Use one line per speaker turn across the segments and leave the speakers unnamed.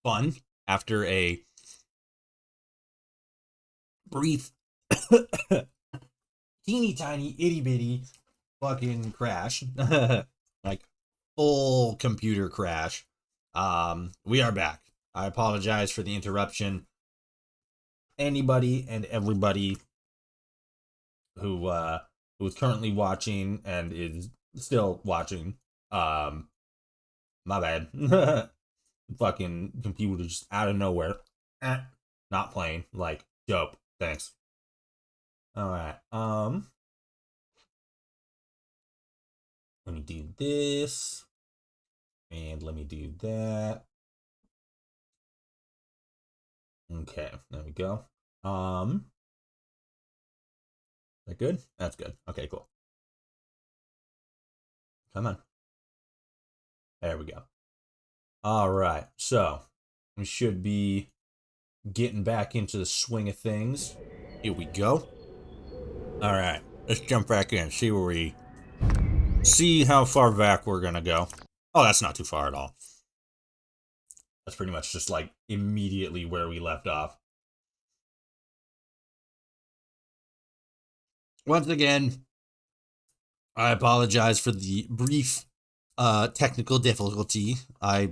fun after a brief, teeny tiny, itty bitty fucking crash. Like, full computer crash. We are back. I apologize for the interruption. Anybody and everybody who's currently watching and is still watching, my bad. Fucking computer just out of nowhere. Not playing. Like, dope. Thanks. Alright. Let me do this. And let me do that. Okay, there we go. That good? That's good. Okay, cool. Come on. There we go. Alright, so we should be getting back into the swing of things. Here we go. Alright, let's jump back in, see how far back we're gonna go. Oh, that's not too far at all. That's pretty much just like immediately where we left off. Once again, I apologize for the brief technical difficulty. I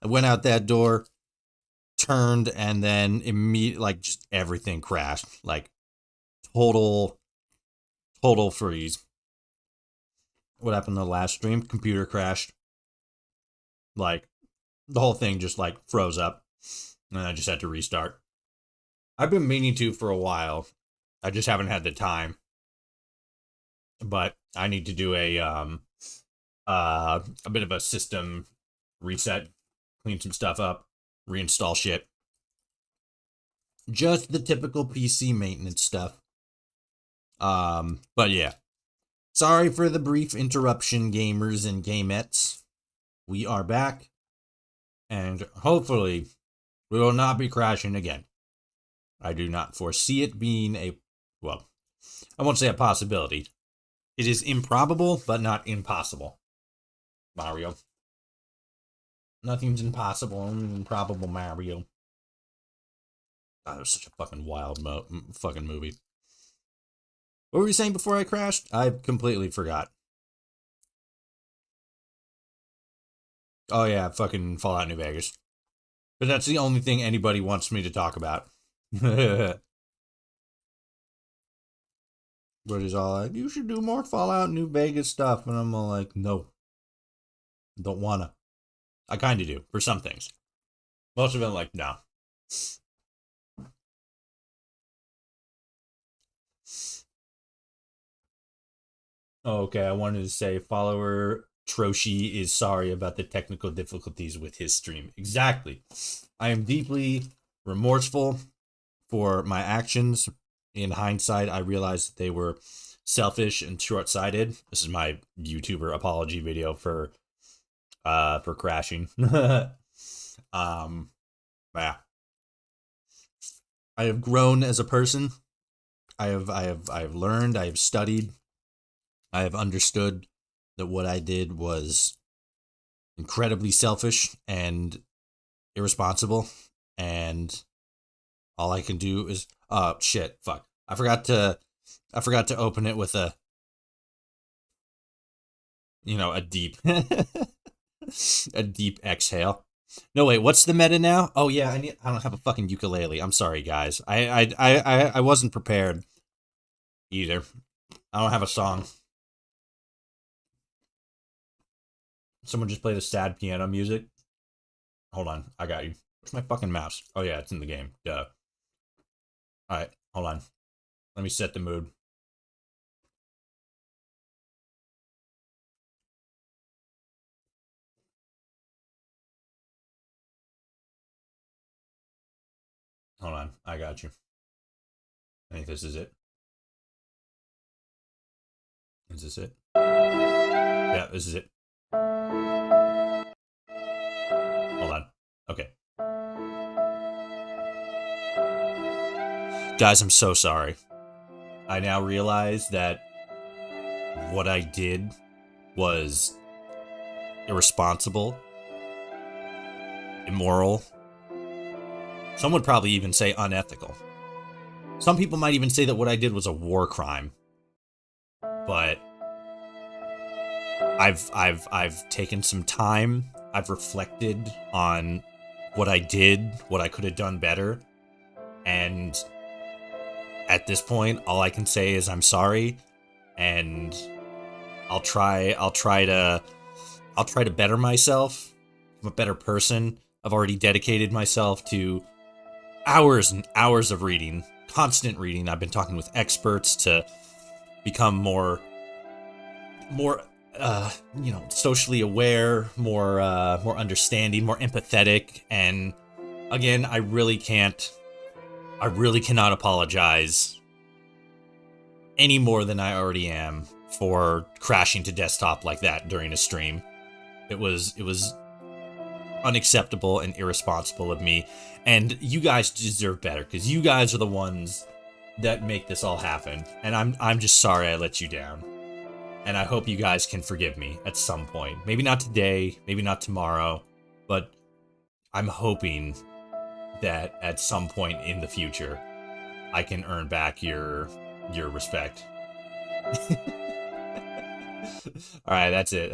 went out that door, turned, and then immediately, like, just everything crashed. Like, total freeze. What happened in the last stream? Computer crashed. Like, the whole thing just, like, froze up. And I just had to restart. I've been meaning to for a while. I just haven't had the time. But I need to do a bit of a system reset, clean some stuff up, reinstall shit. Just the typical PC maintenance stuff. But yeah. Sorry for the brief interruption, gamers and gamettes. We are back. And hopefully, we will not be crashing again. I do not foresee it being well, I won't say a possibility. It is improbable, but not impossible. Mario. Nothing's impossible, only improbable, Mario. That was such a fucking wild fucking movie. What were you saying before I crashed? I completely forgot. Oh yeah, fucking Fallout New Vegas. But that's the only thing anybody wants me to talk about. But he's all like, you should do more Fallout New Vegas stuff. And I'm all like, no. Don't wanna. I kinda do, for some things. Most of them, like, no. Okay, I wanted to say follower Troshi is sorry about the technical difficulties with his stream. Exactly. I am deeply remorseful for my actions. In hindsight, I realized they were selfish and short-sighted. This is my YouTuber apology video for crashing. Yeah. I have grown as a person. I have learned, I have studied. I have understood that what I did was incredibly selfish and irresponsible, and all I can do is shit, fuck. I forgot to open it with a deep a deep exhale. No, wait, what's the meta now? Oh yeah, I don't have a fucking ukulele. I'm sorry, guys. I wasn't prepared either. I don't have a song. Someone just played a sad piano music. Hold on, I got you. Where's my fucking mouse? Oh yeah, it's in the game. Duh. Alright, hold on. Let me set the mood. Hold on, I got you. I think this is it. Is this it? Yeah, this is it. Hold on. Okay. Guys, I'm so sorry. I now realize that what I did was irresponsible, immoral, Some would probably even say unethical. Some people might even say that what I did was a war crime. But I've taken some time. I've reflected on what I did, what I could have done better, and at this point, all I can say is I'm sorry, and I'll try to better myself. I'm a better person. I've already dedicated myself to hours and hours of reading, constant reading. I've been talking with experts to become more socially aware, more understanding, more empathetic, and again, I really cannot apologize any more than I already am for crashing to desktop like that during a stream. It was unacceptable and irresponsible of me, and you guys deserve better because you guys are the ones that make this all happen, and I'm just sorry I let you down. And I hope you guys can forgive me at some point. Maybe not today, maybe not tomorrow, but I'm hoping that at some point in the future I can earn back your respect. All right, that's it.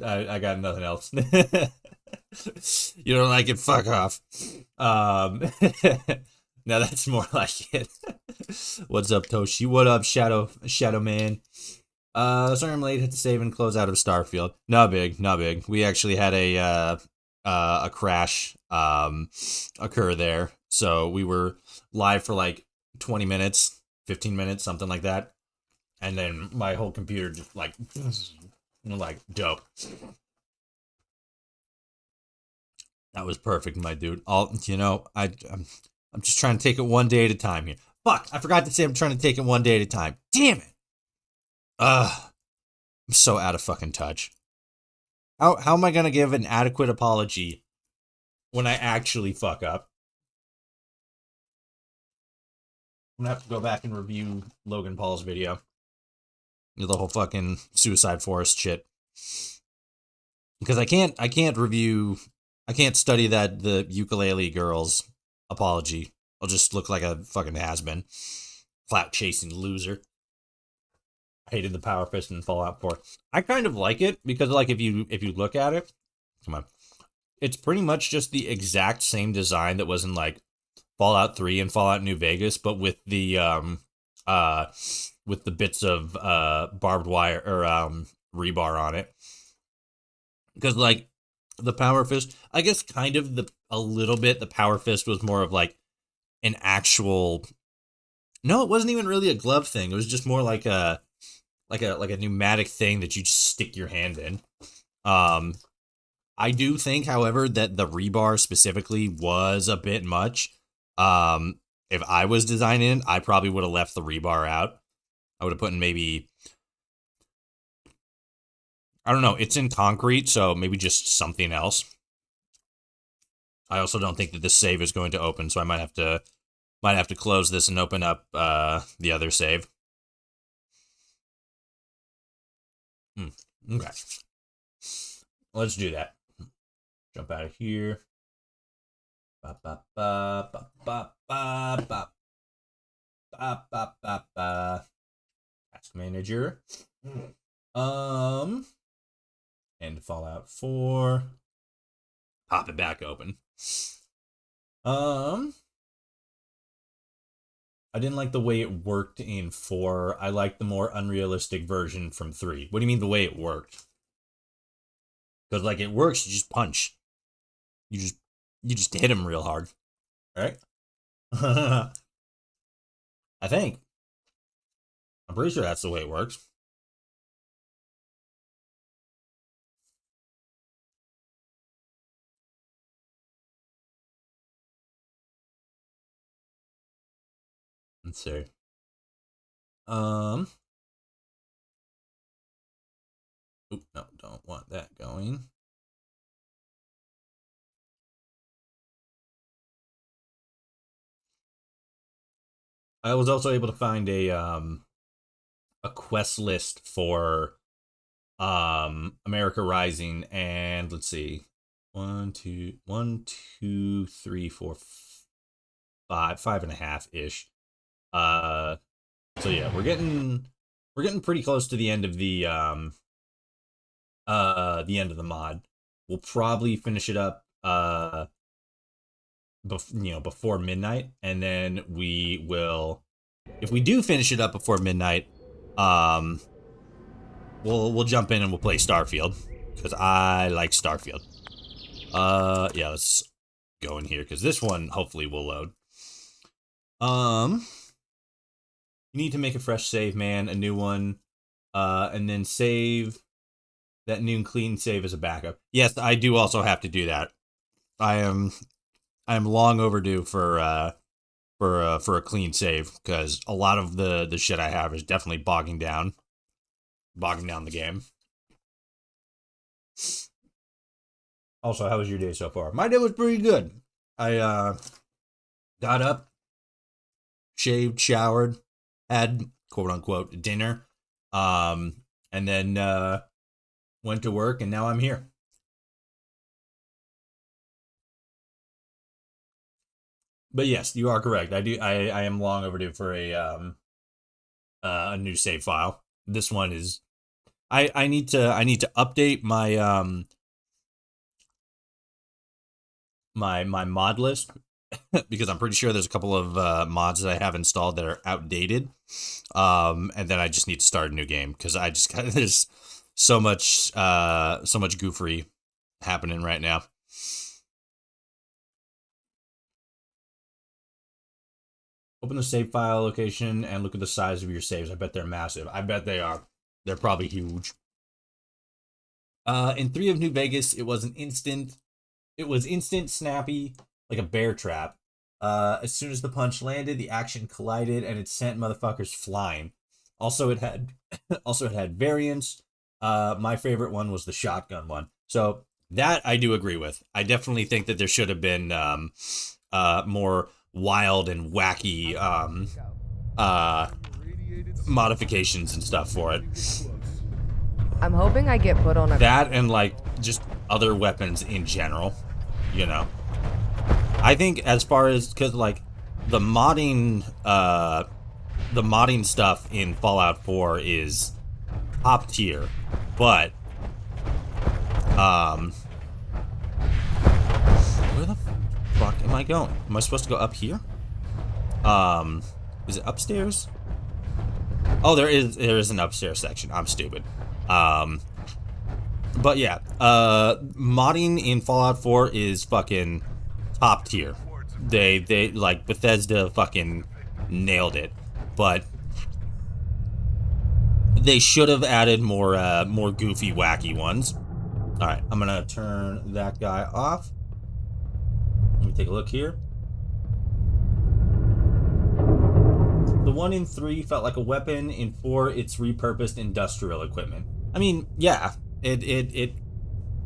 I got nothing else. You don't like it? Fuck off. Now that's more like it. What's up, Toshi? What up, Shadow Man? Sorry I'm late. Had to save and close out of Starfield. Not big, not big. We actually had a crash occur there, so we were live for like 20 minutes, 15 minutes, something like that, and then my whole computer just like dope. That was perfect, my dude. I'm just trying to take it one day at a time here. Fuck, I forgot to say I'm trying to take it one day at a time. Damn it. I'm so out of fucking touch. How am I gonna give an adequate apology when I actually fuck up? I'm gonna have to go back and review Logan Paul's video. The whole fucking Suicide Forest shit. Because I can't study the ukulele girl's apology. I'll just look like a fucking has-been. Clout chasing loser. I hated the Power Fist in Fallout 4. I kind of like it because like if you look at it, come on. It's pretty much just the exact same design that was in like Fallout 3 and Fallout New Vegas, but with the bits of barbed wire or rebar on it. Because like the Power Fist, I guess kind of a little bit the Power Fist was more of like an actual. No, it wasn't even really a glove thing. It was just more like a pneumatic thing that you just stick your hand in. I do think, however, that the rebar specifically was a bit much. If I was designing it, I probably would have left the rebar out. I would have put in maybe, I don't know, it's in concrete, so maybe just something else. I also don't think that this save is going to open, so I might have to close this and open up the other save. Okay. Let's do that. Jump out of here. Ba ba ba ba ba ba ba ba ba ba ba. Task manager. And Fallout 4. Pop it back open. I didn't like the way it worked in 4. I like the more unrealistic version from 3. What do you mean the way it worked? Because like it works, you just punch. You just hit him real hard. Right? I think. I'm pretty sure that's the way it works. Let's see. Oop, no, don't want that going. I was also able to find a quest list for America Rising, and let's see. 1, 2, 3, 4, five and a half ish. So yeah, we're getting pretty close to the end of the end of the mod. We'll probably finish it up before midnight, and then we will, if we do finish it up before midnight, we'll jump in and we'll play Starfield, because I like Starfield. Yeah, let's go in here because this one hopefully will load. You need to make a fresh save, man, a new one, and then save that new clean save as a backup. Yes, I do also have to do that. I am long overdue for a clean save, because a lot of the shit I have is definitely bogging down the game. Also, how was your day so far? My day was pretty good. I got up, shaved, showered, had quote unquote dinner, and then went to work, and now I'm here. But yes, you are correct. I am long overdue for a new save file. This one is I need to update my my mod list because I'm pretty sure there's a couple of mods that I have installed that are outdated. And then I just need to start a new game because I just got there's so much goofery happening right now. Open the save file location and look at the size of your saves. I bet they're massive. I bet they are. They're probably huge. In 3 of New Vegas, it was instant, snappy, like a bear trap. As soon as the punch landed, the action collided and it sent motherfuckers flying. Also, it had variants. My favorite one was the shotgun one. So that I do agree with. I definitely think that there should have been more wild and wacky modifications and stuff for it.
I'm hoping I get put on a...
That and, like, just other weapons in general, you know. I think as far as, because, like, the modding stuff in Fallout 4 is top tier, but, where the fuck am I going? Am I supposed to go up here? Is it upstairs? Oh, there is an upstairs section. I'm stupid. But yeah, modding in Fallout 4 is fucking top tier. They like Bethesda fucking nailed it, but they should have added more goofy, wacky ones. All right, I'm gonna turn that guy off. Let me take a look here. The one in 3 felt like a weapon. In 4, it's repurposed industrial equipment. I mean, yeah, it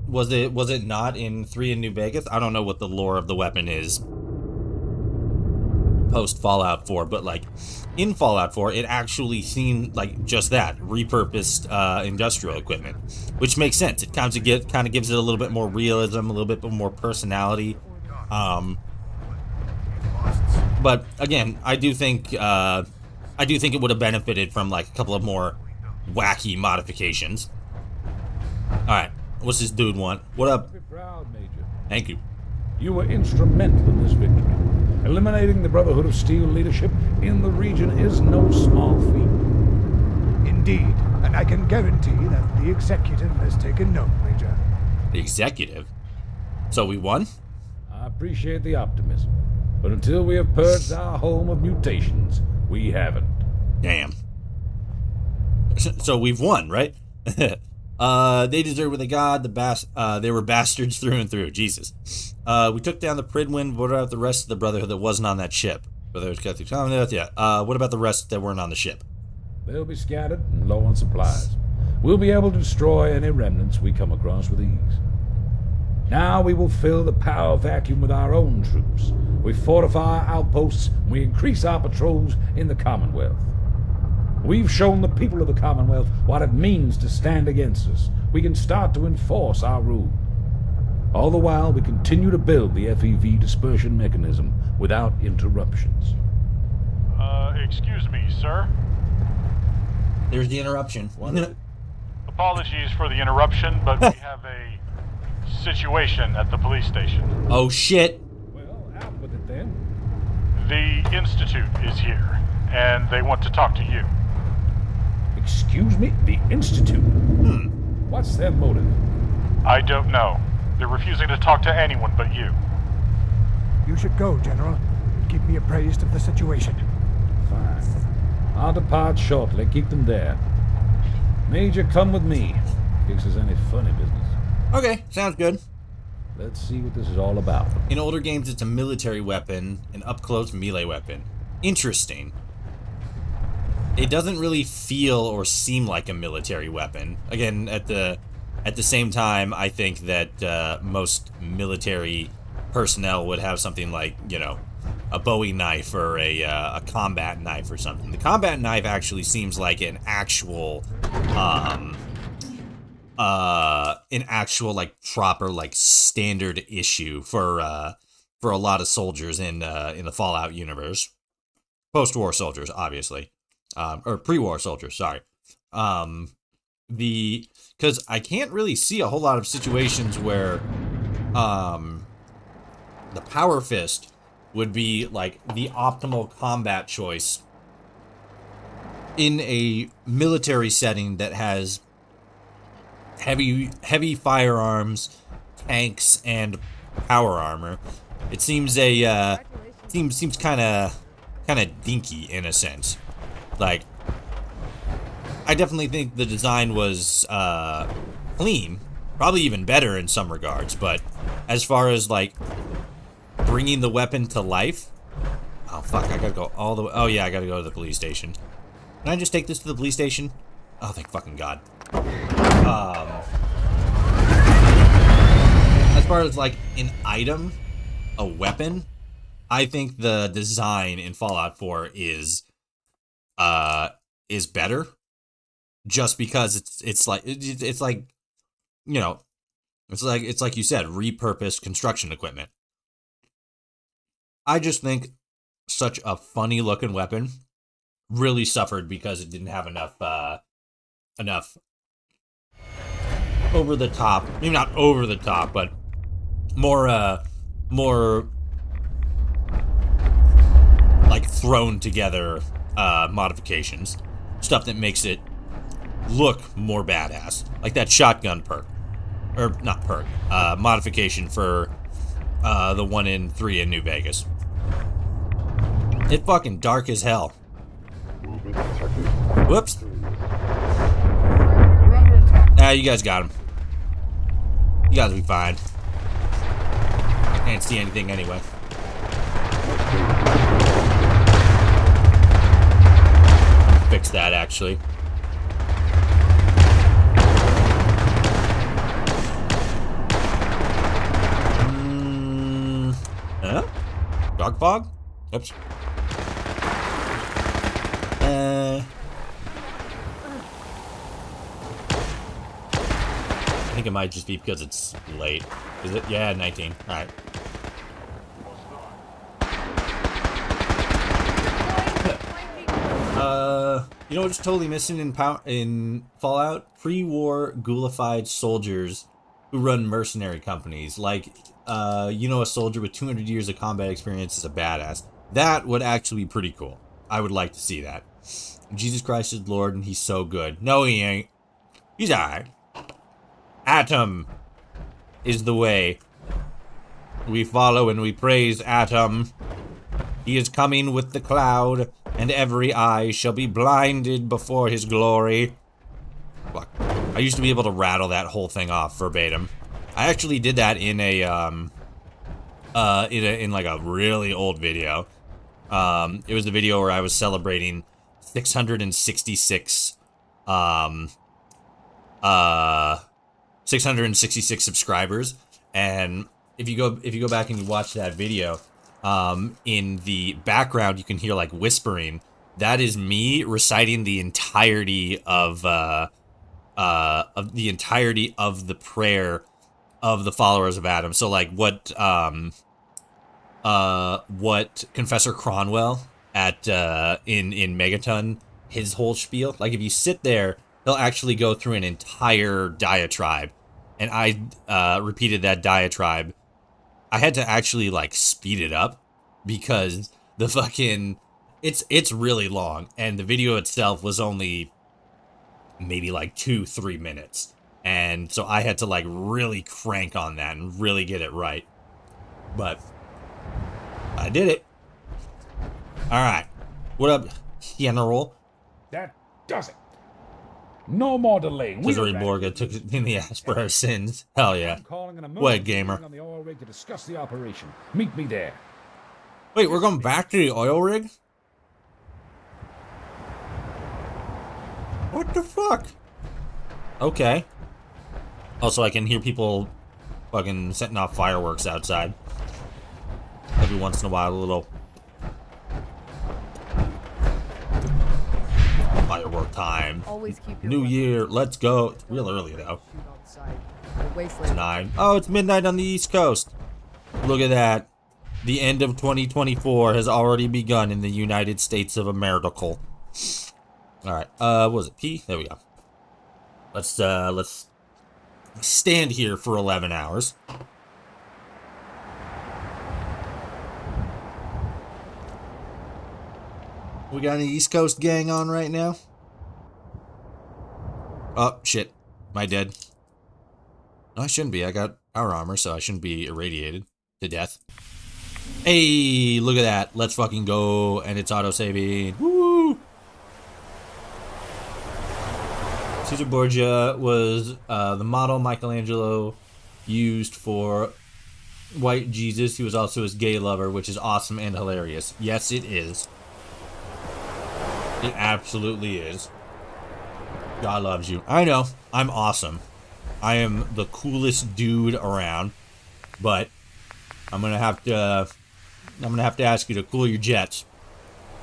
was it not in 3 in New Vegas? I don't know what the lore of the weapon is post Fallout 4, but like in Fallout 4, it actually seemed like just that, repurposed industrial equipment, which makes sense. It kind of gives it a little bit more realism, a little bit more personality. But again, I do think it would have benefited from like a couple of more wacky modifications. All right, what's this dude want? What up?
Be proud, Major.
Thank you.
You were instrumental in this victory. Eliminating the Brotherhood of Steel leadership in the region is no small feat.
Indeed, and I can guarantee that the executive has taken note, Major.
The executive? So we won?
I appreciate the optimism, but until we have purged our home of mutations, we haven't.
Damn. So we've won, right? They deserve what they got. They were bastards through and through. Jesus. We took down the Pridwin. What about the rest of the Brotherhood that wasn't on that ship? Brotherhood Catholic Commonwealth, yeah. What about the rest that weren't on the ship?
They'll be scattered and low on supplies. We'll be able to destroy any remnants we come across with ease. Now we will fill the power vacuum with our own troops. We fortify our outposts, and we increase our patrols in the Commonwealth. We've shown the people of the Commonwealth what it means to stand against us. We can start to enforce our rule. All the while, we continue to build the FEV dispersion mechanism without interruptions.
Excuse me, sir.
There's the interruption.
Apologies for the interruption, but we have a situation at the police station.
Oh shit.
Well, out with it then.
The Institute is here, and they want to talk to you.
Excuse me? The Institute? What's their motive?
I don't know. They're refusing to talk to anyone but you.
You should go, General, and keep me appraised of the situation.
Fine. I'll depart shortly. Keep them there. Major, come with me. In case there's any funny business.
Okay, sounds good.
Let's see what this is all about.
In older games, it's a military weapon, an up-close melee weapon. Interesting. It doesn't really feel or seem like a military weapon. Again, at the same time, I think that most military personnel would have something like, you know, a Bowie knife or a combat knife or something. The combat knife actually seems like an actual like proper like standard issue for a lot of soldiers in the Fallout universe. Post-war soldiers, obviously. Or pre-war soldiers, sorry. Because I can't really see a whole lot of situations where the Power Fist would be like the optimal combat choice in a military setting that has heavy firearms, tanks, and power armor. It seems seems kind of dinky in a sense. Like, I definitely think the design was clean, probably even better in some regards, but as far as like bringing the weapon to life, oh fuck, I gotta go all the way. Oh yeah, I gotta go to the police station. Can I just take this to the police station? Oh, thank fucking God. As far as like an item, a weapon, I think the design in Fallout 4 is better, just because it's like you know, it's like you said, repurposed construction equipment. I just think such a funny looking weapon really suffered because it didn't have enough over the top, maybe not over the top, but more like thrown together modifications, stuff that makes it look more badass, like that shotgun perk, or not perk, modification for the 1 in 3 in New Vegas. It's fucking dark as hell. Whoops. You guys got him. You guys will be fine. I can't see anything anyway. Fix that, actually. Dog fog? Oops. I think it might just be because it's late. Is it? Yeah, 19. Alright. You know what's totally missing in Fallout? Pre-war ghoulified soldiers who run mercenary companies. Like, you know, a soldier with 200 years of combat experience is a badass. That would actually be pretty cool. I would like to see that. Jesus Christ is Lord and he's so good. No, he ain't. He's alright. Atom is the way. We follow and we praise Atom. He is coming with the cloud, and every eye shall be blinded before his glory. Fuck. I used to be able to rattle that whole thing off verbatim. I actually did that in a in like a really old video. It was the video where I was celebrating 666 666 subscribers, and if you go back and you watch that video, in the background you can hear like whispering. That is me reciting the entirety of the prayer of the followers of Adam. So like what Confessor Cronwell at in Megaton, his whole spiel. Like if you sit there, he'll actually go through an entire diatribe, and I repeated that diatribe. I had to actually like speed it up because the fucking it's really long, and the video itself was only maybe like 2-3 minutes, and so I had to like really crank on that and really get it right. But I did it. All right, what up, General?
That does it. No more delaying.
Cesare Borgia took it in the ass for our sins. Hell yeah. What, gamer?
On the oil rig to discuss the operation. Meet me there.
Wait, we're going back to the oil rig? What the fuck? Okay. Also, I can hear people fucking setting off fireworks outside. Every once in a while, a little firework time.
Always keep your
New
weapons.
Year, let's go. It's real early though.
Shoot on sight. The
It's
wasteland.
9. Oh, it's midnight on the East Coast. Look at that. The end of 2024 has already begun in the United States of America. Alright, what was it? P? There we go. Let's stand here for 11 hours. We got any East Coast gang on right now? Oh, shit. Am I dead? No, I shouldn't be. I got power armor, so I shouldn't be irradiated to death. Hey, look at that. Let's fucking go. And it's auto-saving. Woo! Caesar Borgia was the model Michelangelo used for White Jesus. He was also his gay lover, which is awesome and hilarious. Yes, it is. It absolutely is. God loves you. I know. I'm awesome. I am the coolest dude around. But I'm gonna have to ask you to cool your jets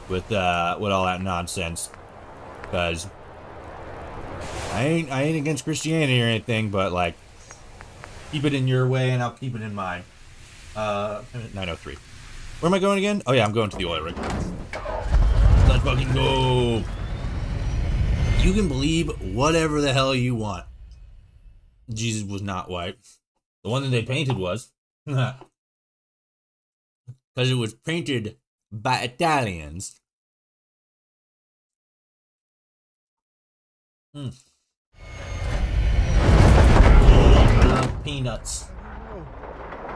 with all that nonsense. Cause I ain't against Christianity or anything, but like keep it in your way and I'll keep it in mine. 903. Where am I going again? Oh yeah, I'm going to the oil rig. Let's fucking go. You can believe whatever the hell you want. Jesus was not white. The one that they painted was. Because it was painted by Italians. Peanuts.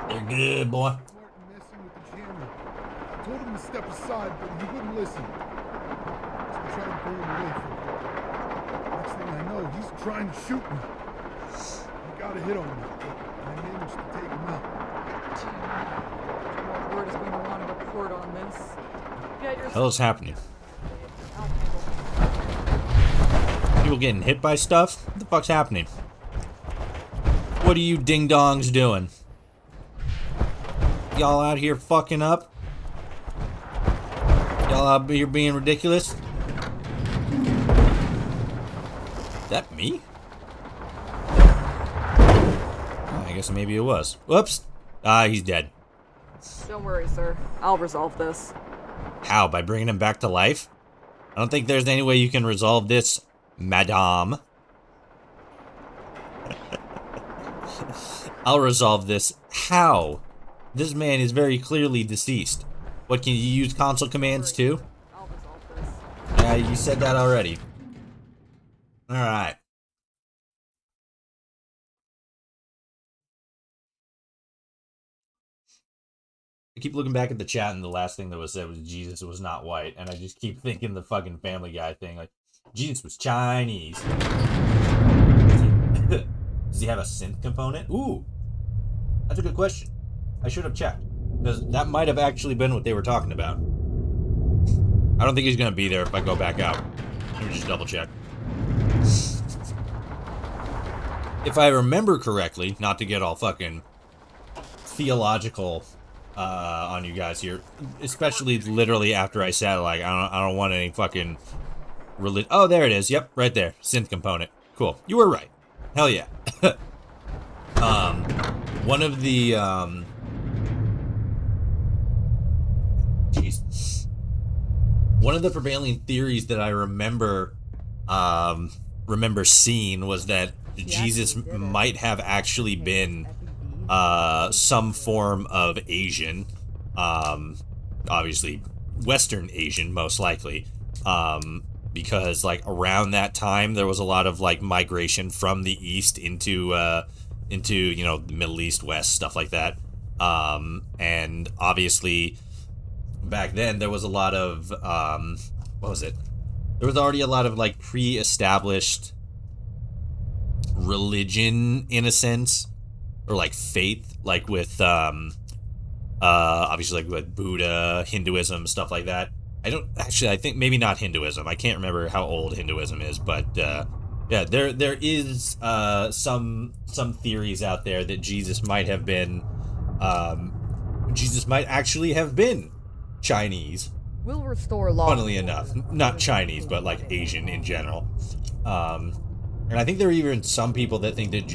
They're good, boy.
Martin messing with the jammer. I told him to step aside, but he wouldn't listen. So I tried to pull him away from him. Next thing I know, he's trying to shoot me. He got a hit on me, but I managed to take him out.
What word is going to want to report on this? Get your
Hell is happening? People getting hit by stuff? What the fuck's happening? What are you ding-dongs doing? Y'all out here fucking up? Y'all out here being ridiculous? Is that me? I guess maybe it was. Whoops. Ah, he's dead.
Don't worry, sir. I'll resolve this.
How? By bringing him back to life? I don't think there's any way you can resolve this, madame. I'll resolve this. How? This man is very clearly deceased. What, can you use console commands too?
I'll resolve this.
Yeah, you said that already. Alright. I keep looking back at the chat, and the last thing that was said was Jesus was not white, and I just keep thinking the fucking Family Guy thing, like, Jesus was Chinese. Does he have a synth component? Ooh! That's a good question. I should have checked, because that might have actually been what they were talking about. I don't think he's gonna be there if I go back out. Let me just double check. If I remember correctly, not to get all fucking theological on you guys here, especially literally after I said, like, I don't want any fucking religion. Oh, there it is. Yep, right there. Synth component. Cool. You were right. Hell yeah. One of the jeez. One of the prevailing theories that I remember seeing was that Jesus might have actually been some form of Asian, obviously Western Asian, most likely, because like around that time there was a lot of like migration from the East into you know, the Middle East, West, stuff like that, and obviously back then there was a lot of what was it? There was already a lot of like pre-established religion in a sense, or like faith, like with obviously like with Buddha, Hinduism, stuff like that. I think maybe not Hinduism. I can't remember how old Hinduism is, but yeah, there is some theories out there that Jesus might actually have been Chinese.
We'll restore law.
Funnily enough, not Chinese, but like Asian in general. And I think there are even some people that think that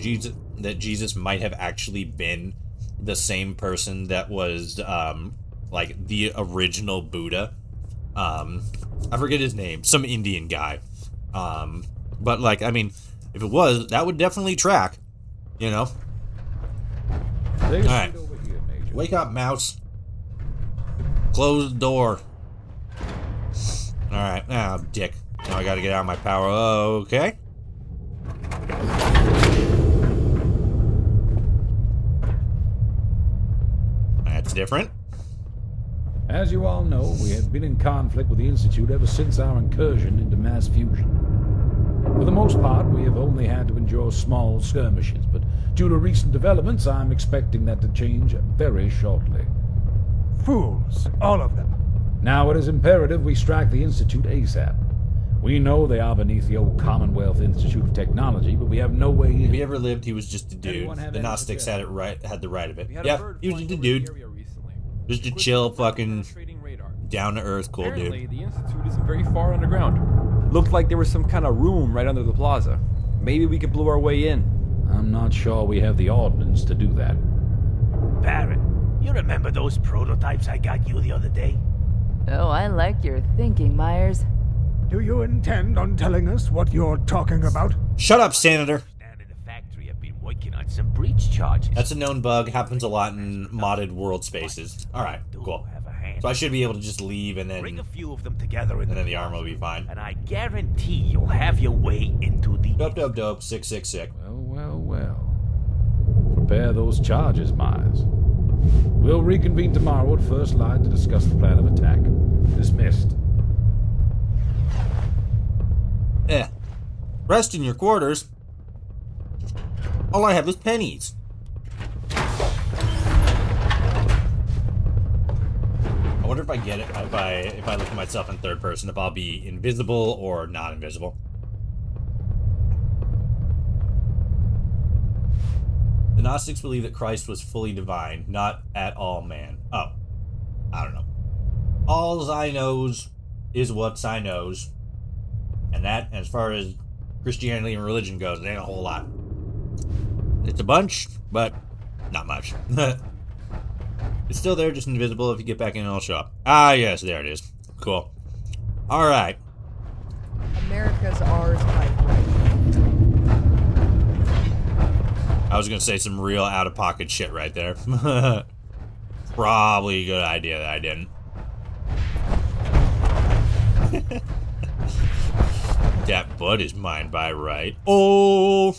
Jesus might have actually been the same person that was like the original Buddha. I forget his name, some Indian guy. But like, I mean, if it was, that would definitely track, you know. All right, wake up, mouse. Close the door. All right, now, dick. Now I gotta get out of my power. Okay. That's different.
As you all know, we have been in conflict with the Institute ever since our incursion into mass fusion. For the most part, we have only had to endure small skirmishes, but due to recent developments, I'm expecting that to change very shortly.
Fools, all of them.
Now it is imperative we strike the Institute ASAP. We know they are beneath the old Commonwealth Institute of Technology, but we have no way in.
If he ever lived, he was just a dude. The Gnostics had the right of it. Yeah, he was just a dude. Just a chill, fucking, down-to-earth, cool
Apparently,
dude.
the Institute isn't very far underground. Looked like there was some kind of room right under the plaza. Maybe we could blow our way in.
I'm not sure we have the ordnance to do that.
Barrett, you remember those prototypes I got you the other day?
Oh, I like your thinking, Myers.
Do you intend on telling us what you're talking about?
Shut up, Senator.
Down in the factory, I've been working on some breach charges.
That's a known bug. Happens a lot in modded world spaces. All right, cool. So I should be able to just leave and then,
Bring a few of them together
and then the armor will be fine.
and I guarantee you'll have your way into the...
Dope. 666.
Well. Prepare those charges, Myers. We'll reconvene tomorrow at first light to discuss the plan of attack. Dismissed.
Rest in your quarters. All I have is pennies. I wonder if I get it if I look at myself in third person, if I'll be invisible or not invisible. The Gnostics believe that Christ was fully divine, not at all man. Oh, I don't know. All I knows is what I knows. And that, as far as Christianity and religion goes, it ain't a whole lot. It's a bunch, but not much. It's still there, just invisible. If you get back in, it'll show up. Ah, yes, there it is. Cool. All right.
America's ours by right.
I was gonna say some real out-of-pocket shit right there. Probably a good idea that I didn't. That butt is mine by right. Oh.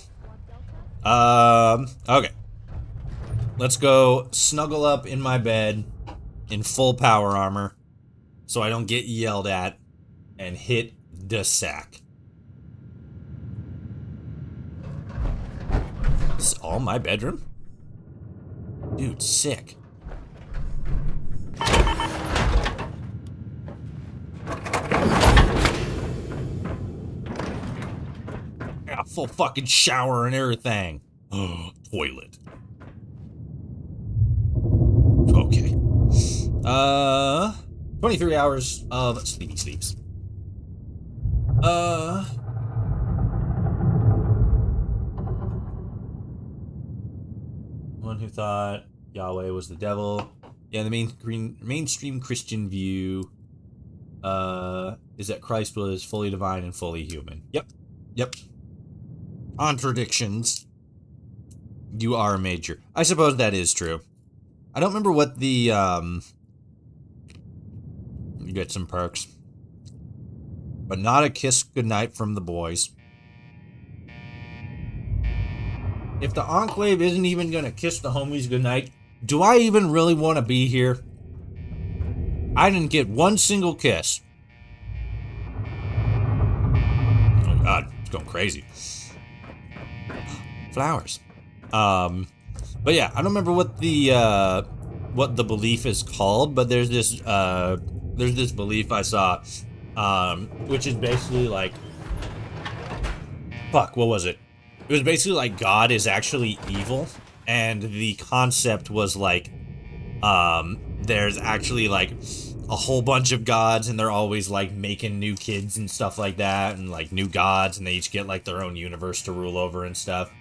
Okay. Let's go snuggle up in my bed in full power armor so I don't get yelled at and hit the sack. This is all my bedroom? Dude, sick. Got a full fucking shower and everything. Oh, toilet. Okay. 23 hours of sleeps. Anyone who thought Yahweh was the devil. Yeah, the mainstream Christian view is that Christ was fully divine and fully human. Yep. Contradictions. You are a major. I suppose that is true. I don't remember what the, you get some perks. But not a kiss goodnight from the boys. If the Enclave isn't even gonna kiss the homies goodnight, do I even really want to be here? I didn't get one single kiss. Oh god, it's going crazy. Flowers. But yeah, I don't remember what the belief is called, but there's this belief I saw, which is basically like, fuck, what was it? It was basically like God is actually evil, and the concept was like, there's actually like a whole bunch of gods, and they're always like making new kids and stuff like that, and like new gods, and they each get like their own universe to rule over and stuff.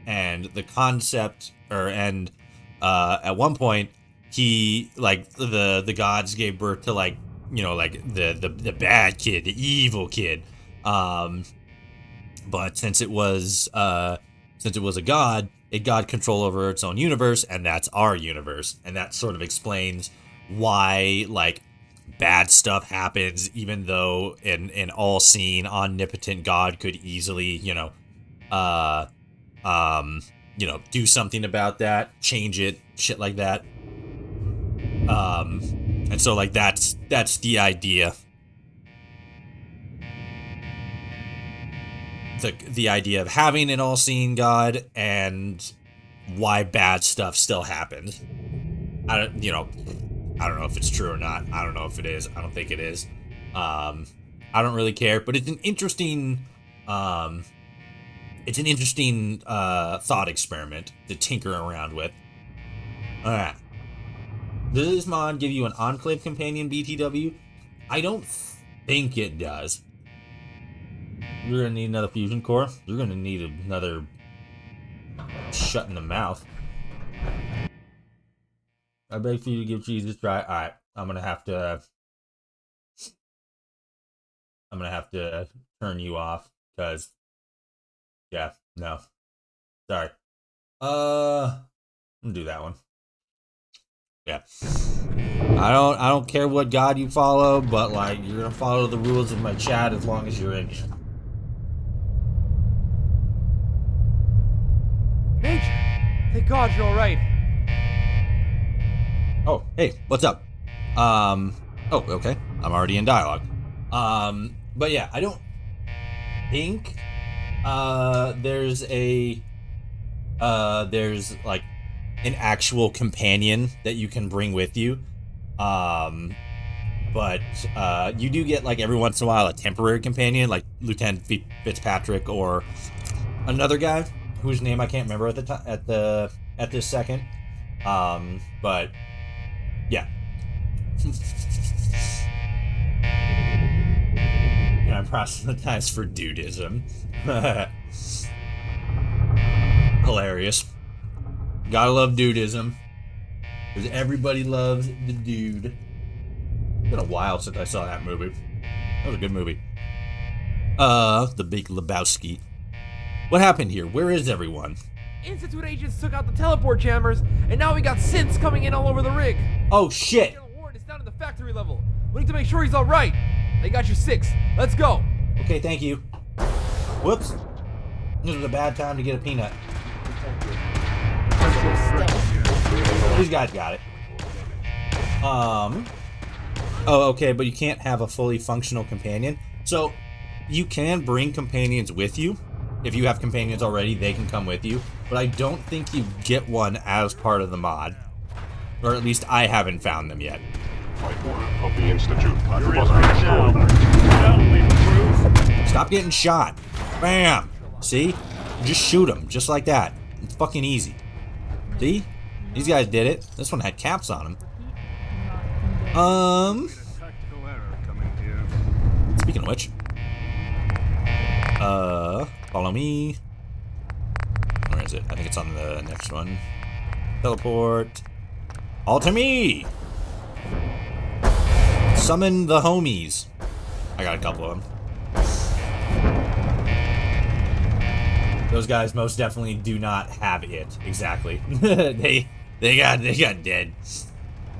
And the concept, at one point, he, like, the gods gave birth to, like, you know, like, the bad kid, the evil kid. But since it was a god, it got control over its own universe, and that's our universe. And that sort of explains why, like, bad stuff happens, even though an all-seeing, omnipotent god could easily, do something about that, change it, shit like that. And so, like, that's the idea. The idea of having an all-seeing God and why bad stuff still happens. I don't know if it's true or not. I don't know if it is. I don't think it is. I don't really care, but it's an interesting thought experiment to tinker around with. Alright. Does this mod give you an Enclave companion, BTW? I don't think it does. You're gonna need another fusion core. You're gonna need another shut in the mouth. I beg for you to give Jesus a try. Alright, I'm gonna have to turn you off, because yeah, no. Sorry. I'm gonna do that one. Yeah. I don't care what god you follow, but like you're gonna follow the rules of my chat as long as you're in here.
Major! Thank God you're alright.
Oh, hey, what's up? Oh, okay. I'm already in dialogue. But yeah, I don't think there's like an actual companion that you can bring with you. But you do get, like, every once in a while a temporary companion, like Lieutenant Fitzpatrick or another guy whose name I can't remember at this second. But yeah. And I'm proselytized for dudism. Hilarious. Gotta love dudism. Because everybody loves the dude. It's been a while since I saw that movie. That was a good movie. The Big Lebowski. What happened here? Where is everyone?
Institute agents took out the teleport jammers, and now we got synths coming in all over the rig.
Oh shit!
General Ward is down in the factory level. We need to make sure he's alright. They got you 6. Let's go.
Okay, thank you. Whoops. This was a bad time to get a peanut. These guys got it. Oh, okay, but you can't have a fully functional companion. So, you can bring companions with you. If you have companions already, they can come with you. But I don't think you get one as part of the mod. Or at least I haven't found them yet.
By order of the Institute,
Stop getting shot. Bam! See? Just shoot them, just like that. It's fucking easy. See? These guys did it. This one had caps on them. Speaking of which. Follow me. Where is it? I think it's on the next one. Teleport. All to me! Summon the homies. I got a couple of them. Those guys most definitely do not have it. Exactly. they got dead.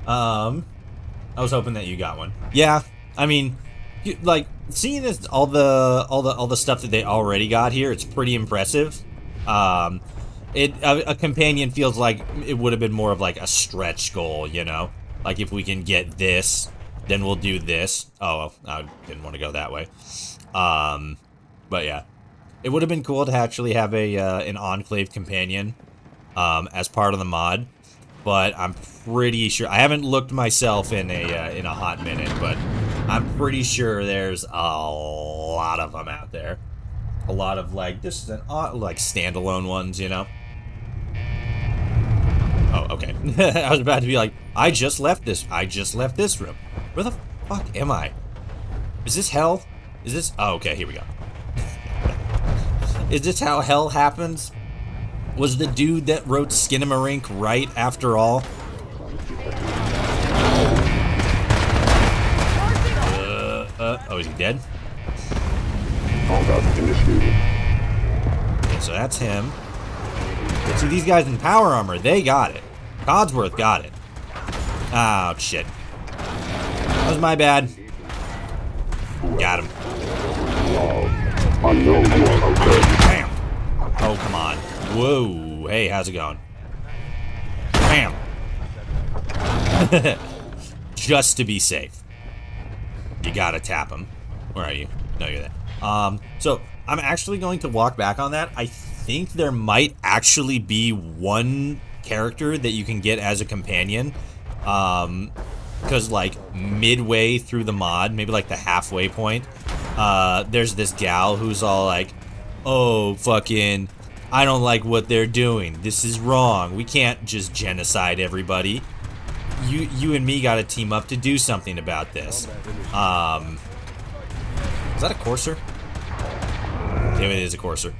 I was hoping that you got one. Yeah, I mean, like seeing this all the stuff that they already got here, it's pretty impressive. A companion feels like it would have been more of like a stretch goal, you know? Like if we can get this, then we'll do this. Oh, I didn't want to go that way. But yeah. It would have been cool to actually have an Enclave companion as part of the mod, but I'm pretty sure I haven't looked myself in a hot minute, but I'm pretty sure there's a lot of them out there. A lot of like like standalone ones, you know. Oh, okay. I was about to be like, I just left this room. Where the fuck am I? Is this hell? Is this? Oh, okay. Here we go. Is this how hell happens? Was the dude that wrote Skinamarink right after all? Oh, is he dead? Okay, so that's him. See, these guys in power armor, they got it. Codsworth got it. Oh, shit. That was my bad. Got him. Bam! Oh, come on. Whoa. Hey, how's it going? Bam! Just to be safe. You gotta tap him. Where are you? No, you're there. So, I'm actually going to walk back on that. I think there might actually be one character that you can get as a companion. Because, like, midway through the mod, maybe like the halfway point, there's this gal who's all like, oh, fucking, I don't like what they're doing. This is wrong. We can't just genocide everybody. You and me gotta team up to do something about this. Is that a courser? Yeah, it is a courser.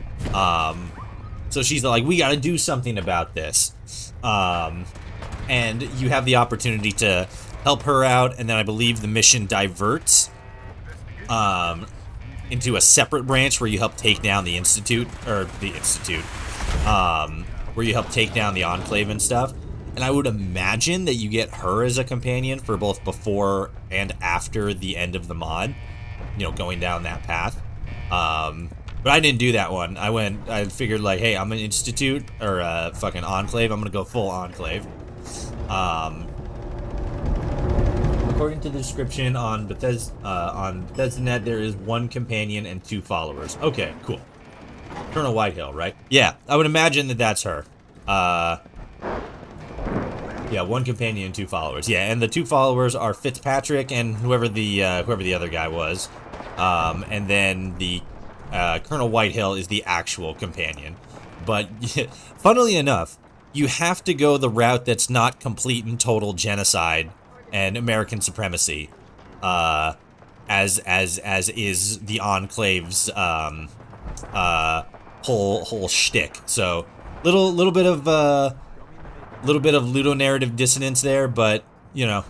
So she's like, we gotta do something about this. And you have the opportunity to help her out, and then I believe the mission diverts into a separate branch where you help take down the Institute, where you help take down the Enclave and stuff. And I would imagine that you get her as a companion for both before and after the end of the mod, you know, going down that path. But I didn't do that one. I figured like, hey, I'm an Institute, or fucking Enclave, I'm gonna go full Enclave. According to the description on Bethesda.net, there is one companion and 2 followers. Okay, cool. Colonel Whitehill, right? Yeah, I would imagine that that's her. Yeah, 1 companion and 2 followers. Yeah, and the 2 followers are Fitzpatrick and whoever the other guy was. And then the Colonel Whitehill is the actual companion. But funnily enough, you have to go the route that's not complete and total genocide and American supremacy, as is the Enclave's whole shtick. So little bit of ludonarrative dissonance there, but you know,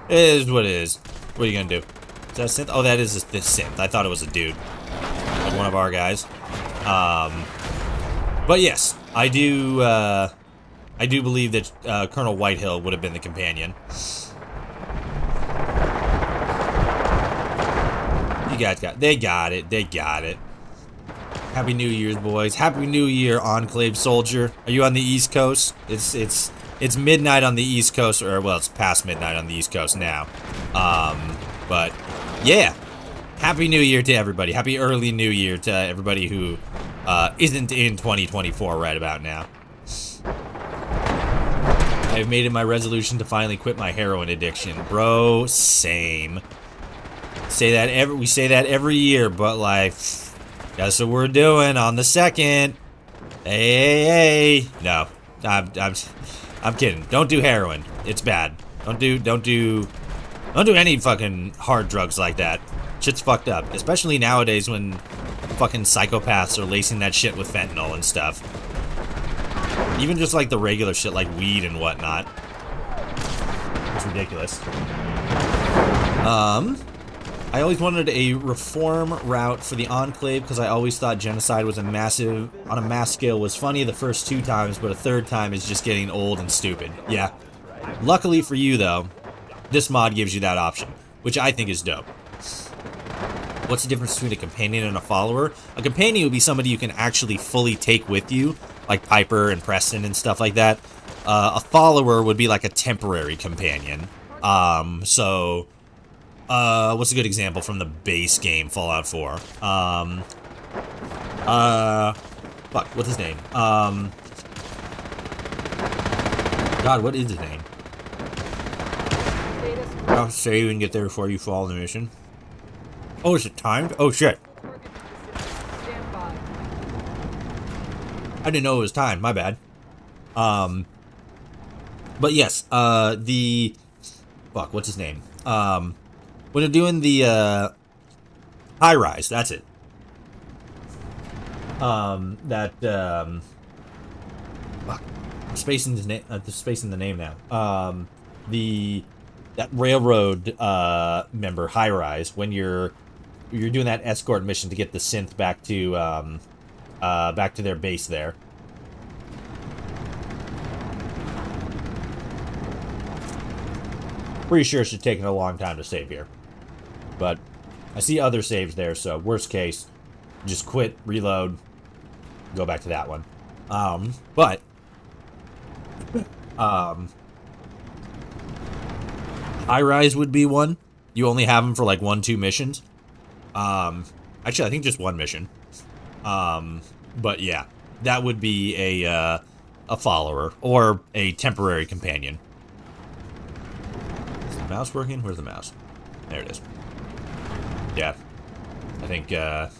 it is what it is. What are you gonna do? Is that a synth? Oh, that is this synth. I thought it was a dude, like one of our guys. But yes, I do believe that Colonel Whitehill would have been the companion. You guys they got it. Happy New Year's, boys. Happy New Year, Enclave soldier. Are you on the East Coast? It's midnight on the East Coast, or well, it's past midnight on the East Coast now. But yeah, Happy New Year to everybody. Happy early New Year to everybody who isn't in 2024 right about now. I've made it my resolution to finally quit my heroin addiction, bro. Same. We say that every year, but like, that's what we're doing on the 2nd. Hey. No, I'm kidding. Don't do heroin. It's bad. Don't do any fucking hard drugs like that. Shit's fucked up, especially nowadays when fucking psychopaths are lacing that shit with fentanyl and stuff. Even just like the regular shit like weed and whatnot. It's ridiculous. I always wanted a reform route for the Enclave because I always thought genocide was on a mass scale was funny the first 2 times, but a third time is just getting old and stupid. Yeah. Luckily for you though, this mod gives you that option, which I think is dope. What's the difference between a companion and a follower? A companion would be somebody you can actually fully take with you, like Piper and Preston and stuff like that. A follower would be like a temporary companion. What's a good example from the base game, Fallout 4? Fuck, what's his name? God, what is his name? I'll say you can get there before you follow the mission. Oh, is it timed? Oh, shit. I didn't know it was timed, my bad. But yes, fuck, what's his name? When they're doing the, high rise, that's it. Fuck, spacing his name, spacing the name now. That railroad, member, high rise, when you're doing that escort mission to get the synth back to their base there. Pretty sure it should take a long time to save here. But I see other saves there, so worst case, just quit, reload, go back to that one. High rise would be one. You only have them for like 1-2 missions. Actually, I think just 1 mission. But yeah, that would be a follower or a temporary companion. Is the mouse working? Where's the mouse? There it is. Yeah, I think I'm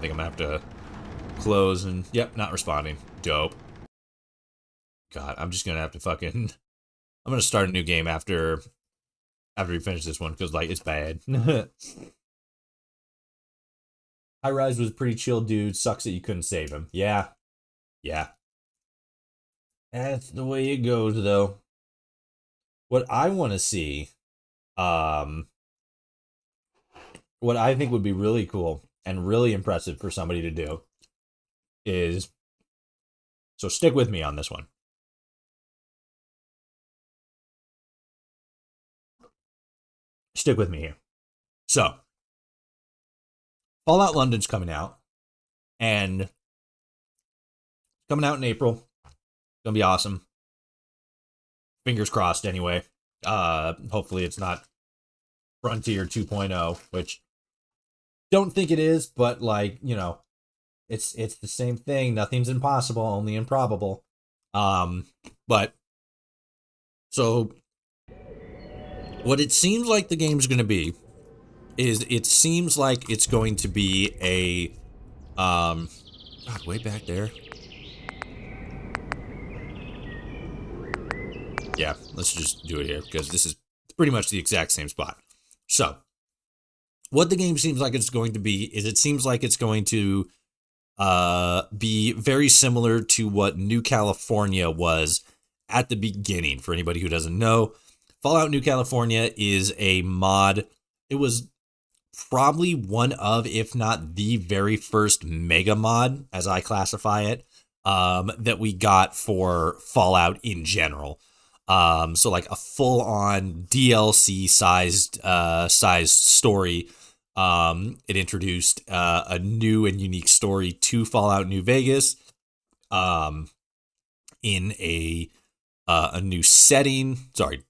gonna have to close and yep, not responding. Dope. God, I'm just gonna have to fucking. I'm gonna start a new game after we finish this one because like it's bad. High Rise was a pretty chill dude. Sucks that you couldn't save him. Yeah. Yeah. That's the way it goes, though. What I want to see, what I think would be really cool and really impressive for somebody to do is, so stick with me on this one. Stick with me here. So, Fallout London's coming out, and coming out in April. Gonna be awesome. Fingers crossed, anyway. Hopefully it's not Frontier 2.0, which don't think it is, but like, you know, it's the same thing. Nothing's impossible, only improbable. But so what it seems like the game's gonna be is it seems like it's going to be a God, way back there. Yeah, let's just do it here because this is pretty much the exact same spot. So, what the game seems like it's going to be is it seems like it's going to be very similar to what New California was at the beginning. For anybody who doesn't know, Fallout New California is a mod. It was probably one of, if not the very first mega mod, as I classify it, that we got for Fallout in general. So like a full-on DLC sized story. It introduced a new and unique story to Fallout New Vegas, in a new setting.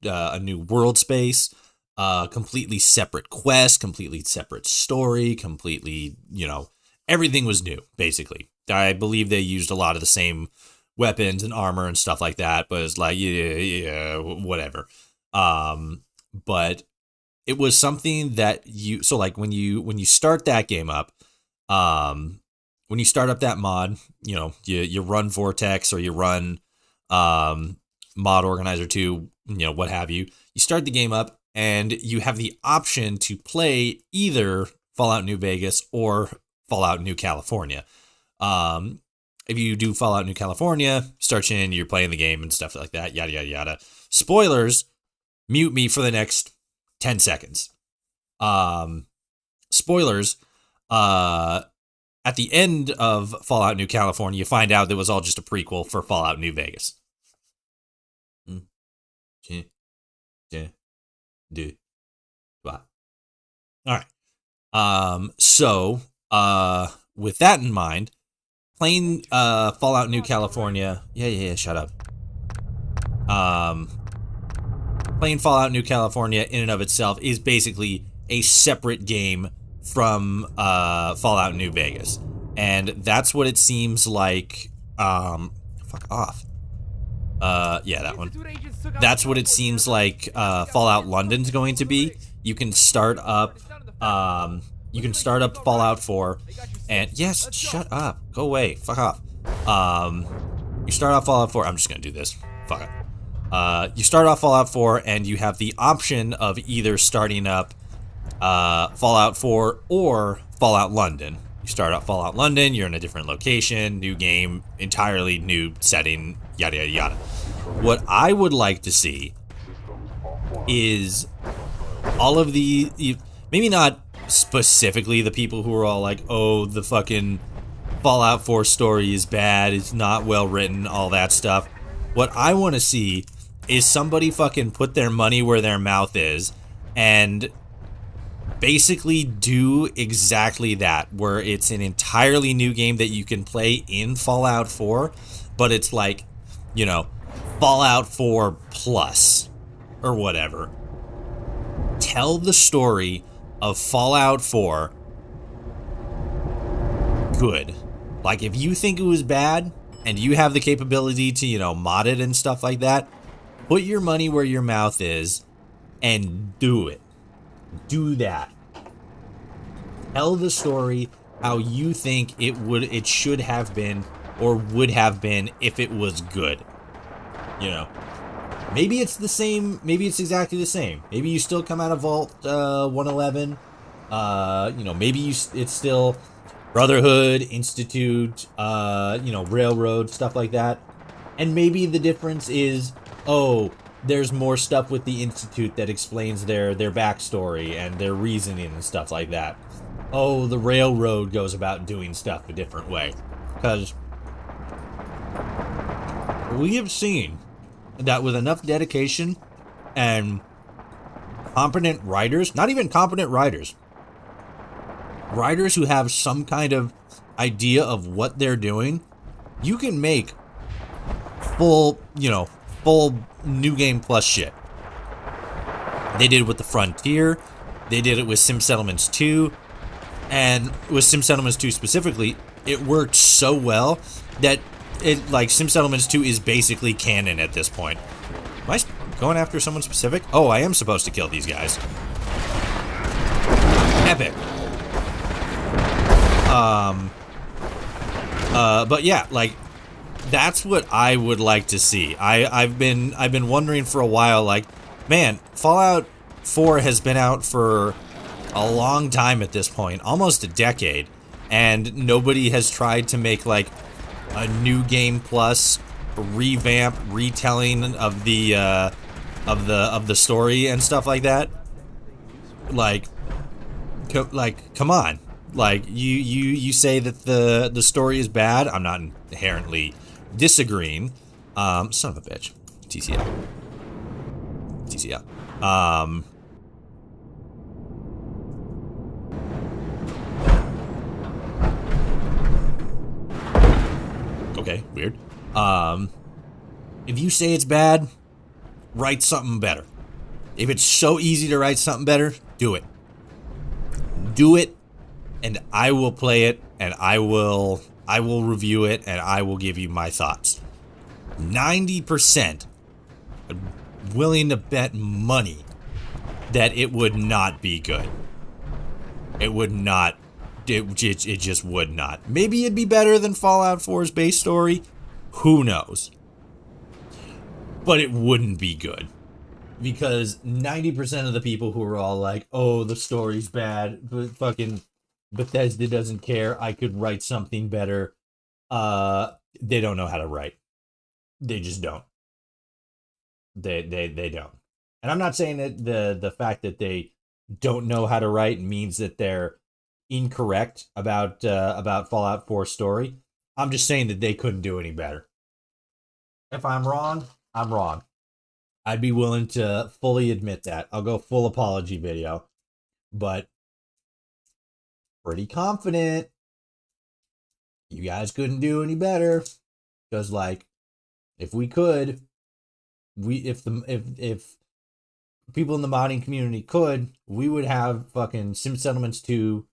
A new world space. Completely separate quest, completely separate story, completely, you know, everything was new, basically. I believe they used a lot of the same weapons and armor and stuff like that, but it's like, yeah, whatever. But it was something that so like when you start that game up, when you start up that mod, you know, you run Vortex or you run, Mod Organizer 2, you know, what have you. You start the game up and you have the option to play either Fallout New Vegas or Fallout New California. if you do Fallout New California, start in, you're playing the game and stuff like that, yada, yada, yada. Spoilers, mute me for the next 10 seconds. Spoilers, at the end of Fallout New California, you find out that it was all just a prequel for Fallout New Vegas. All right. So, with that in mind, playing Fallout New California. Yeah, shut up. Playing Fallout New California in and of itself is basically a separate game from Fallout New Vegas. And that's what it seems like. Fuck off. Yeah, that one. That's what it seems like Fallout London's going to be. You can start up Fallout 4 and yes, shut up. Go away. Fuck off. You start off Fallout 4. I'm just going to do this. Fuck it. You start off Fallout 4 and you have the option of either starting up Fallout 4 or Fallout London. You start out Fallout London, you're in a different location, new game, entirely new setting, yada, yada, yada. What I would like to see is all of the, maybe not specifically the people who are all like, oh, the fucking Fallout 4 story is bad, it's not well written, all that stuff. What I want to see is somebody fucking put their money where their mouth is and basically do exactly that, where it's an entirely new game that you can play in Fallout 4, but it's like, you know, Fallout 4 plus or whatever. Tell the story of Fallout 4 good. Like, if you think it was bad and you have the capability to, you know, mod it and stuff like that, put your money where your mouth is and do it. Do that. Tell the story how you think it should have been or would have been if it was good. You know, maybe it's the same, maybe it's exactly the same. Maybe you still come out of Vault 111. You know, maybe it's still Brotherhood, Institute, you know, Railroad, stuff like that. And maybe the difference is, oh, there's more stuff with the Institute that explains their backstory and their reasoning and stuff like that. Oh, the Railroad goes about doing stuff a different way. Because we have seen that with enough dedication and competent writers, not even competent writers, writers who have some kind of idea of what they're doing, you can make full New Game Plus shit. They did it with the Frontier, they did it with Sim Settlements 2, and with Sim Settlements 2 specifically, it worked so well that Sim Settlements 2 is basically canon at this point. Am I going after someone specific? Oh, I am supposed to kill these guys. Epic. But yeah, like, that's what I would like to see. I've been wondering for a while, like, man, Fallout 4 has been out for a long time at this point, almost a decade, and nobody has tried to make like a New Game Plus revamp, retelling of the story and stuff like that. Like, come on. Like, you say that the story is bad. I'm not inherently disagreeing. Son of a bitch. TCL. Okay, weird. If you say it's bad, write something better. If it's so easy to write something better, do it. Do it, and I will play it, and I will review it, and I will give you my thoughts. 90% willing to bet money that it would not be good. It would not. It just would not. Maybe it'd be better than Fallout 4's base story. Who knows? But it wouldn't be good. Because 90% of the people who are all like, oh, the story's bad, but fucking Bethesda doesn't care, I could write something better. they don't know how to write. They just don't. They don't. And I'm not saying that the fact that they don't know how to write means that they're incorrect about Fallout 4 story. I'm just saying that they couldn't do any better. If I'm wrong, I'm wrong. I'd be willing to fully admit that. I'll go full apology video. But pretty confident you guys couldn't do any better. Because like, if we could, if people in the modding community could, we would have fucking Sim Settlements 2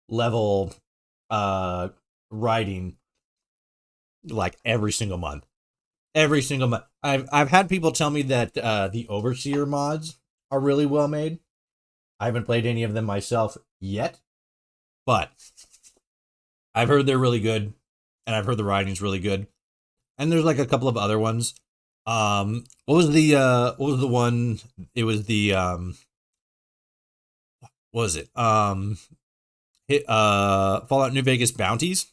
level writing like every single month. Every single month. I've had people tell me that the Overseer mods are really well made. I haven't played any of them myself yet, but I've heard they're really good, and I've heard the writing's really good. And there's like a couple of other ones. What was the one? It was the what was it? Fallout New Vegas Bounties.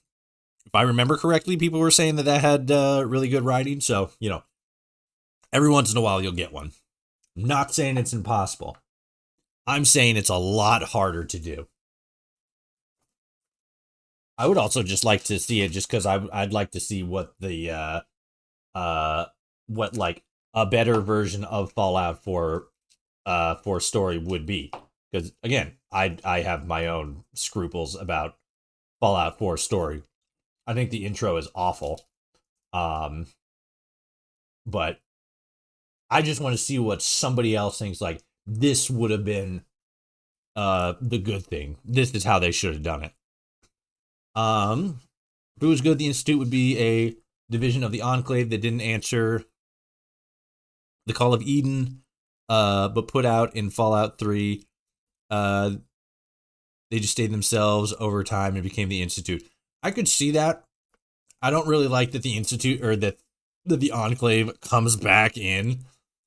If I remember correctly, people were saying that had really good writing. So, you know, every once in a while you'll get one. I'm not saying it's impossible. I'm saying it's a lot harder to do. I would also just like to see it just because I'd like to see what the what like a better version of Fallout 4 story would be. Because again, I have my own scruples about Fallout 4 story. I think the intro is awful. But I just want to see what somebody else thinks, like, this would have been the good thing. This is how they should have done it. If it was good, the Institute would be a division of the Enclave that didn't answer the Call of Eden, but put out in Fallout 3. They just stayed themselves over time and became the Institute. I could see that. I don't really like that the Institute, or that the Enclave comes back in,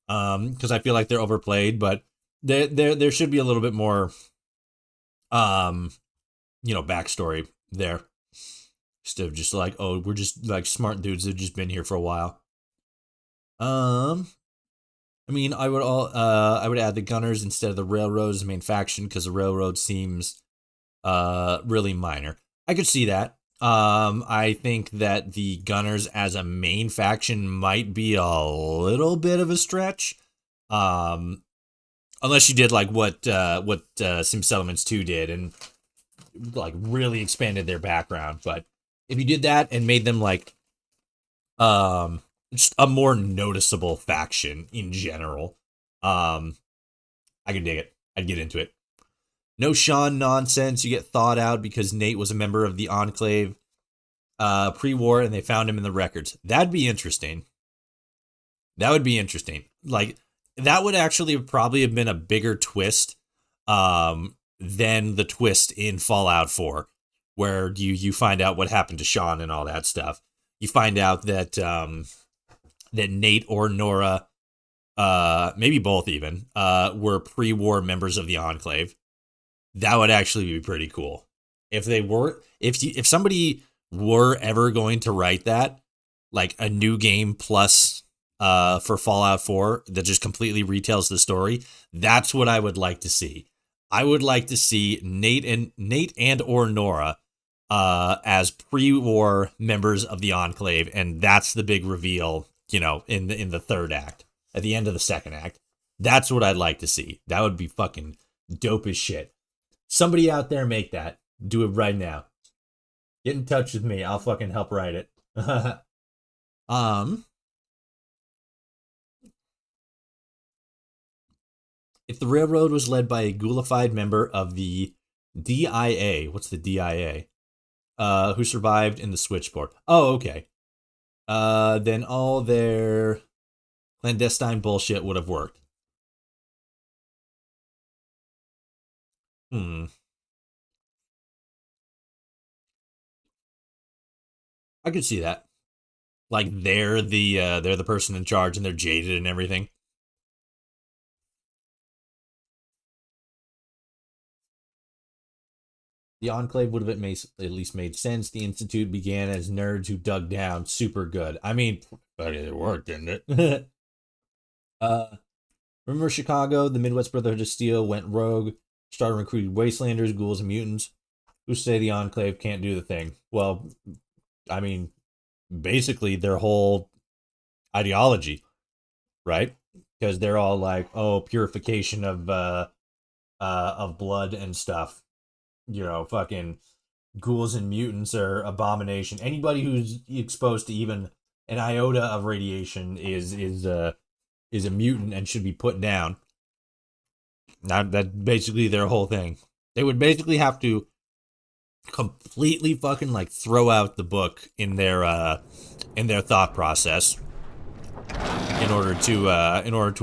because I feel like they're overplayed, but there should be a little bit more, backstory there. Instead of just like, oh, we're just like smart dudes that've just been here for a while. I mean, I would add the Gunners instead of the Railroad as the main faction, because the Railroad seems really minor. I could see that. I think that the Gunners as a main faction might be a little bit of a stretch. Unless you did like what Sim Settlements 2 did and like really expanded their background. But if you did that and made them like just a more noticeable faction in general, I could dig it. I'd get into it. No Sean nonsense. You get thawed out because Nate was a member of the Enclave pre-war and they found him in the records. That'd be interesting. That would be interesting. Like, that would actually probably have been a bigger twist than the twist in Fallout 4, where you find out what happened to Sean and all that stuff. You find out that that Nate or Nora, maybe both even, were pre-war members of the Enclave. That would actually be pretty cool. If they were, if somebody were ever going to write that, like a new game plus for Fallout 4 that just completely retells the story, that's what I would like to see. I would like to see Nate and or Nora as pre-war members of the Enclave, and that's the big reveal, in the third act, at the end of the second act. That's what I'd like to see. That would be fucking dope as shit. Somebody out there make that. Do it right now. Get in touch with me. I'll fucking help write it. If the Railroad was led by a ghoulified member of the DIA, what's the DIA? Who survived in the switchboard. Oh, okay. Then all their clandestine bullshit would have worked. I could see that. Like they're the person in charge and they're jaded and everything. The Enclave would have at least made sense. The Institute began as nerds who dug down. Super good. I mean, but it worked, didn't it? Remember Chicago? The Midwest Brotherhood of Steel went rogue, started recruiting wastelanders, ghouls, and mutants. Who say the Enclave can't do the thing? Well, I mean, basically their whole ideology, right? Because they're all like, oh, purification of blood and stuff. You know, fucking ghouls and mutants are abomination. Anybody who's exposed to even an iota of radiation is a mutant and should be put down. Now that's basically their whole thing. They would basically have to completely fucking like throw out the book in their thought process in order to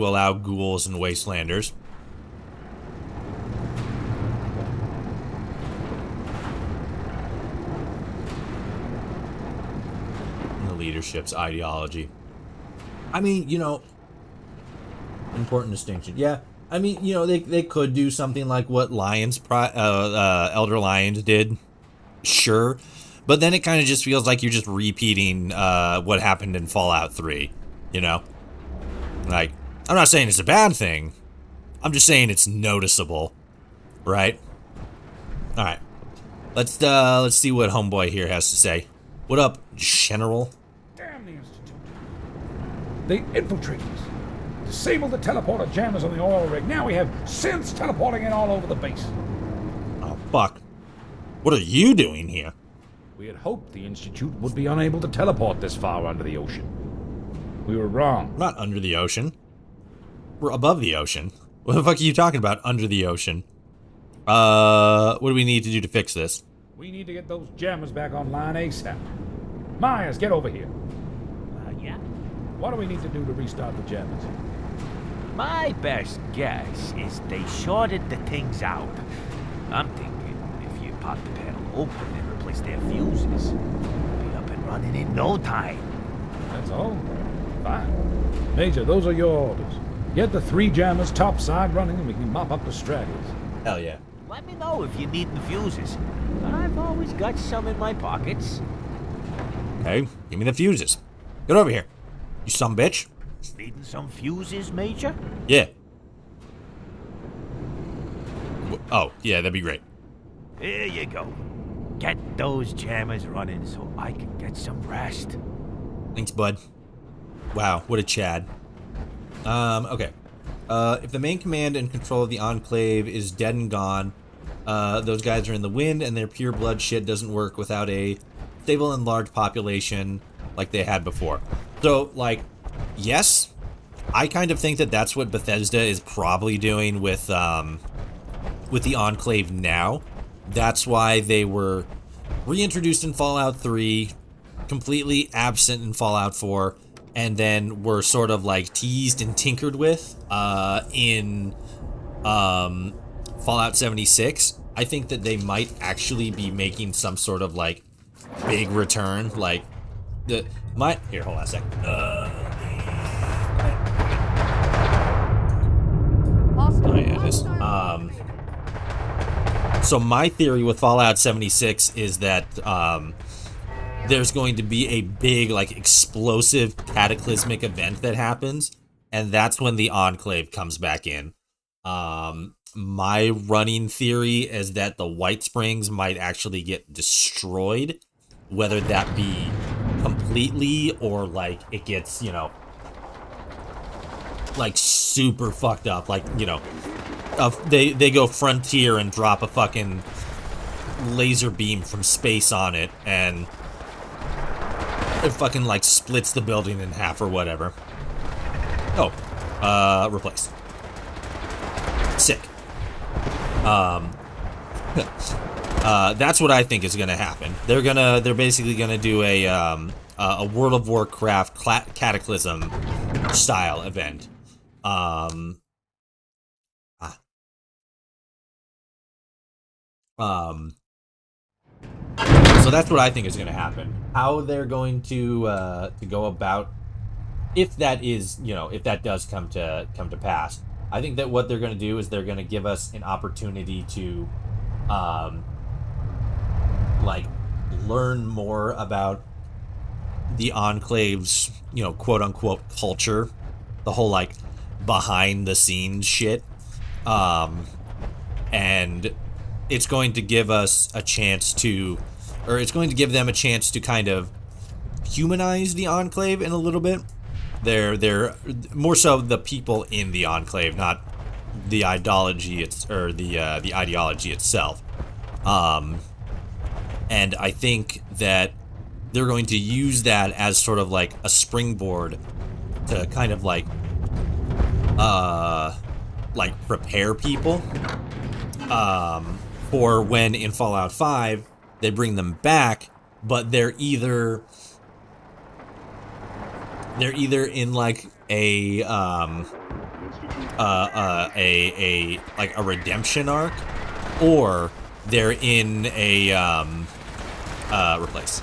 allow ghouls and wastelanders. And the leadership's ideology. I mean, you know, important distinction. Yeah, I mean, you know, they could do something like what Elder Lions did. Sure, but then it kind of just feels like you're just repeating what happened in Fallout 3, you know? Like, I'm not saying it's a bad thing. I'm just saying it's noticeable, right? All right. Let's see what homeboy here has to say. What up, General?
Damn the Institute. They infiltrated us. Disabled the teleporter jammers on the oil rig. Now we have synths teleporting in all over the base.
Oh, fuck. What are you doing here?
We had hoped the Institute would be unable to teleport this far under the ocean. We were wrong.
We're not under the ocean. We're above the ocean. What the fuck are you talking about, under the ocean? What do we need to do to fix this?
We need to get those jammers back online ASAP. Myers, get over here.
Yeah?
What do we need to do to restart the jammers?
My best guess is they shorted the things out. I'm thinking if you pop the panel open and replace their fuses, we'll be up and running in no time.
That's all? Fine. Major, those are your orders. Get the 3 jammers topside running and we can mop up the stragglers.
Hell yeah.
Let me know if you need the fuses. I've always got some in my pockets.
Okay, give me the fuses. Get over here, you son of a bitch.
Needing some fuses, Major?
Yeah. Oh, yeah, that'd be great.
Here you go. Get those jammers running so I can get some rest.
Thanks, bud. Wow, what a Chad. Okay. If the main command and control of the Enclave is dead and gone, those guys are in the wind, and their pure blood shit doesn't work without a stable and large population like they had before. So, like, yes, I kind of think that that's what Bethesda is probably doing with the Enclave now. That's why they were reintroduced in Fallout 3, completely absent in Fallout 4, and then were sort of like teased and tinkered with in Fallout 76. I think that they might actually be making some sort of like big return, like here, hold on a second. Oh yeah, this. So my theory with Fallout 76 is that there's going to be a big, like, explosive, cataclysmic event that happens, and that's when the Enclave comes back in. My running theory is that the White Springs might actually get destroyed, whether that be completely or, like, it gets, you know, like, super fucked up, like, you know, they go Frontier and drop a fucking laser beam from space on it, and it fucking, like, splits the building in half or whatever. Oh, replaced. Sick. That's what I think is gonna happen. They're basically gonna do a World of Warcraft Cataclysm style event. So that's what I think is going to happen. How they're going to go about, if that is, you know, if that does come to pass, I think that what they're going to do is they're going to give us an opportunity to like learn more about the Enclave's, you know, quote unquote culture, the whole like behind the scenes shit. And it's going to give us a chance to, or it's going to give them a chance to kind of humanize the Enclave in a little bit. They're more so the people in the Enclave, not the ideology, the ideology itself. And I think that they're going to use that as sort of like a springboard to kind of like prepare people for when in Fallout 5 they bring them back, but they're either in like a redemption arc, or they're in a replace.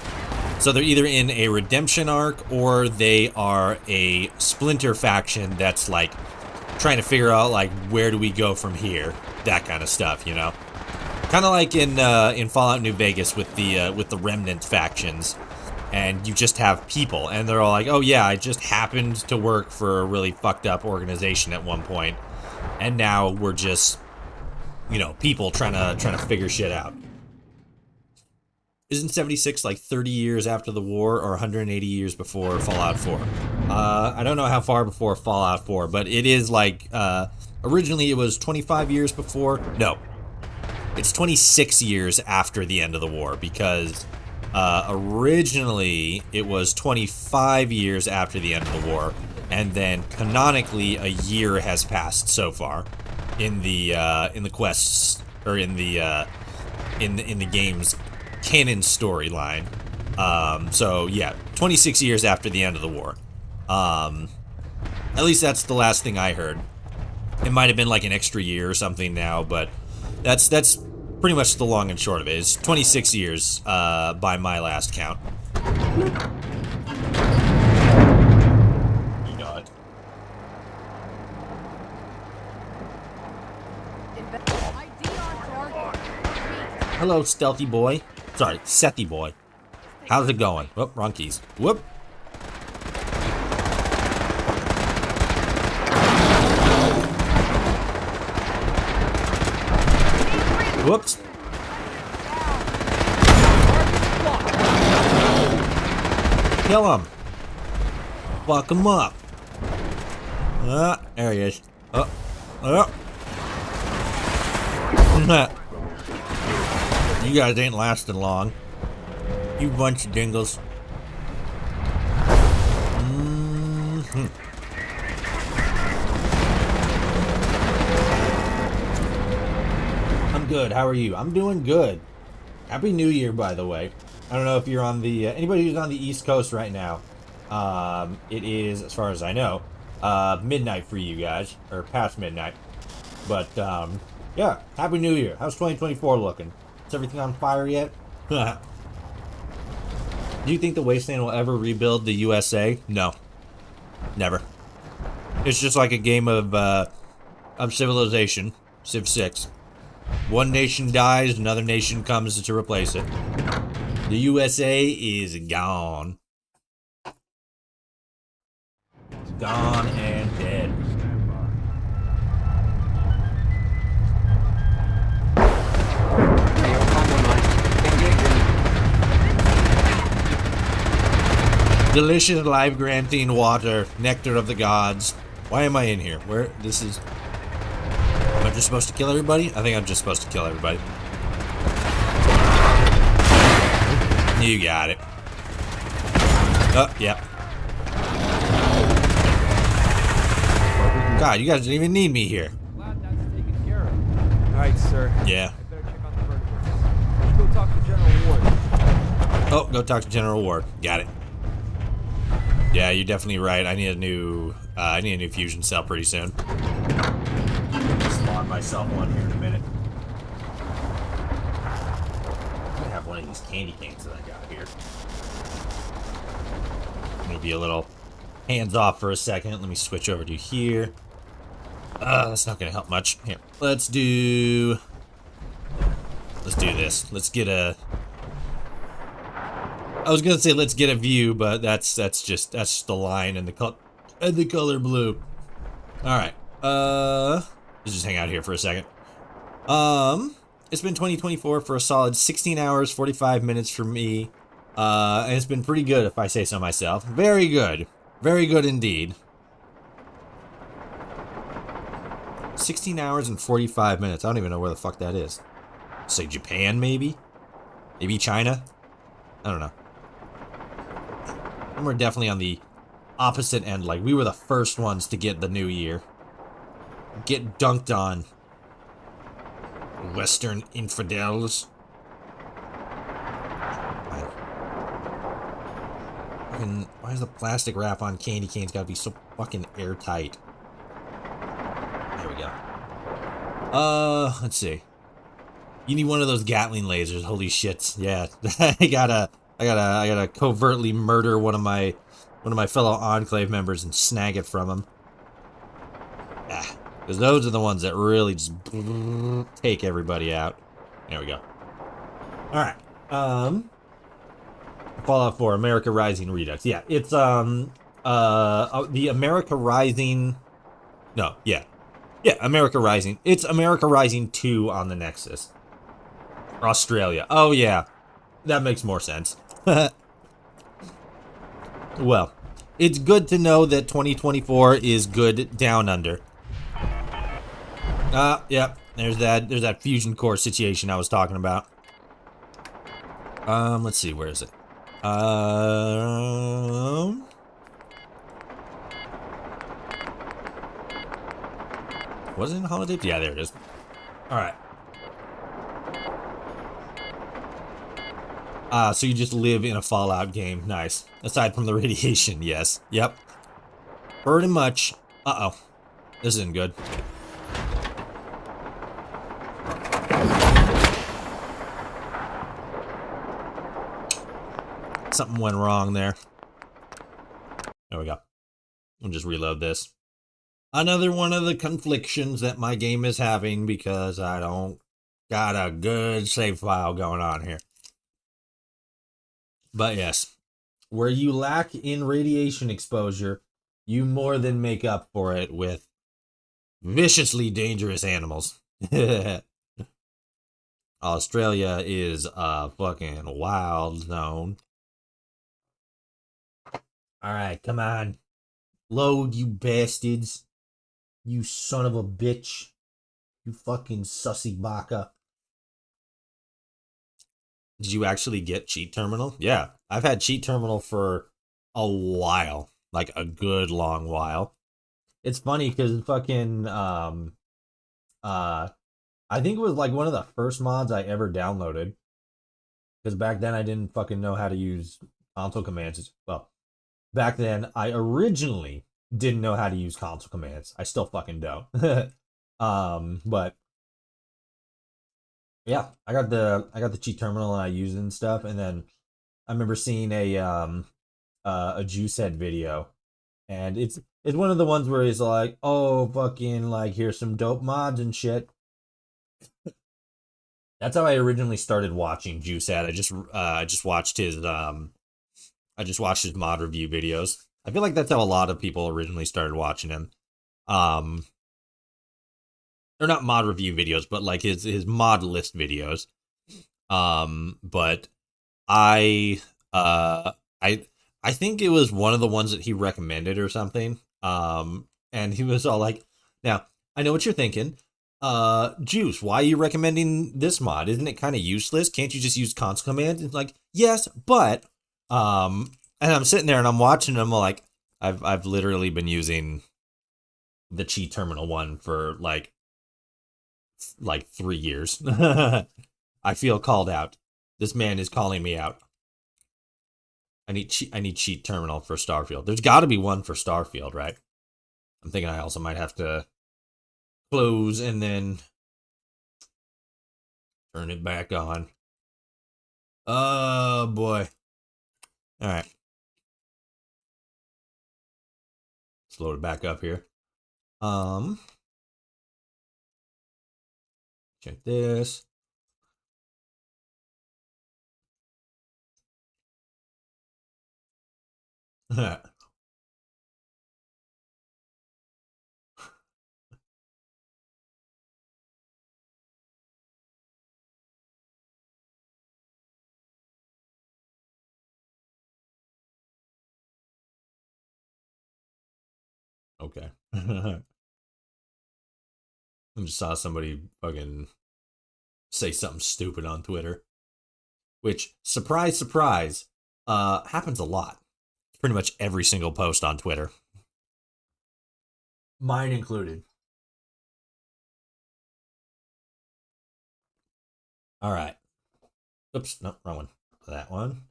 So they're either in a redemption arc, or they are a splinter faction that's like trying to figure out like where do we go from here, that kind of stuff, you know. Kind of like in Fallout New Vegas with the Remnant factions, and you just have people, and they're all like, oh yeah, I just happened to work for a really fucked up organization at one point, and now we're just, you know, people trying to figure shit out. Isn't 76 like 30 years after the war, or 180 years before Fallout 4? I don't know how far before Fallout 4, but it is like, originally it was 25 years before. No, it's 26 years after the end of the war, because originally it was 25 years after the end of the war, and then canonically a year has passed so far in the quests, or in the game's canon storyline. So yeah, 26 years after the end of the war. At least that's the last thing I heard. It might have been like an extra year or something now, but that's pretty much the long and short of it. It's 26 years by my last count. You got it. Hello, stealthy boy. Sorry, Sethy boy. How's it going? Whoop, wrong keys. Whoop. Whoops. Kill him. Fuck him up. There he is. You guys ain't lasting long. You bunch of dingles. I'm good. How are you? I'm doing good. Happy New Year, by the way. I don't know if you're on the... anybody who's on the East Coast right now. It is, as far as I know, midnight for you guys. Or past midnight. But, yeah. Happy New Year. How's 2024 looking? Is everything on fire yet? Do you think the Wasteland will ever rebuild the USA? No. Never. It's just like a game of Civilization. Civ 6. One nation dies, another nation comes to replace it. The USA is gone. It's gone and dead. Delicious life-granting water, nectar of the gods. Why am I in here? Where? This is... Am I just supposed to kill everybody? I think I'm just supposed to kill everybody. You got it. Oh, yep. God, you guys didn't even need me here.
Glad that's taken care of. Alright, sir.
Yeah.
I better check on the vertebrates. Let's go talk to General Ward.
Oh, go talk to General Ward. Got it. Yeah, you're definitely right. I need a new fusion cell pretty soon. Spawn myself one here in a minute. I'm gonna have one of these candy canes that I got here. I'm gonna be a little hands off for a second. Let me switch over to here. That's not gonna help much. Here, let's do this. Let's get a I was gonna say let's get a view, but that's just the line and the color blue. All right. Let's just hang out here for a second. It's been 2024 for a solid 16 hours 45 minutes for me. And it's been pretty good if I say so myself. Very good. Very good indeed. 16 hours and 45 minutes. I don't even know where the fuck that is. Say Japan, maybe? Maybe China? I don't know. And we're definitely on the opposite end. Like, we were the first ones to get the new year. Get dunked on. Western infidels. Why is the plastic wrap on candy canes gotta be so fucking airtight? There we go. Let's see. You need one of those Gatling lasers. Holy shit! Yeah, I gotta covertly murder one of my fellow Enclave members and snag it from him. Ah, because those are the ones that really just take everybody out. There we go. All right. Fallout 4, America Rising Redux. Yeah, it's the America Rising. No, yeah, America Rising. It's America Rising 2 on the Nexus. Australia. Oh yeah, that makes more sense. Well, it's good to know that 2024 is good down under. Yep. There's that fusion core situation I was talking about. Let's see, where is it? Was it in Holiday? Yeah, there it is. All right. So you just live in a Fallout game. Nice. Aside from the radiation, yes. Yep. Pretty much. Uh-oh. This isn't good. Something went wrong there. There we go. We'll just reload this. Another one of the conflictions that my game is having because I don't got a good save file going on here. But yes, where you lack in radiation exposure, you more than make up for it with viciously dangerous animals. Australia is a fucking wild zone. Alright, come on. Load, you bastards. You son of a bitch. You fucking sussy baka. Did you actually get Cheat Terminal? Yeah, I've had Cheat Terminal for a while. Like, a good long while. It's funny, because fucking, I think it was, like, one of the first mods I ever downloaded. Because back then I didn't fucking know how to use console commands. Well, back then I originally didn't know how to use console commands. I still fucking don't. But yeah, I got the cheat terminal and I used it and stuff, and then I remember seeing a Juice Head video, and it's one of the ones where he's like, oh fucking like here's some dope mods and shit. That's how I originally started watching Juice Head. I just watched his mod review videos. I feel like that's how a lot of people originally started watching him. They're not mod review videos, but like his mod list videos. But I think it was one of the ones that he recommended or something. And he was all like, now, I know what you're thinking. Juice, why are you recommending this mod? Isn't it kind of useless? Can't you just use console command? It's like, yes, but and I'm sitting there and I'm watching them like I've literally been using the cheat terminal one for like 3 years. I feel called out. This man is calling me out. I need cheat terminal for Starfield. There's got to be one for Starfield, right? I'm thinking I also might have to close and then turn it back on. Oh boy. All right. Let's load it back up here. Check this. Okay. I just saw somebody fucking say something stupid on Twitter. Which, surprise, surprise, happens a lot. Pretty much every single post on Twitter. Mine included. Alright. Oops, no, wrong one. That one.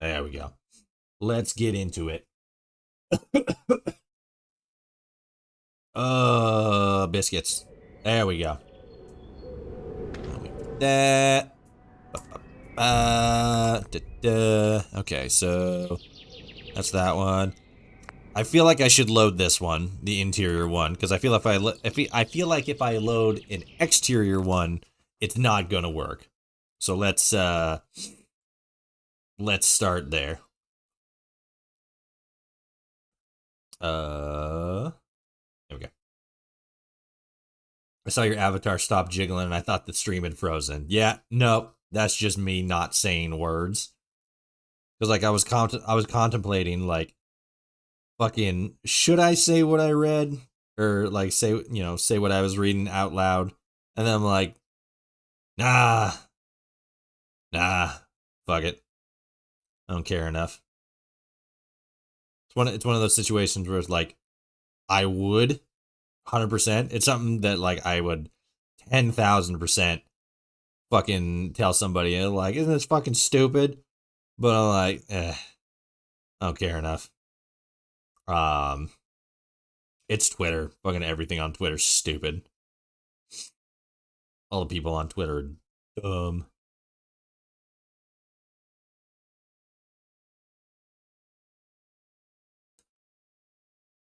There we go. Let's get into it. Biscuits. There we go. That. Okay, so that's that one. I feel like I should load this one, the interior one, because I feel if I feel like if I load an exterior one, it's not gonna work. So let's start there. There we go. I saw your avatar stop jiggling and I thought the stream had frozen. Yeah, nope. That's just me not saying words. Because like I was contemplating like fucking should I say what I read or like say what I was reading out loud, and then I'm like nah, fuck it, I don't care enough. It's one of those situations where it's like I would 100%. It's something that like I would 10,000% fucking tell somebody like, isn't this fucking stupid? But I'm like, I don't care enough. It's Twitter. Fucking everything on Twitter's stupid. All the people on Twitter are dumb.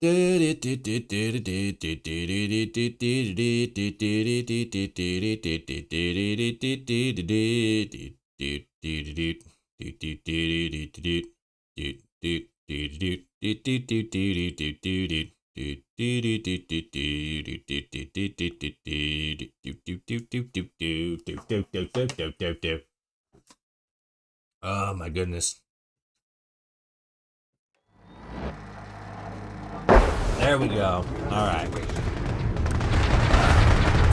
Oh my goodness. There we go. Alright.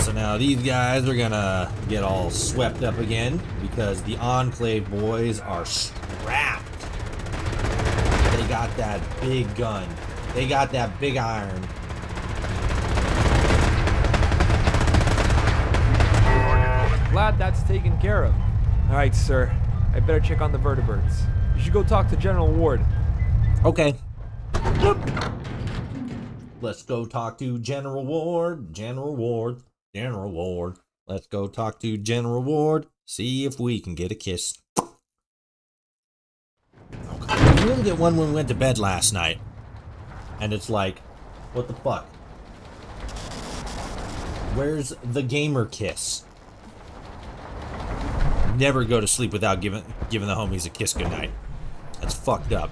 So now these guys are gonna get all swept up again because the Enclave boys are strapped. They got that big gun. They got that big iron.
Glad that's taken care of. Alright, sir. I better check on the vertebrates. You should go talk to General Ward.
Okay. Let's go talk to General Ward. General Ward. General Ward. Let's go talk to General Ward. See if we can get a kiss. Okay. We didn't get one when we went to bed last night. And it's like, what the fuck? Where's the gamer kiss? Never go to sleep without giving the homies a kiss goodnight. That's fucked up.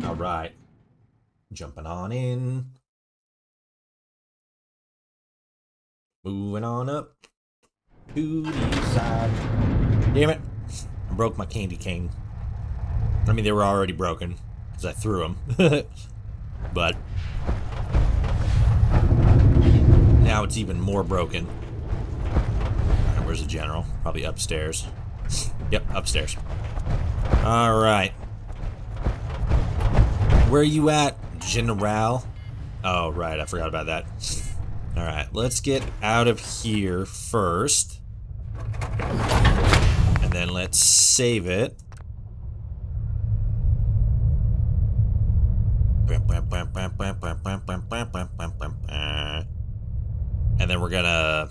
Alright. Jumping on in. Moving on up to the side. Damn it. I broke my candy cane. I mean, they were already broken because I threw them. But now it's even more broken. Right, where's the general? Probably upstairs. Yep, upstairs. Alright. Where are you at, General? Oh, right, I forgot about that. Alright, let's get out of here first. And then let's save it. And then we're gonna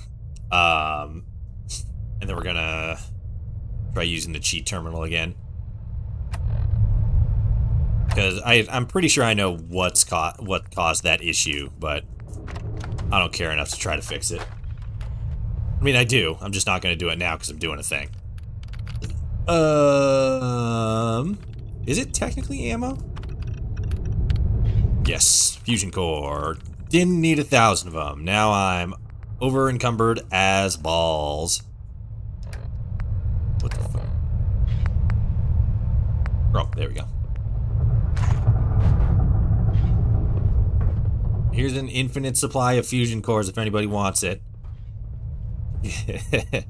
try using the cheat terminal again. Because I'm pretty sure I know what caused that issue, but I don't care enough to try to fix it. I mean, I do. I'm just not going to do it now because I'm doing a thing. Is it technically ammo? Yes, fusion core. Didn't need 1,000 of them. Now I'm over encumbered as balls. What the fuck? Oh, there we go. Here's an infinite supply of fusion cores if anybody wants it. I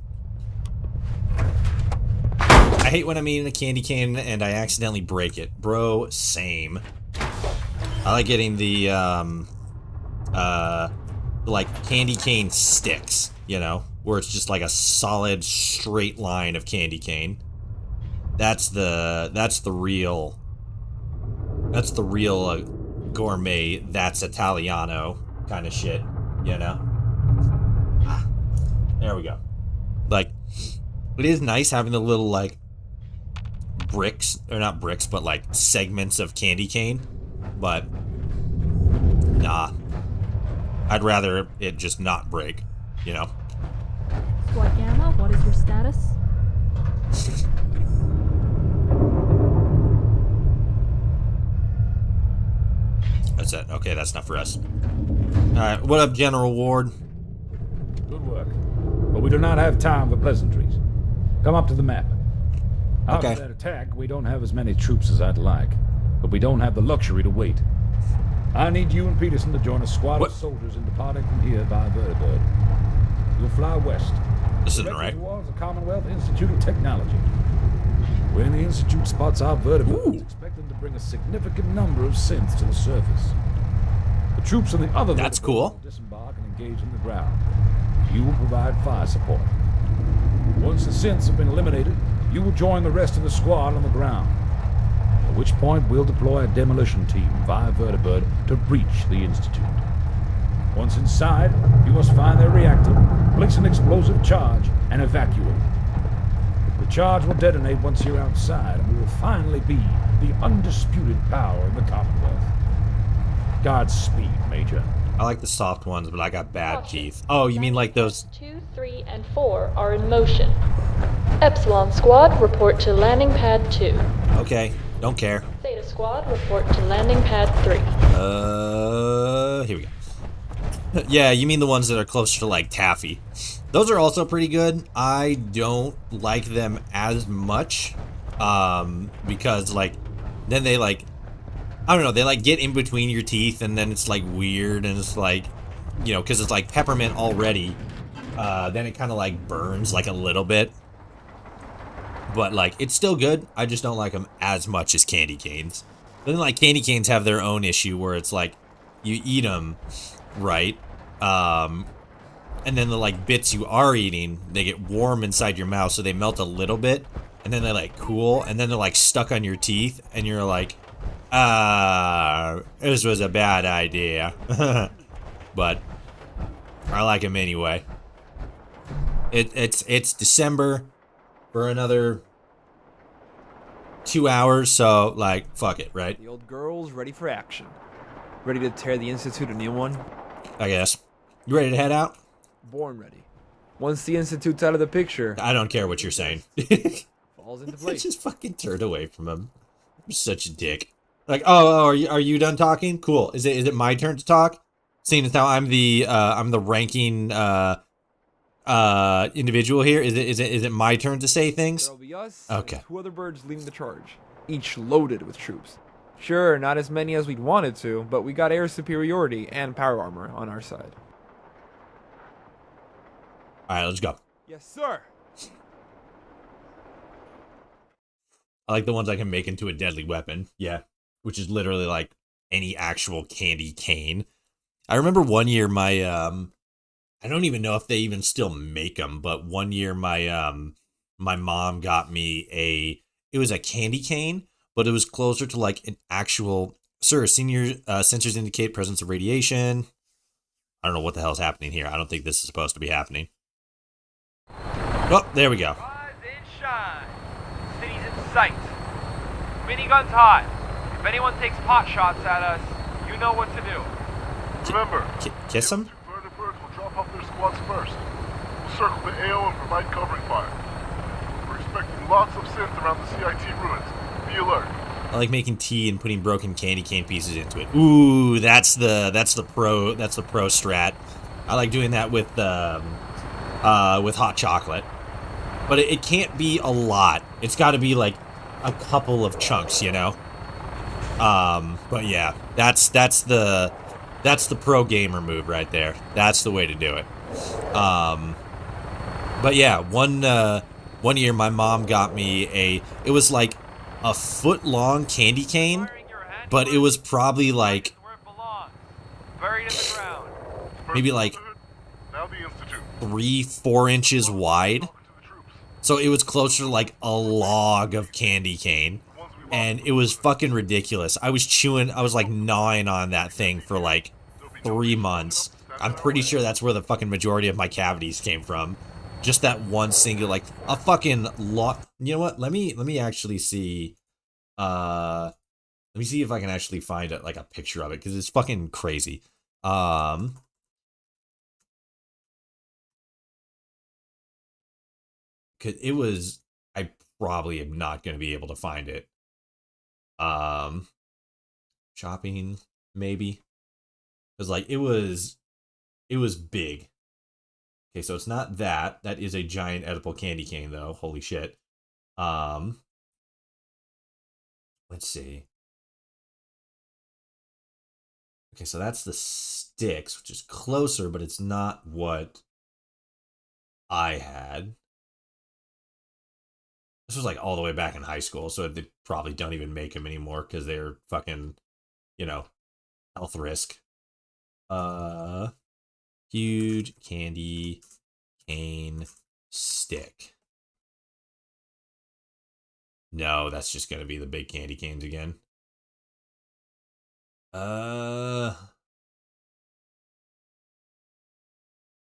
hate when I'm eating a candy cane and I accidentally break it. Bro, same. I like getting the, like, candy cane sticks, you know? Where it's just like a solid, straight line of candy cane. That's the real gourmet, that's Italiano kind of shit, you know? Ah, there we go. Like, it is nice having the little, like, bricks, or not bricks, but, like, segments of candy cane. But, nah. I'd rather it just not break, you know?
Squad Gamma, what is your status?
That's it. Okay, that's not for us. Alright, what up, General Ward?
Good work. But we do not have time for pleasantries. Come up to the map. After
Okay.
that attack, we don't have as many troops as I'd like. But we don't have the luxury to wait. I need you and Peterson to join a squad
What?
of soldiers in departing from here via Vertibird. You'll fly west.
This isn't right.
Towards the Commonwealth Institute of Technology. When the Institute spots our Vertibird, it's expected to bring a significant number of synths to the surface. The troops on the other
That's
Vertibird
cool.
will disembark and engage in the ground. You will provide fire support. Once the synths have been eliminated, you will join the rest of the squad on the ground. At which point we'll deploy a demolition team via Vertibird to breach the Institute. Once inside, you must find their reactor, place an explosive charge, and evacuate. The charge will detonate once you're outside, and we will finally be the undisputed power in the Commonwealth. Godspeed, Major.
I like the soft ones, but I got bad teeth. Oh, you mean like those...
2, 3, and 4 are in motion. Epsilon Squad, report to landing pad 2.
Okay, don't care.
Theta Squad, report to landing pad 3.
Here we go. Yeah, you mean the ones that are closer to, like, taffy. Those are also pretty good. I don't like them as much, because, like, then they, like, I don't know, they, like, get in between your teeth, and then it's, like, weird, and it's, like, you know, because it's, like, peppermint already, then it kind of, like, burns, like, a little bit. But, like, it's still good. I just don't like them as much as candy canes. Then, like, candy canes have their own issue where it's, like, you eat them, right? And then the, like, bits you are eating, they get warm inside your mouth, so they melt a little bit, and then they, like, cool, and then they're, like, stuck on your teeth, and you're like, this was a bad idea. But I like them anyway. It's December for another 2 hours, so, like, fuck it, right?
The old girl's ready for action. Ready to tear the Institute a new one?
I guess. You ready to head out?
Born ready. Once the Institute's out of the picture...
I don't care what you're saying.
falls into place.
Just fucking turned away from him. You're such a dick. Like, oh, are you done talking? Cool. Is it my turn to talk? Seeing as how I'm the ranking individual here, is it my turn to say things?
There'll be us
Okay.
and 2 other birds leading the charge, each loaded with troops. Sure, not as many as we'd wanted to, but we got air superiority and power armor on our side.
Alright, let's go.
Yes, sir.
I like the ones I can make into a deadly weapon. Yeah. Which is literally like any actual candy cane. I remember one year my, I don't even know if they even still make them, but one year my, my mom got me it was a candy cane, but it was closer to like an actual, sir, senior sensors indicate presence of radiation. I don't know what the hell's happening here. I don't think this is supposed to be happening. Oh, there we go.
Rise and shine. City's in sight. Miniguns hot. If anyone takes pot shots at us, you know what to do.
Remember,
Kiss them?
Vertibirds will drop off their squads first. We'll circle the AO and provide covering fire. We're expecting lots of
synth around the CIT ruins. Be alert.
I like making tea and putting broken candy cane pieces into it. Ooh, that's the pro strat. I like doing that with hot chocolate. But it can't be a lot. It's got to be like a couple of chunks, you know. But yeah, that's the pro gamer move right there. That's the way to do it. But yeah, one year my mom got me it was like a foot long candy cane, but it was probably like maybe like 3-4 inches wide. So it was closer to like a log of candy cane, and it was fucking ridiculous. I was like gnawing on that thing for like 3 months. I'm pretty sure that's where the fucking majority of my cavities came from. Just that one single, like a fucking lot. You know what? Let me actually see. Let me see if I can actually find it, like a picture of it, because it's fucking crazy. Cause it was, I probably am not going to be able to find it. Shopping, maybe. Cause like, it was big. Okay, so it's not that. That is a giant edible candy cane, though. Holy shit. Let's see. Okay, so that's the sticks, which is closer, but it's not what I had. This was like all the way back in high school, so they probably don't even make them anymore because they're fucking, you know, health risk. Huge candy cane stick. No, that's just gonna be the big candy canes again.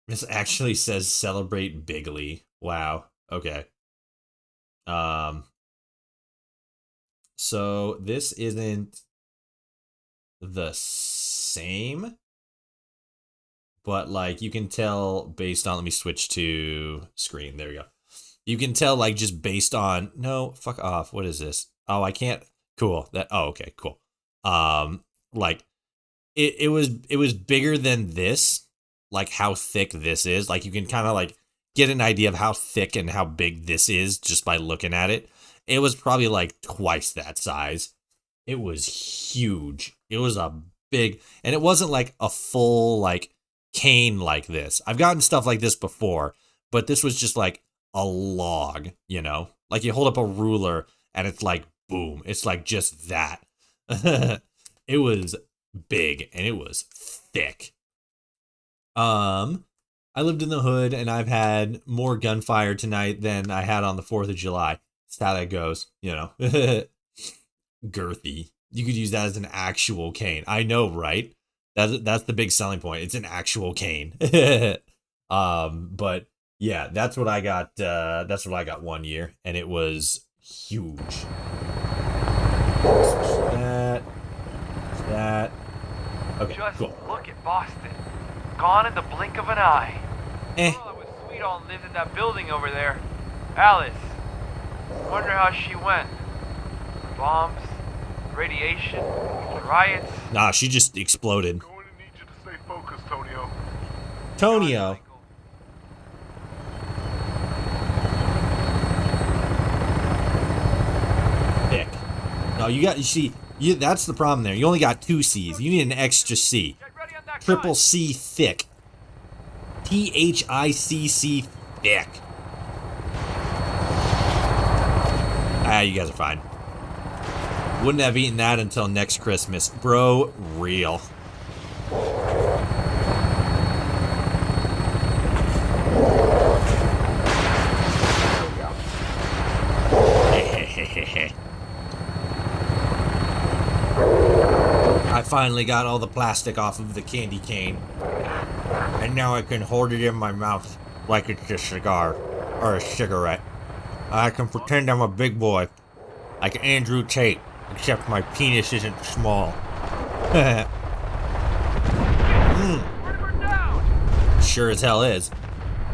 This actually says celebrate bigly. Wow. Okay. So this isn't the same, but like you can tell based on, let me switch to screen. There we go. You can tell like just based on, no, fuck off. What is this? Oh, I can't. Cool. Okay, cool. Like it was bigger than this, like how thick this is. Like you can kind of like get an idea of how thick and how big this is just by looking at it. It was probably like twice that size. It was huge. It was a big, and it wasn't like a full like cane like this. I've gotten stuff like this before, but this was just like a log, you know? Like you hold up a ruler and it's like boom. It's like just that. It was big and it was thick. I lived in the hood and I've had more gunfire tonight than I had on the 4th of July. That's how that goes, you know. Girthy. You could use that as an actual cane. I know, right? That's the big selling point. It's an actual cane. But yeah, that's what I got. That's what I got one year, and it was huge. That. Okay,
Just
cool.
look at Boston. Gone in the blink of an eye.
Eh.
Oh, it was sweet all lived in that building over there. Alice. Wonder how she went. Bombs, radiation, riots.
Nah, she just exploded.
Going to need you to stay focused, Tonio.
Tonio. Thick. No, you see, that's the problem there. You only got 2 C's. You need an extra C. Triple C thick. THICC thick. Ah, you guys are fine. Wouldn't have eaten that until next Christmas. Bro, real. I finally got all the plastic off of the candy cane. And now I can hold it in my mouth like it's a cigar or a cigarette. I can pretend I'm a big boy, like Andrew Tate, except my penis isn't small. Sure as hell is.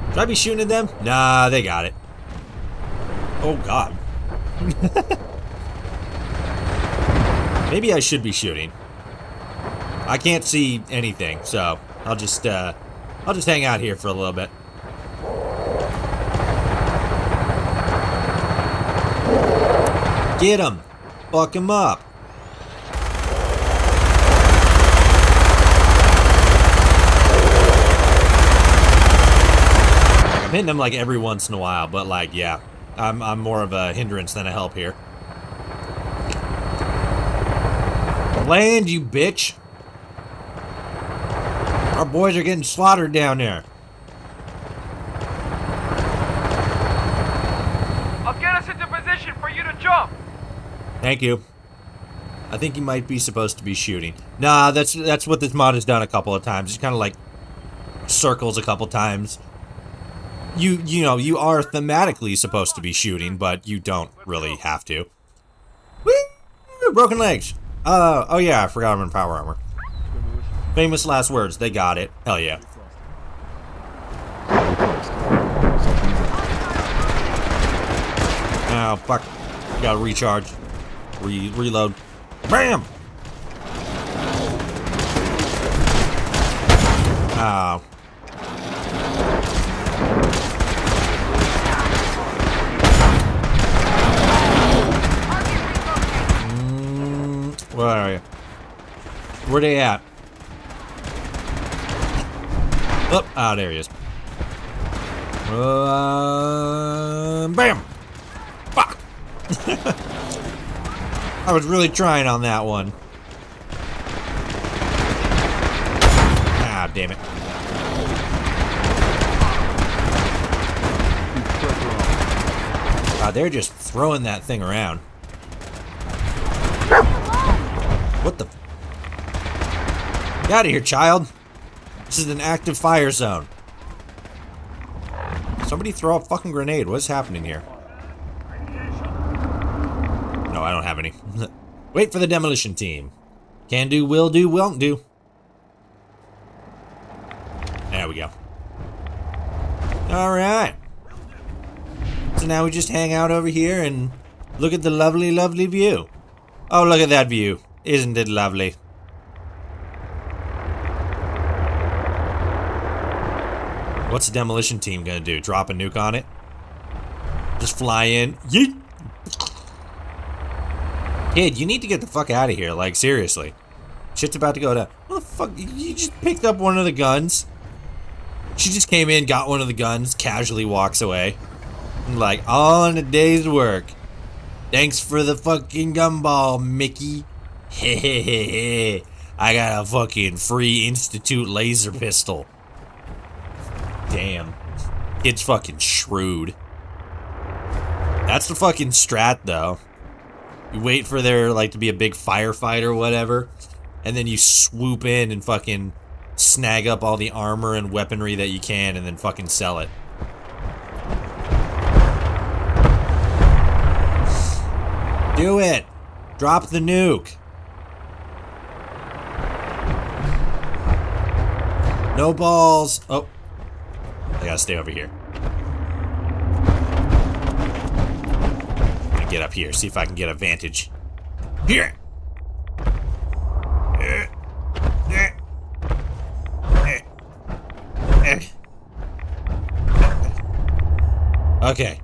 Should I be shooting at them? Nah, they got it. Oh god. Maybe I should be shooting. I can't see anything, so I'll just hang out here for a little bit. Get him! Fuck him up! I'm hitting him like every once in a while, but like, yeah, I'm more of a hindrance than a help here. Land, you bitch! Our boys are getting slaughtered down there.
I'll get us into position for you to jump.
Thank you. I think you might be supposed to be shooting. Nah, that's what this mod has done a couple of times. It's kind of like circles a couple times. You know, you are thematically supposed to be shooting, but you don't really have to. Woo! Broken legs. Oh yeah, I forgot I'm in power armor. Famous last words. They got it. Hell yeah. Oh fuck. Gotta recharge. Reload. Bam! Oh. Where are you? Where they at? Oh, there he is. Bam! Fuck! I was really trying on that one. Ah, damn it. They're just throwing that thing around. What the? Get out of here, child. This is an active fire zone. Somebody throw a fucking grenade. What's happening here? No, I don't have any. Wait for the demolition team. Can do, will do, won't do. There we go. Alright. So now we just hang out over here and look at the lovely, lovely view. Oh, look at that view. Isn't it lovely? What's the demolition team gonna do? Drop a nuke on it? Just fly in? Yeet! Kid, you need to get the fuck out of here. Like, seriously. Shit's about to go down. What the fuck? You just picked up one of the guns. She just came in, got one of the guns, casually walks away. Like, all in a day's work. Thanks for the fucking gumball, Mickey. Hehehe. I got a fucking free Institute laser pistol. Damn. Kid's fucking shrewd. That's the fucking strat, though. You wait for there, like, to be a big firefight or whatever, and then you swoop in and fucking snag up all the armor and weaponry that you can and then fucking sell it. Do it! Drop the nuke! No balls! Oh. I gotta stay over here. I'm gonna get up here, see if I can get a vantage. Here! Okay.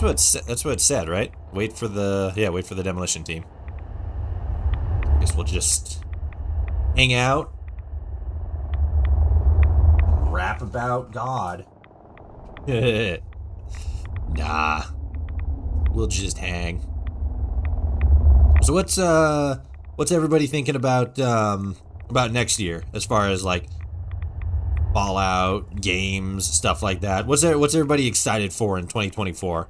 That's what it said, right? Wait for the demolition team. I guess we'll just hang out. Rap about God. Nah. We'll just hang. So what's everybody thinking about next year as far as like Fallout, games, stuff like that? What's everybody excited for in 2024?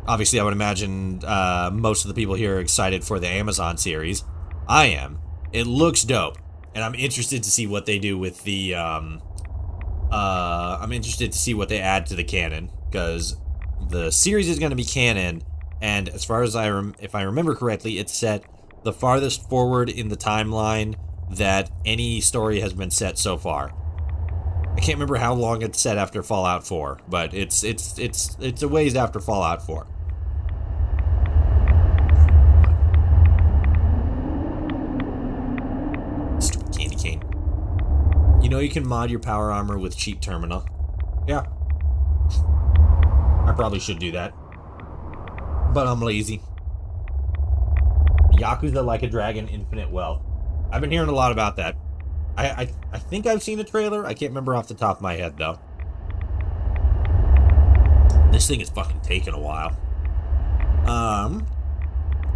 Obviously, I would imagine most of the people here are excited for the Amazon series. I am. It looks dope, and I'm interested to see what they do with the I'm interested to see what they add to the canon, because the series is going to be canon, and as far as if I remember correctly, it's set the farthest forward in the timeline that any story has been set so far. I can't remember how long it's set after Fallout 4, but it's a ways after Fallout 4. Stupid candy cane. You know you can mod your power armor with cheap terminal. Yeah. I probably should do that. But I'm lazy. Yakuza Like a Dragon Infinite Wealth. I've been hearing a lot about that. I think I've seen a trailer. I can't remember off the top of my head, though. This thing is fucking taking a while. I'm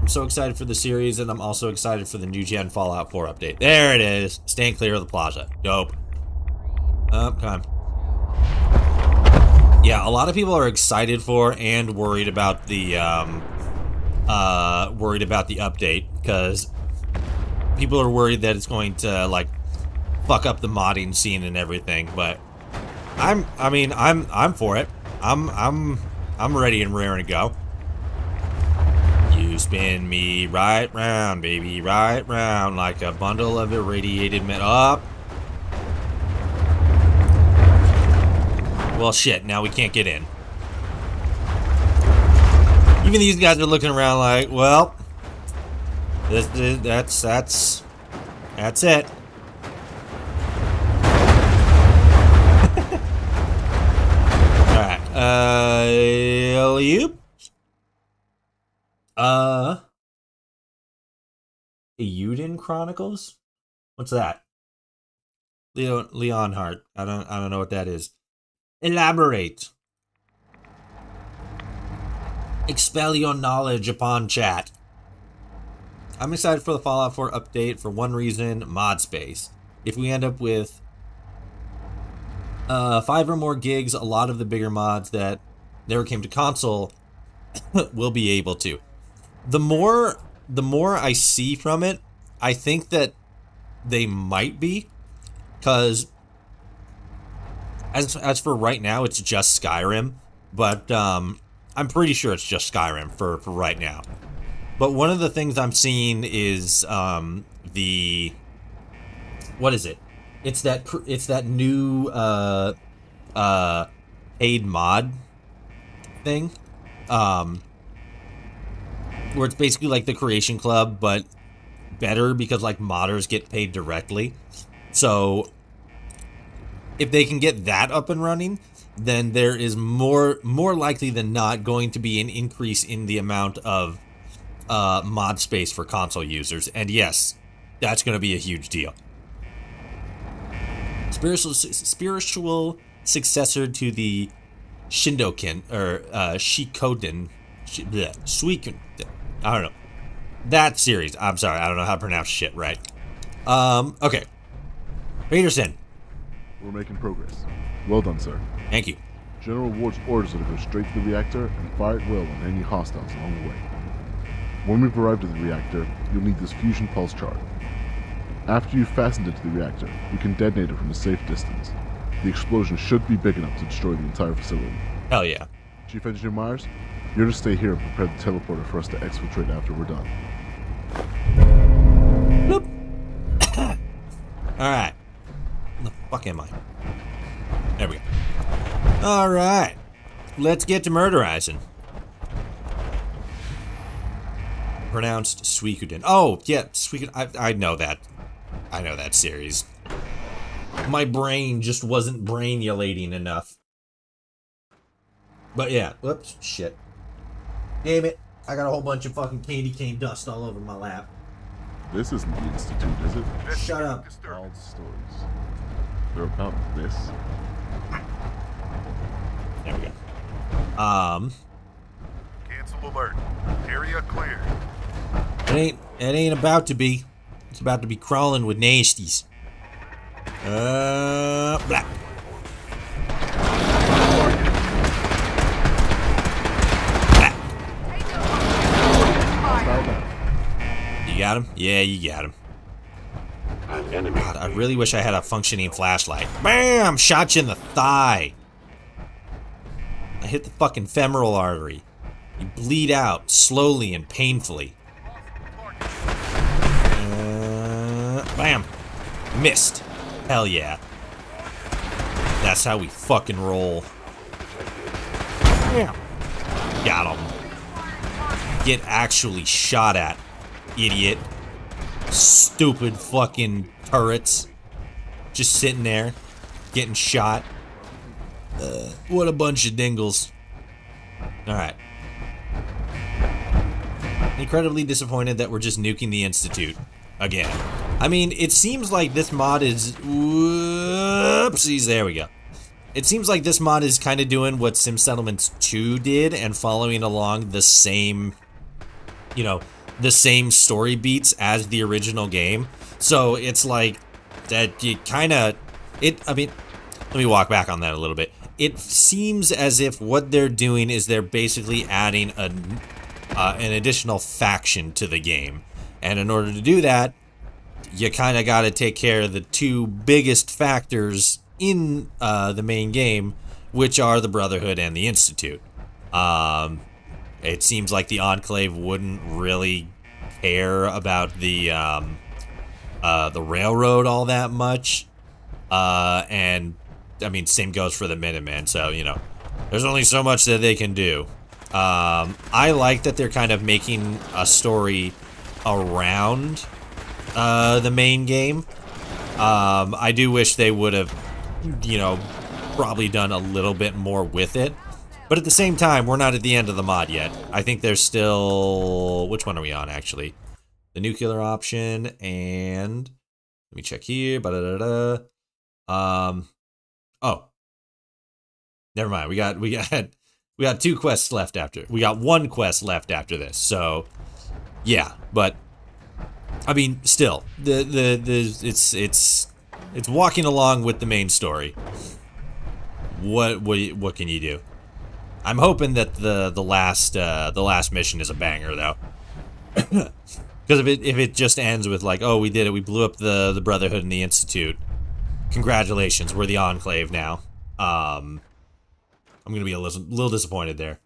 so excited for the series, and I'm also excited for the new gen Fallout 4 update. There it is. Stand clear of the plaza. Dope. Come on. Yeah, a lot of people are excited for and worried about the update, because people are worried that it's going to like fuck up the modding scene and everything. But I'm for it. I'm ready and raring to go. You spin me right round, baby, right round, like a bundle of irradiated metal. Up. Well, shit. Now we can't get in. Even these guys are looking around like, well, that's it. Alright, you? Euden Chronicles? What's that? Leonhardt. I don't know what that is. Elaborate. Expel your knowledge upon chat. I'm excited for the Fallout 4 update for one reason: mod space. If we end up with 5 or more gigs, a lot of the bigger mods that never came to console will be able to. The more I see from it, I think that they might be, because as for right now, it's just Skyrim, but I'm pretty sure it's just Skyrim for right now. But one of the things I'm seeing is what is it? It's that new paid mod thing, where it's basically like the Creation Club, but better, because like modders get paid directly. So if they can get that up and running, then there is more likely than not going to be an increase in the amount of mod space for console users. And yes, that's going to be a huge deal. Spiritual successor to the Shindoken, or Shikoden, Suikoden, I don't know. That series. I'm sorry, I don't know how to pronounce shit right. Okay. Peterson.
We're making progress. Well done, sir.
Thank you.
General Ward's orders are to go straight to the reactor and fire at will on any hostiles along the way. When we've arrived at the reactor, you'll need this fusion pulse chart. After you've fastened it to the reactor, you can detonate it from a safe distance. The explosion should be big enough to destroy the entire facility.
Hell yeah.
Chief Engineer Myers, you're to stay here and prepare the teleporter for us to exfiltrate after we're done.
Bloop. Alright. Where the fuck am I? There we go. Alright. Let's get to murderizing. Pronounced Suikoden. Oh, yeah, Suikoden. I know that. I know that series. My brain just wasn't brainulating enough. But yeah, whoops, shit. Damn it. I got a whole bunch of fucking candy cane dust all over my lap.
This isn't the Institute, is it?
Shut up.
All the stories. They're about this.
There we go.
Cancel alert. Area clear.
It ain't about to be. It's about to be crawling with nasties. Blah. You got him? Yeah, you got him. God, I really wish I had a functioning flashlight. Bam! Shot you in the thigh. I hit the fucking femoral artery. You bleed out slowly and painfully. Bam! Missed. Hell yeah. That's how we fucking roll. Yeah. Got him. Get actually shot at, idiot. Stupid fucking turrets. Just sitting there, getting shot. What a bunch of dingles. Alright. Incredibly disappointed that we're just nuking the Institute. Again. I mean, it seems like this mod is... Whoopsies, there we go. It seems like this mod is kind of doing what Sim Settlements 2 did and following along the same, you know, the same story beats as the original game. So it's like that you kind of, I mean, let me walk back on that a little bit. It seems as if what they're doing is they're basically adding an additional faction to the game. And in order to do that, you kind of got to take care of the two biggest factors in the main game, which are the Brotherhood and the Institute. It seems like the Enclave wouldn't really care about the railroad all that much. And, I mean, same goes for the Minutemen, so, you know, there's only so much that they can do. I like that they're kind of making a story around the main game. I do wish they would have, you know, probably done a little bit more with it. But at the same time, we're not at the end of the mod yet. I think there's still... Which one are we on, actually? The nuclear option, and... Let me check here. Oh. Never mind. We got 2 quests left after. We got 1 quest left after this. So, yeah. But, I mean, still, it's walking along with the main story. What can you do? I'm hoping that the last mission is a banger, though. Because if it just ends with like, oh, we did it, we blew up the Brotherhood and the Institute. Congratulations, we're the Enclave now. I'm gonna be a little disappointed there.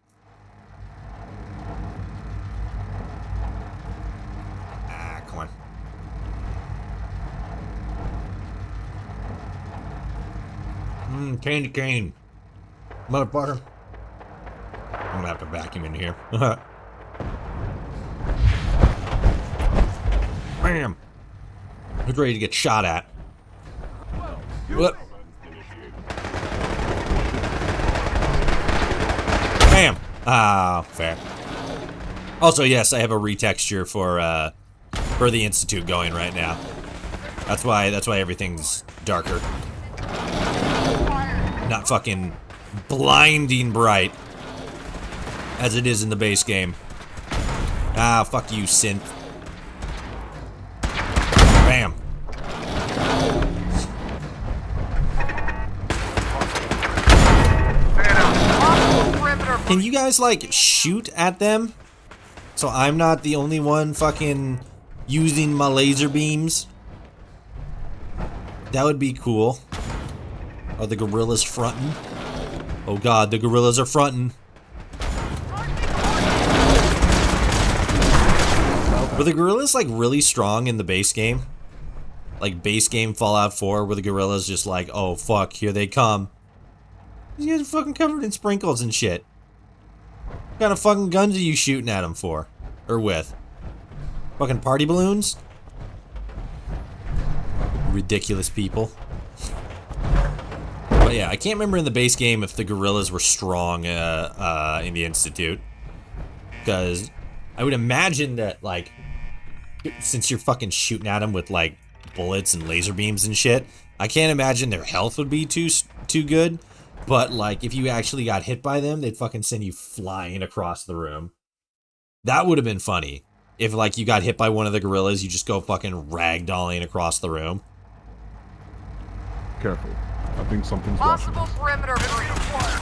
Ah, come on. Candy cane. Motherfucker. I'm gonna have to vacuum in here. Bam! Who's ready to get shot at? What? Bam! Ah, fair. Also, yes, I have a retexture for the Institute going right now. That's why everything's darker. Not fucking blinding bright as it is in the base game. Ah, fuck you, synth. Bam. Can you guys, like, shoot at them? So I'm not the only one fucking using my laser beams? That would be cool. Are the gorillas fronting? Oh god, the gorillas are fronting. Were the gorillas, like, really strong in the base game? Like, base game Fallout 4, where the gorillas just like, oh, fuck, here they come. These guys are fucking covered in sprinkles and shit. What kind of fucking guns are you shooting at them for? Or with? Fucking party balloons? Ridiculous people. But yeah, I can't remember in the base game if the gorillas were strong in the Institute. Because I would imagine that, like, since you're fucking shooting at them with, like, bullets and laser beams and shit, I can't imagine their health would be too good. But, like, if you actually got hit by them, they'd fucking send you flying across the room. That would have been funny. If, like, you got hit by one of the gorillas, you just go fucking ragdolling across the room.
Careful. I think something's watching us.
Perimeter breach.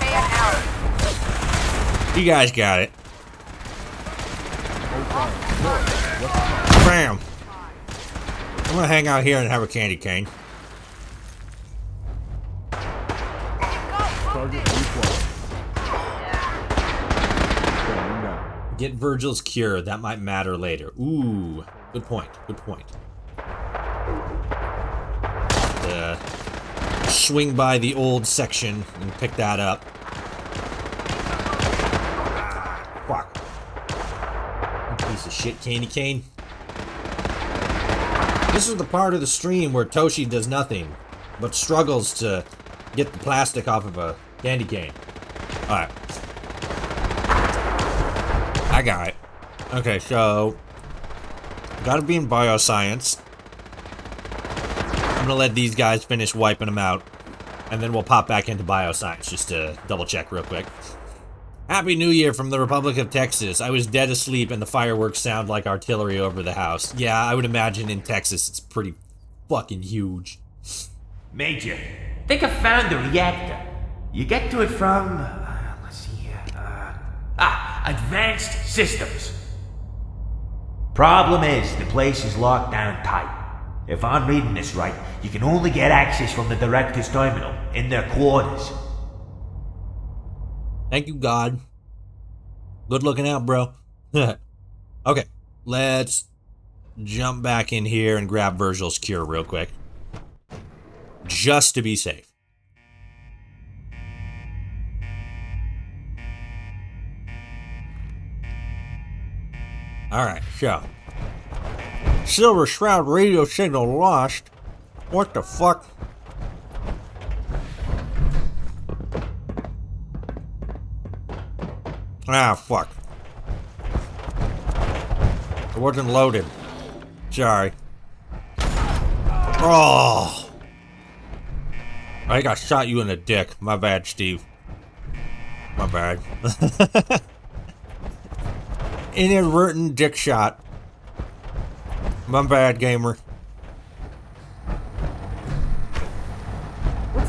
Man out.
You guys got it. Bam! I'm gonna hang out here and have a candy cane. Get Virgil's cure. That might matter later. Ooh, good point. Good point. swing by the old section and pick that up. Fuck. Piece of shit candy cane. This is the part of the stream where Toshi does nothing, but struggles to get the plastic off of a candy cane. Alright. I got it. Okay, so... gotta be in bioscience. I'm gonna let these guys finish wiping them out. And then we'll pop back into bioscience just to double check real quick. Happy New Year from the Republic of Texas. I was dead asleep and the fireworks sound like artillery over the house. Yeah, I would imagine in Texas it's pretty fucking huge.
Major, think I found the reactor. You get to it from... let's see here. Advanced Systems. Problem is, the place is locked down tight. If I'm reading this right, you can only get access from the director's terminal, in their quarters.
Thank you, God. Good looking out, bro. Okay, let's jump back in here and grab Virgil's cure real quick. Just to be safe. Alright, so. Silver Shroud radio signal lost. What the fuck? Ah, fuck. It wasn't loaded. Sorry. Oh! I think I shot you in the dick. My bad, Steve. My bad. Inadvertent dick shot. My bad, gamer.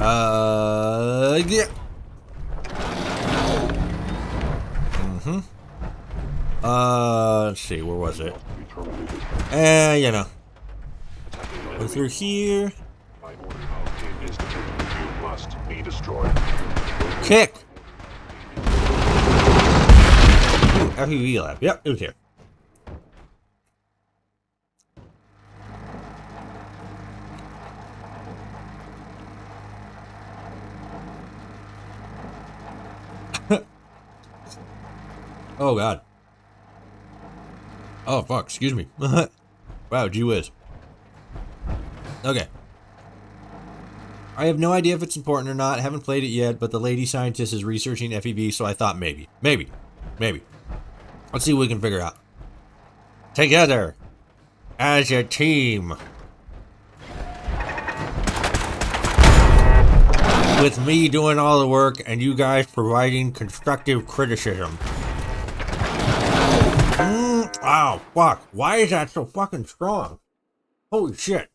Yeah. Let's see, where was it? You know. Go through here. Kick! FUV lab. Yep, it was here. Oh, God. Oh, fuck. Excuse me. Wow, gee whiz. Okay. I have no idea if it's important or not. I haven't played it yet, but the lady scientist is researching FEV, so I thought maybe. Maybe. Let's see what we can figure out. Together. As a team. With me doing all the work and you guys providing constructive criticism. Oh, fuck. Why is that so fucking strong? Holy shit.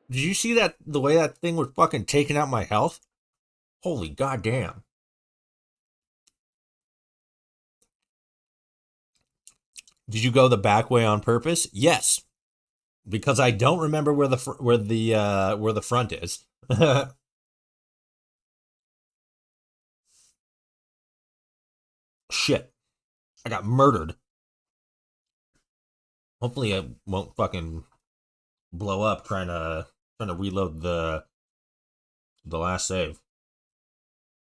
Did you see that, the way that thing was fucking taking out my health? Holy goddamn. Did you go the back way on purpose? Yes. Because I don't remember where the front is. Shit. I got murdered. Hopefully I won't fucking blow up trying to reload the last save.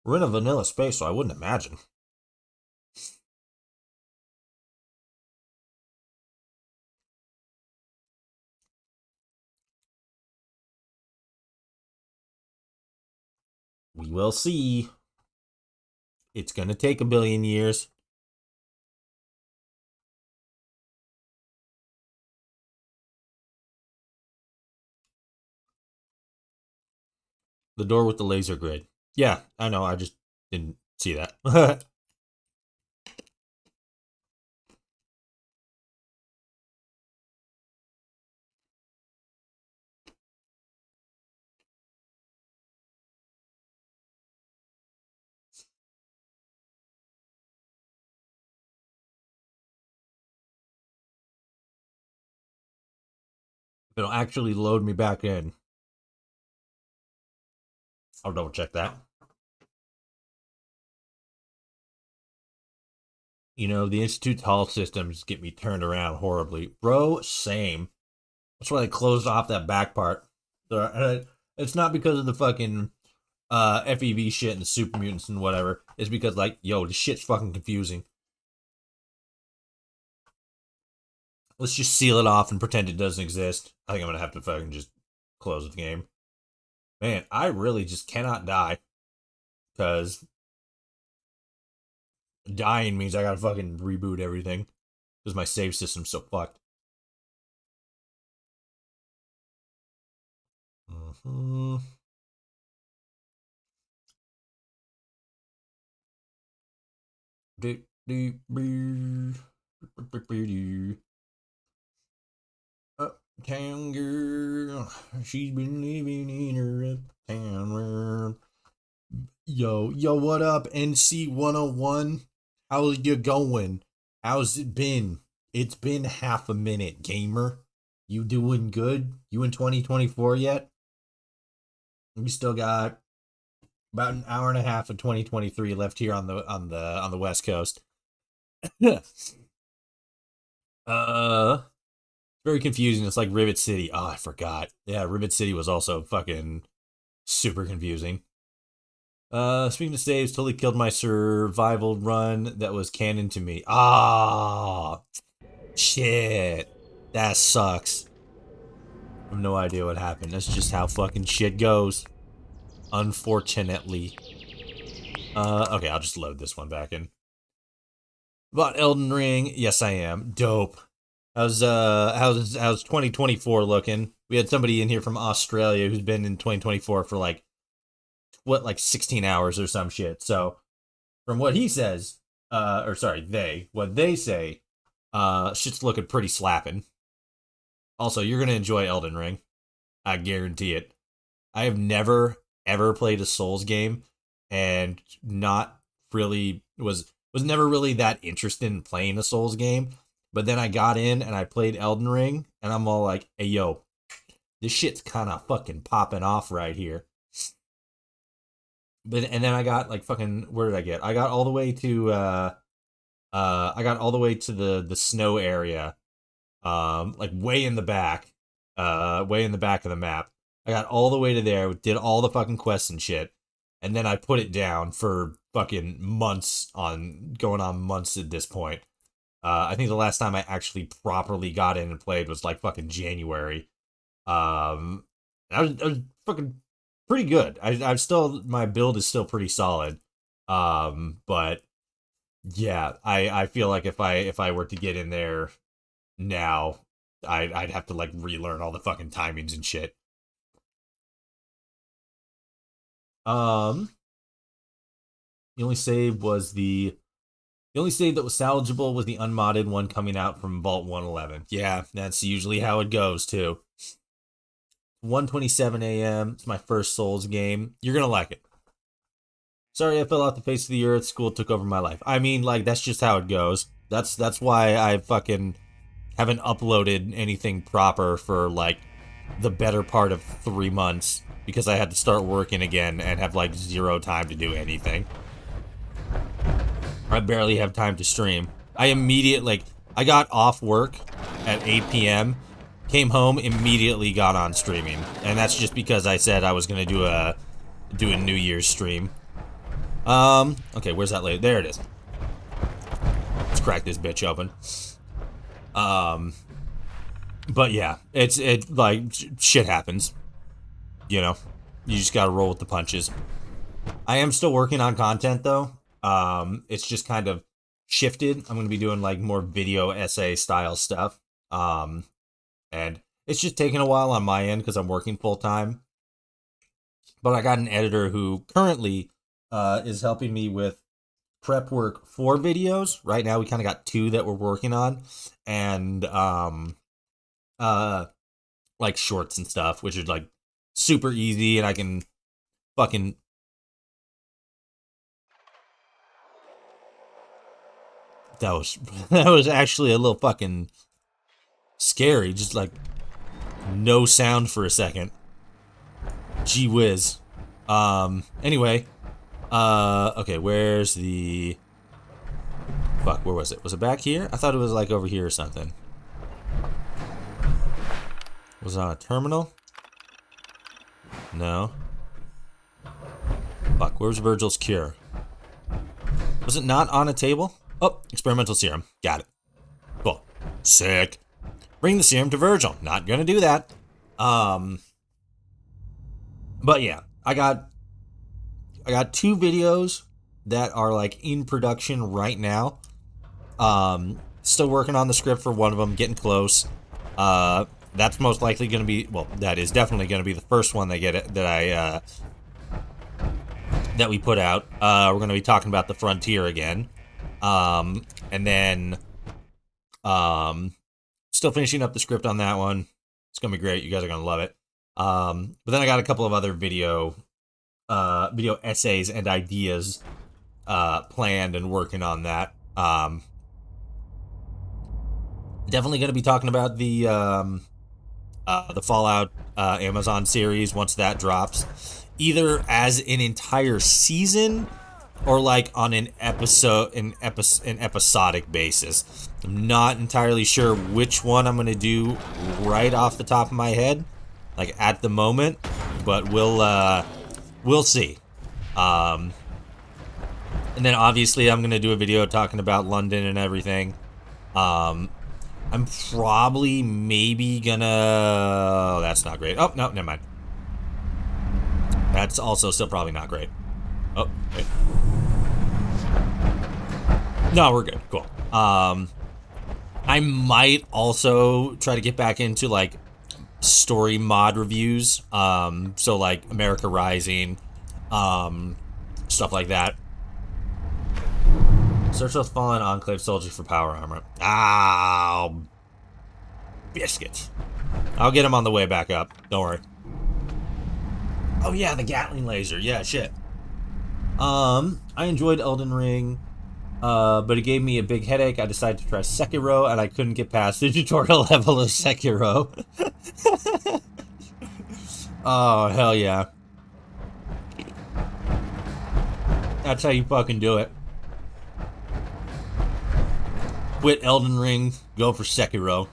We're in a vanilla space, so I wouldn't imagine. We will see. It's gonna take a billion years. The door with the laser grid. Yeah, I know, I just didn't see that. It'll actually load me back in. I'll double check that. You know, the Institute's hall systems get me turned around horribly. Bro, same. That's why I closed off that back part. It's not because of the fucking FEV shit and the super mutants and whatever. It's because, like, yo, this shit's fucking confusing. Let's just seal it off and pretend it doesn't exist. I think I'm gonna have to fucking just close the game. Man, I really just cannot die. Because dying means I gotta fucking reboot everything. Because my save system's so fucked. Uh-huh. Uptown girl, she's been living in her uptown world. Yo, what up, NC 101? How you going? How's it been? It's been half a minute, gamer. You doing good? You in 2024 yet? We still got about an hour and a half of 2023 left here on the West Coast. Very confusing. It's like Rivet City. Oh, I forgot. Yeah, Rivet City was also fucking super confusing. Speaking of saves, totally killed my survival run that was canon to me. Ah, shit. That sucks. I have no idea what happened. That's just how fucking shit goes. Unfortunately. Okay, I'll just load this one back in. About Elden Ring, yes I am. Dope. How's 2024 looking? We had somebody in here from Australia who's been in 2024 for like 16 hours or some shit. So from what he says, what they say, shit's looking pretty slapping. Also, you're gonna enjoy Elden Ring. I guarantee it. I have never ever played a Souls game and not really was never really that interested in playing a Souls game. But then I got in and I played Elden Ring and I'm all like, hey yo, this shit's kind of fucking popping off right here. And then I got like fucking, where did I get? I got all the way to the snow area. Like way in the back of the map. I got all the way to there, did all the fucking quests and shit. And then I put it down for fucking months going on months at this point. I think the last time I actually properly got in and played was like fucking January. I was fucking pretty good. I've still, my build is still pretty solid. But yeah, I feel like if I were to get in there now, I'd have to like relearn all the fucking timings and shit. The only save that was salvageable was the unmodded one coming out from Vault 111. Yeah, that's usually how it goes too. 1:27 a.m. It's my first Souls game. You're gonna like it. Sorry I fell off the face of the earth. School took over my life. I mean, like, that's just how it goes. That's why I fucking haven't uploaded anything proper for like the better part of 3 months, because I had to start working again and have like zero time to do anything. I barely have time to stream. I got off work at 8 p.m., came home, immediately got on streaming. And that's just because I said I was gonna do a New Year's stream. Okay, where's that lady? There it is. Let's crack this bitch open. But yeah, it like, shit happens. You know, you just gotta roll with the punches. I am still working on content though. It's just kind of shifted. I'm gonna be doing like more video essay style stuff. And it's just taking a while on my end because I'm working full time. But I got an editor who currently is helping me with prep work for videos. Right now we kind of got 2 that we're working on, and like shorts and stuff, which is like super easy, and I can fucking that was actually a little fucking scary, just like no sound for a second. Gee whiz. Anyway, okay, where's the fuck, where was it? Was it back here? I thought it was like over here or something. Was it on a terminal? No. Fuck, where's Virgil's cure? Was it not on a table? Oh, experimental serum. Got it. Cool. Sick. Bring the serum to Virgil. Not gonna do that. But yeah, I got 2 videos that are like in production right now. Still working on the script for one of them, getting close. That's most likely going to be, well, that is definitely going to be the first one that we put out. We're going to be talking about the Frontier again. And then, still finishing up the script on that one. It's going to be great. You guys are going to love it. But then I got a couple of other video essays and ideas, planned and working on that. Definitely going to be talking about the Fallout Amazon series once that drops, either as an entire season or like on an episodic basis. I'm not entirely sure which one I'm going to do right off the top of my head, like at the moment, but we'll see. And then obviously I'm going to do a video talking about London and everything. I'm probably maybe gonna... Oh, that's not great. Oh, no, never mind. That's also still probably not great. Oh, wait. No, we're good. Cool. I might also try to get back into, like, story mod reviews. So, like, America Rising, stuff like that. Search those fallen Enclave soldiers for power armor. Ow. Biscuits. I'll get him on the way back up. Don't worry. Oh yeah, the Gatling laser. Yeah, shit. I enjoyed Elden Ring, but it gave me a big headache. I decided to try Sekiro, and I couldn't get past the tutorial level of Sekiro. Oh, hell yeah. That's how you fucking do it. Quit Elden Ring, go for Sekiro.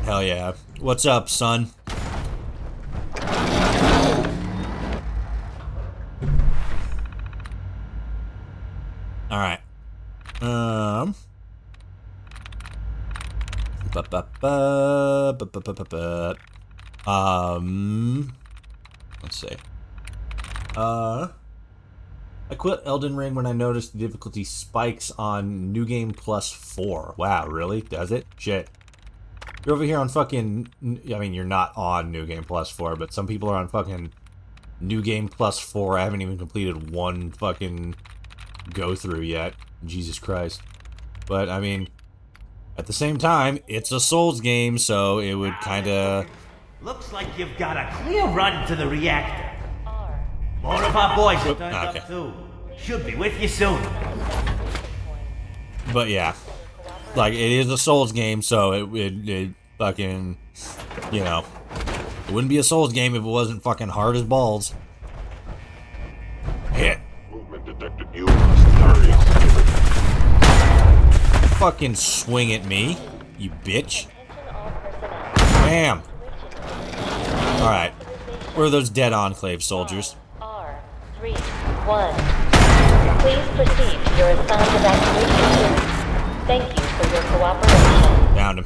Hell yeah. What's up, son? Alright. Let's see. I quit Elden Ring when I noticed the difficulty spikes on New Game Plus 4. Wow, really? Does it? Shit. You're over here on fucking... I mean, you're not on New Game Plus 4, but some people are on fucking New Game Plus 4. I haven't even completed one fucking go-through yet. Jesus Christ. But, I mean, at the same time, it's a Souls game, so it would kinda...
Looks like you've got a clear run to the reactor. More of our boys have turned up too. Should be with you soon.
But yeah, like it is a Souls game, so it fucking, you know, it wouldn't be a Souls game if it wasn't fucking hard as balls. Hit. Movement detected. You must hurry. Fucking swing at me, you bitch. Bam. All right, where are those dead Enclave soldiers?
3, 1. Please proceed to your assigned evacuation. Thank you for your cooperation.
Found him.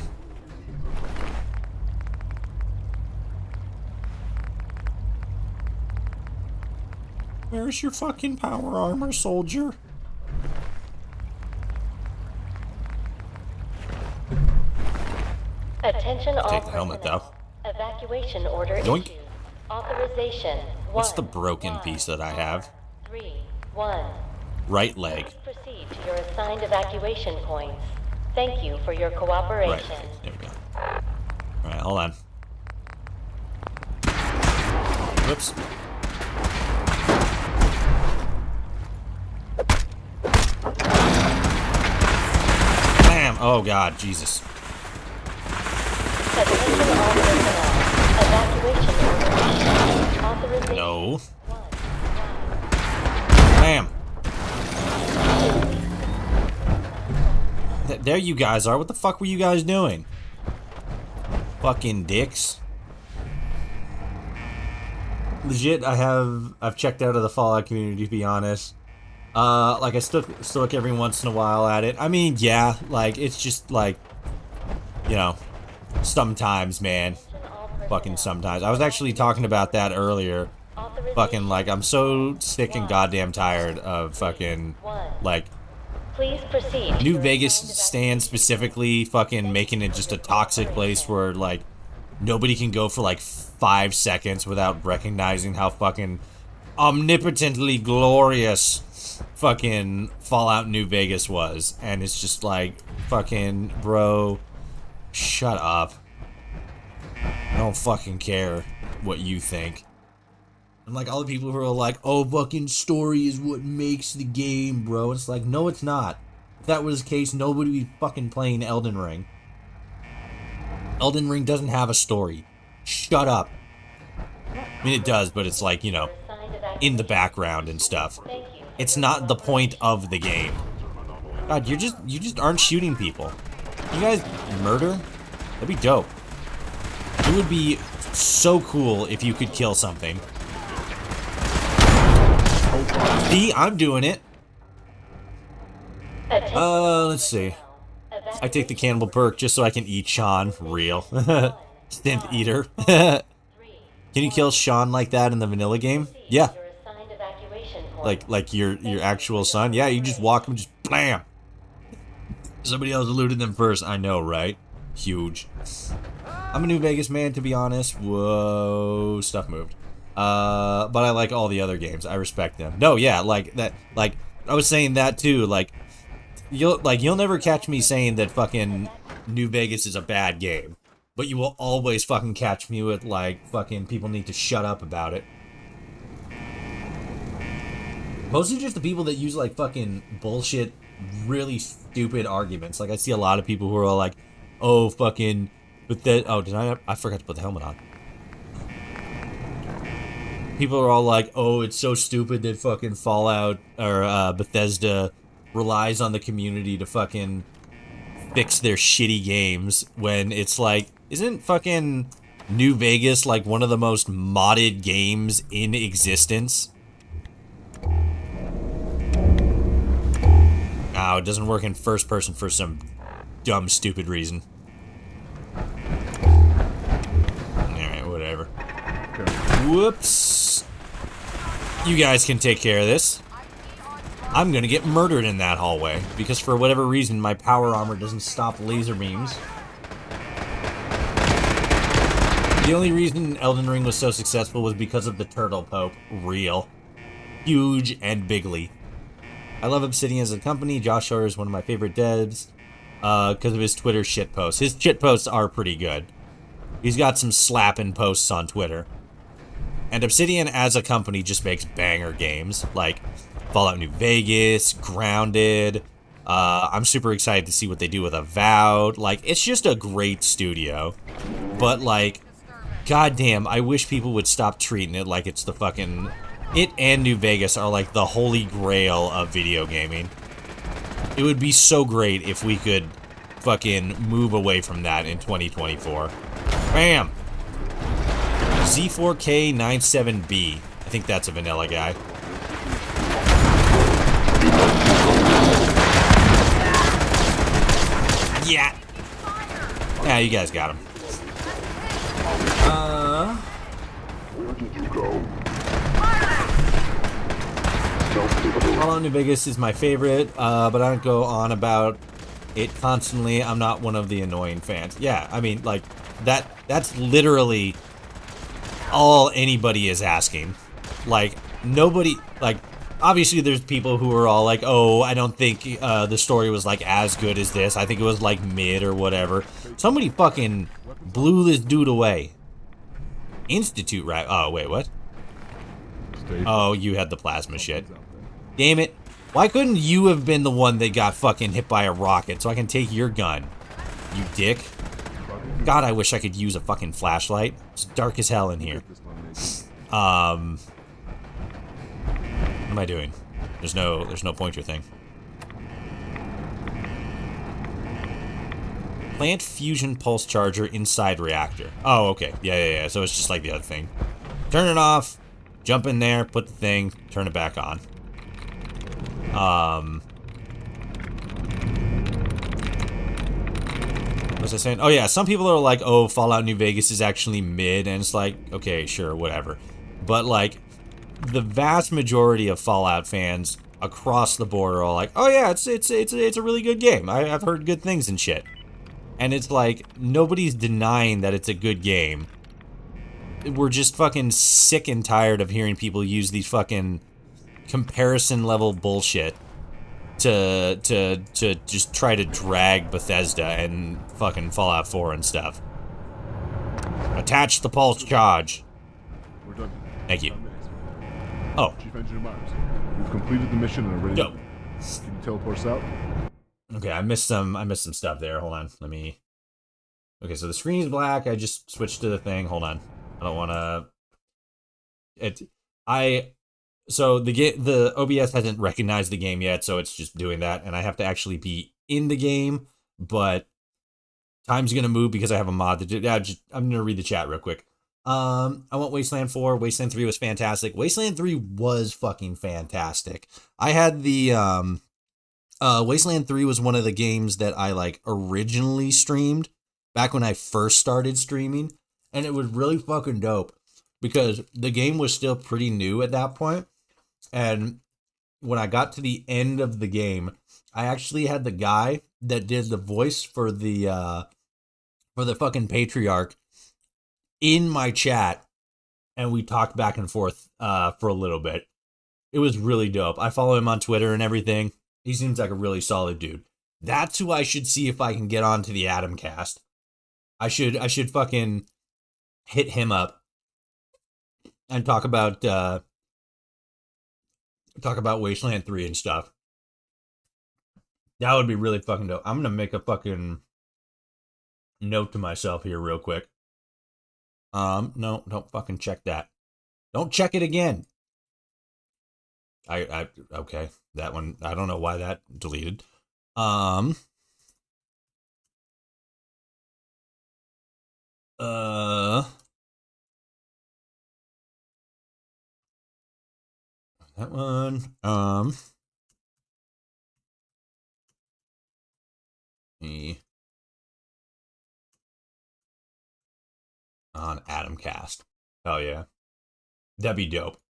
Where's your fucking power armor, soldier?
Attention all
Take the helmet, though.
Evacuation order
Yoink.
issued. Authorization.
What's the broken piece that I have?
3, 1.
Right leg.
Please proceed to your assigned evacuation points. Thank you for your cooperation.
Right. There we go. Alright, hold on. Whoops. Bam! Oh god, Jesus.
Attention all personnel. Evacuation order issued. Authorization.
No. Bam! There you guys are. What the fuck were you guys doing? Fucking dicks. legit, I've checked out of the Fallout community, to be honest. Like, I still look every once in a while at it. I mean, yeah, like, it's just, like, you know, sometimes, man. Fucking sometimes. I was actually talking about that earlier. Fucking, like, I'm so sick and goddamn tired of fucking, like,
Please proceed.
New Vegas stands specifically fucking making it just a toxic place where, like, nobody can go for, like, 5 seconds without recognizing how fucking omnipotently glorious fucking Fallout New Vegas was. And it's just like, fucking, bro, shut up. I don't fucking care what you think. And like all the people who are like, oh, fucking story is what makes the game, bro. It's like, no, it's not. If that was the case, nobody would be fucking playing Elden Ring. Elden Ring doesn't have a story. Shut up. I mean, it does, but it's like, you know, in the background and stuff. It's not the point of the game. God, you just aren't shooting people. You guys murder? That'd be dope. It would be so cool if you could kill something. See, I'm doing it. Let's see. I take the cannibal perk just so I can eat Sean. Real. Synth eater. Can you kill Sean like that in the vanilla game? Yeah. Like your actual son? Yeah, you just walk him, just blam. Somebody else eluded them first. I know, right? Huge. I'm a New Vegas man, to be honest. Whoa, stuff moved. But I like all the other games. I respect them. No, yeah, like that. Like I was saying that too. Like you'll never catch me saying that fucking New Vegas is a bad game. But you will always fucking catch me with like fucking people need to shut up about it. Mostly just the people that use like fucking bullshit, really stupid arguments. Like I see a lot of people who are all like, "Oh fucking," but that I forgot to put the helmet on. People are all like, "Oh, it's so stupid that fucking Fallout or Bethesda relies on the community to fucking fix their shitty games," when it's like, isn't fucking New Vegas like one of the most modded games in existence? Oh, it doesn't work in first person for some dumb, stupid reason. Alright, whatever. Whoops. You guys can take care of this. I'm gonna get murdered in that hallway, because for whatever reason, my power armor doesn't stop laser beams. The only reason Elden Ring was so successful was because of the Turtle Pope. Real. Huge and bigly. I love Obsidian as a company. Josh Hoare is one of my favorite devs because of his Twitter shit posts. His shit posts are pretty good. He's got some slapping posts on Twitter. And Obsidian as a company just makes banger games like Fallout New Vegas, Grounded. I'm super excited to see what they do with Avowed. Like, it's just a great studio. But, like, goddamn, I wish people would stop treating it like it's the fucking... It and New Vegas are like the holy grail of video gaming. It would be so great if we could fucking move away from that in 2024. Bam! Z4K97B. I think that's a vanilla guy. Yeah! Yeah, you guys got him.
Where did you go?
Fallout New Vegas is my favorite, but I don't go on about it constantly. I'm not one of the annoying fans. Yeah, I mean, like, that's literally all anybody is asking. Like, nobody, like, obviously there's people who are all like, oh, I don't think the story was, like, as good as this. I think it was, like, mid or whatever. Somebody fucking blew this dude away. Institute, right? Oh, wait, what? Oh, you had the plasma shit. Damn it. Why couldn't you have been the one that got fucking hit by a rocket so I can take your gun? You dick. God, I wish I could use a fucking flashlight. It's dark as hell in here. What am I doing? There's no pointer thing. Plant fusion pulse charger inside reactor. Oh, okay. Yeah. So it's just like the other thing. Turn it off. Jump in there, put the thing, turn it back on. What was I saying? Oh yeah, some people are like, oh, Fallout New Vegas is actually mid, and it's like, okay, sure, whatever. But like, the vast majority of Fallout fans across the board are all like, oh yeah, it's a really good game. I've heard good things and shit. And it's like, nobody's denying that it's a good game. We're just fucking sick and tired of hearing people use these fucking comparison level bullshit to just try to drag Bethesda and fucking Fallout 4 and stuff. Attach the pulse charge.
We're done.
Thank you. Oh.
Chief Engineer Myers, we've completed the mission and are ready.
Dope.
Can you teleport us out?
Okay, I missed some stuff there. Hold on. Let me. Okay, so the screen's black. I just switched to the thing. Hold on. I don't want to. So the OBS hasn't recognized the game yet, so it's just doing that, and I have to actually be in the game, but time's gonna move because I have a mod to do. I'm gonna read the chat real quick. I want Wasteland 4. Wasteland 3 was fantastic. Wasteland 3 was fucking fantastic. I had the Wasteland 3 was one of the games that I like originally streamed back when I first started streaming, and it was really fucking dope because the game was still pretty new at that point. And when I got to the end of the game, I actually had the guy that did the voice for the fucking patriarch in my chat, and we talked back and forth for a little bit. It was really dope. I follow him on Twitter and everything. He seems like a really solid dude. That's who I should see if I can get onto the Adamcast. I should fucking hit him up and talk about Wasteland 3 and stuff. That would be really fucking dope. I'm gonna make a fucking note to myself here real quick. No, don't fucking check that. Don't check it again. Okay, that one, I don't know why that deleted. That one, me on Adamcast. Oh yeah, that'd be dope,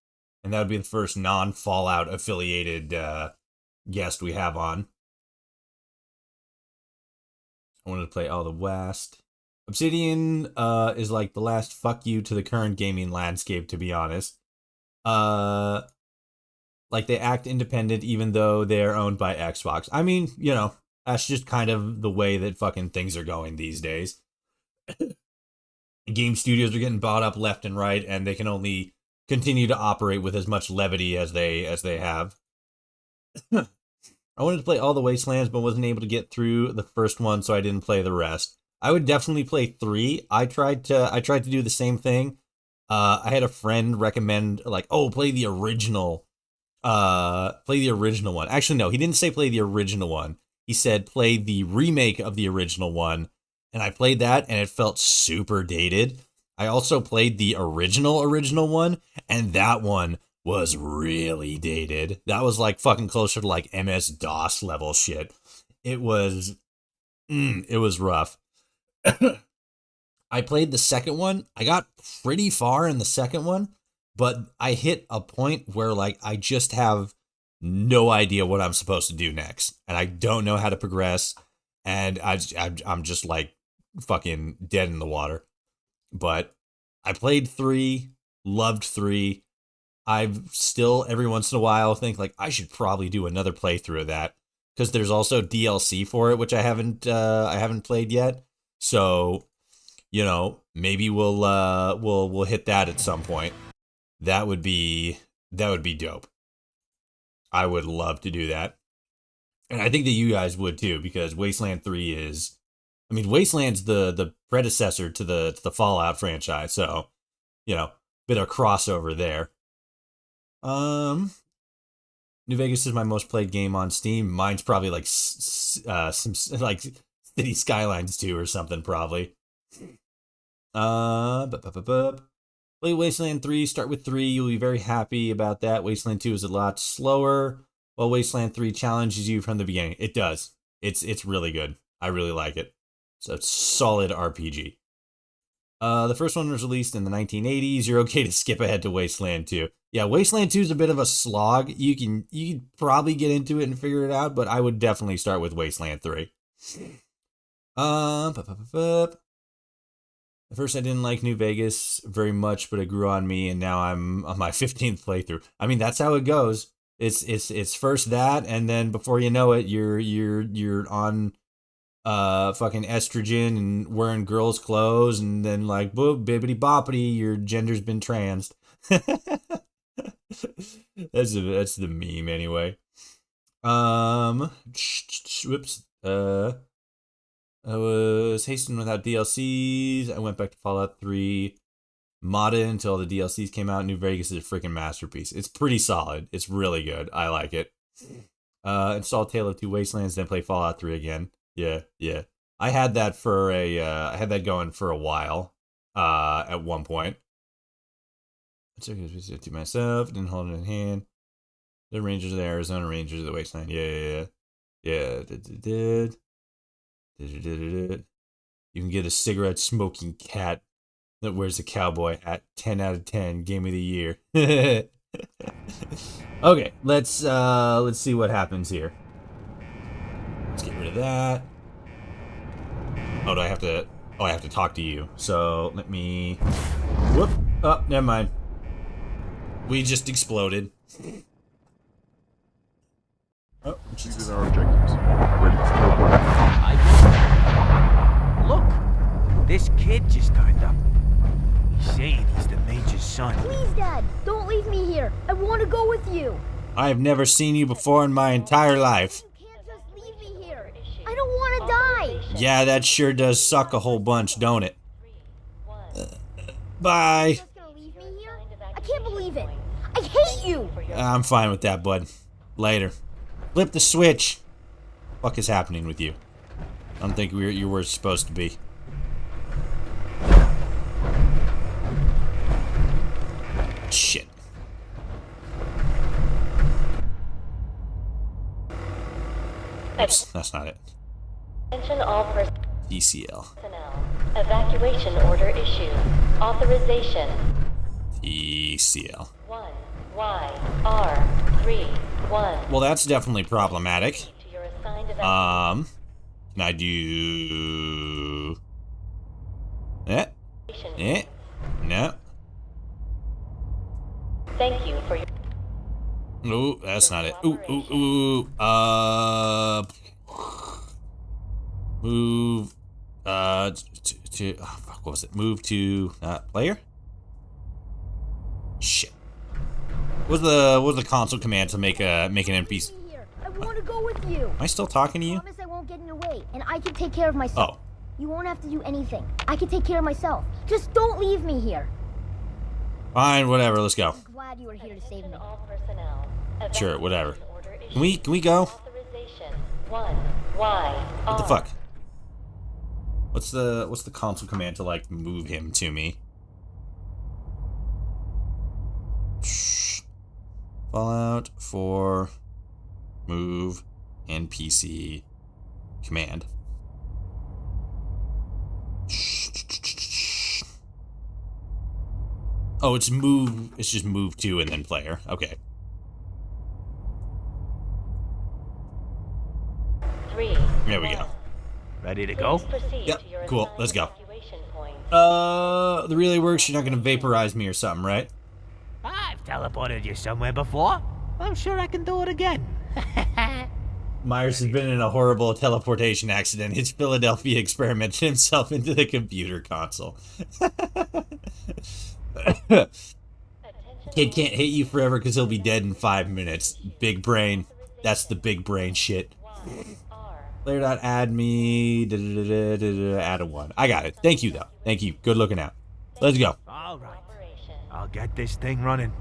and that would be the first non-Fallout affiliated guest we have on. I wanted to play all the West. Obsidian is like the last fuck you to the current gaming landscape, to be honest. Like they act independent even though they're owned by Xbox. I mean, you know, that's just kind of the way that fucking things are going these days. Game studios are getting bought up left and right, and they can only continue to operate with as much levity as they have. I wanted to play all the Wastelands, but wasn't able to get through the first one, so I didn't play the rest. I would definitely play 3. I tried to do the same thing. I had a friend recommend, like, oh, play the original one. Actually, no, he didn't say play the original one. He said play the remake of the original one, and I played that, and it felt super dated. I also played the original one, and that one was really dated. That was like fucking closer to like MS-DOS level shit. It was rough. I played the second one. I got pretty far in the second one, but I hit a point where like I just have no idea what I'm supposed to do next, and I don't know how to progress, and I'm just like fucking dead in the water. But I played 3, loved 3. I've still every once in a while think like I should probably do another playthrough of that, because there's also DLC for it, which I haven't played yet. So, you know, maybe we'll hit that at some point. That would be dope. I would love to do that. And I think that you guys would too, because Wasteland 3 is, I mean, Wasteland's the predecessor to the Fallout franchise, so, you know, bit of crossover there. New Vegas is my most played game on Steam. Mine's probably like some like City Skylines 2 or something, probably. Play Wasteland 3, start with 3, you'll be very happy about that. Wasteland 2 is a lot slower, while Wasteland 3 challenges you from the beginning. It does. It's really good. I really like it. So it's solid RPG. The first one was released in the 1980s. You're okay to skip ahead to Wasteland 2. Yeah, Wasteland 2 is a bit of a slog. You can probably get into it and figure it out, but I would definitely start with Wasteland 3. At first, I didn't like New Vegas very much, but it grew on me, and now I'm on my 15th playthrough. I mean, that's how it goes. It's first that, and then before you know it, you're on fucking estrogen and wearing girls' clothes, and then like boop bibbity boppity, your gender's been transed. That's the meme anyway. Whoops. I was hastening without DLCs. I went back to Fallout 3, modded until the DLCs came out. New Vegas is a freaking masterpiece. It's pretty solid. It's really good. I like it. Install Tale of Two Wastelands, then play Fallout 3 again. Yeah. I had that for I had that going for a while. At one point. I took it to myself. Didn't hold it in hand. The Rangers of the Arizona Rangers of the Wasteland. Yeah. Did. You can get a cigarette smoking cat that wears a cowboy hat. 10 out of 10. Game of the year. Okay, let's see what happens here. Let's get rid of that. Oh, do I have to? Oh, I have to talk to you. So let me. Whoop. Oh, never mind. We just exploded. Oh,
these are our objectives. Ready to teleport.
Look, this kid just turned up. He's saying he's the Major's son.
Please, Dad, don't leave me here. I want to go with you.
I have never seen you before in my entire life.
You can't just leave me here. I don't want to die.
Yeah, that sure does suck a whole bunch, don't it? Bye.
You're just gonna leave me here? I can't believe it. I hate you.
I'm fine with that, bud. Later. Flip the switch. What is happening with you? I don't think you were supposed to be. Shit. Oops, that's not it.
Attention all
ECL.
personnel. Evacuation order issued. Authorization.
ECL.
1YR31.
Well, that's definitely problematic.
To your assigned evacuation.
Can I do... No.
Thank you for your...
Ooh, that's not it. Ooh. Move, to oh, fuck, what was it? Move to, player? Shit. What was the console command to make an NPC?
I want to go with you.
Am I still talking to you?
I promise I won't get in the way, and I can take care of myself.
Oh.
You won't have to do anything. I can take care of myself. Just don't leave me here.
Fine, whatever, let's go.
I'm glad you were here to save me.
Sure, whatever. Can we go? What the fuck? What's the console command to like move him to me? Fallout 4 move NPC command. Oh, it's move. It's just move to and then player. Okay.
3.
There we go.
Ready to go?
Yep. Cool. Let's go. The relay works. You're not gonna vaporize me or something, right?
I've teleported you somewhere before. I'm sure I can do it again.
Myers has been in a horrible teleportation accident. His Philadelphia experimented himself into the computer console. Kid can't hit you forever because he'll be dead in 5 minutes. Big brain. That's the big brain shit. Player.add me. Add a 1. I got it. Thank you, though. Thank you. Good looking out. Let's go.
All right. I'll get this thing running.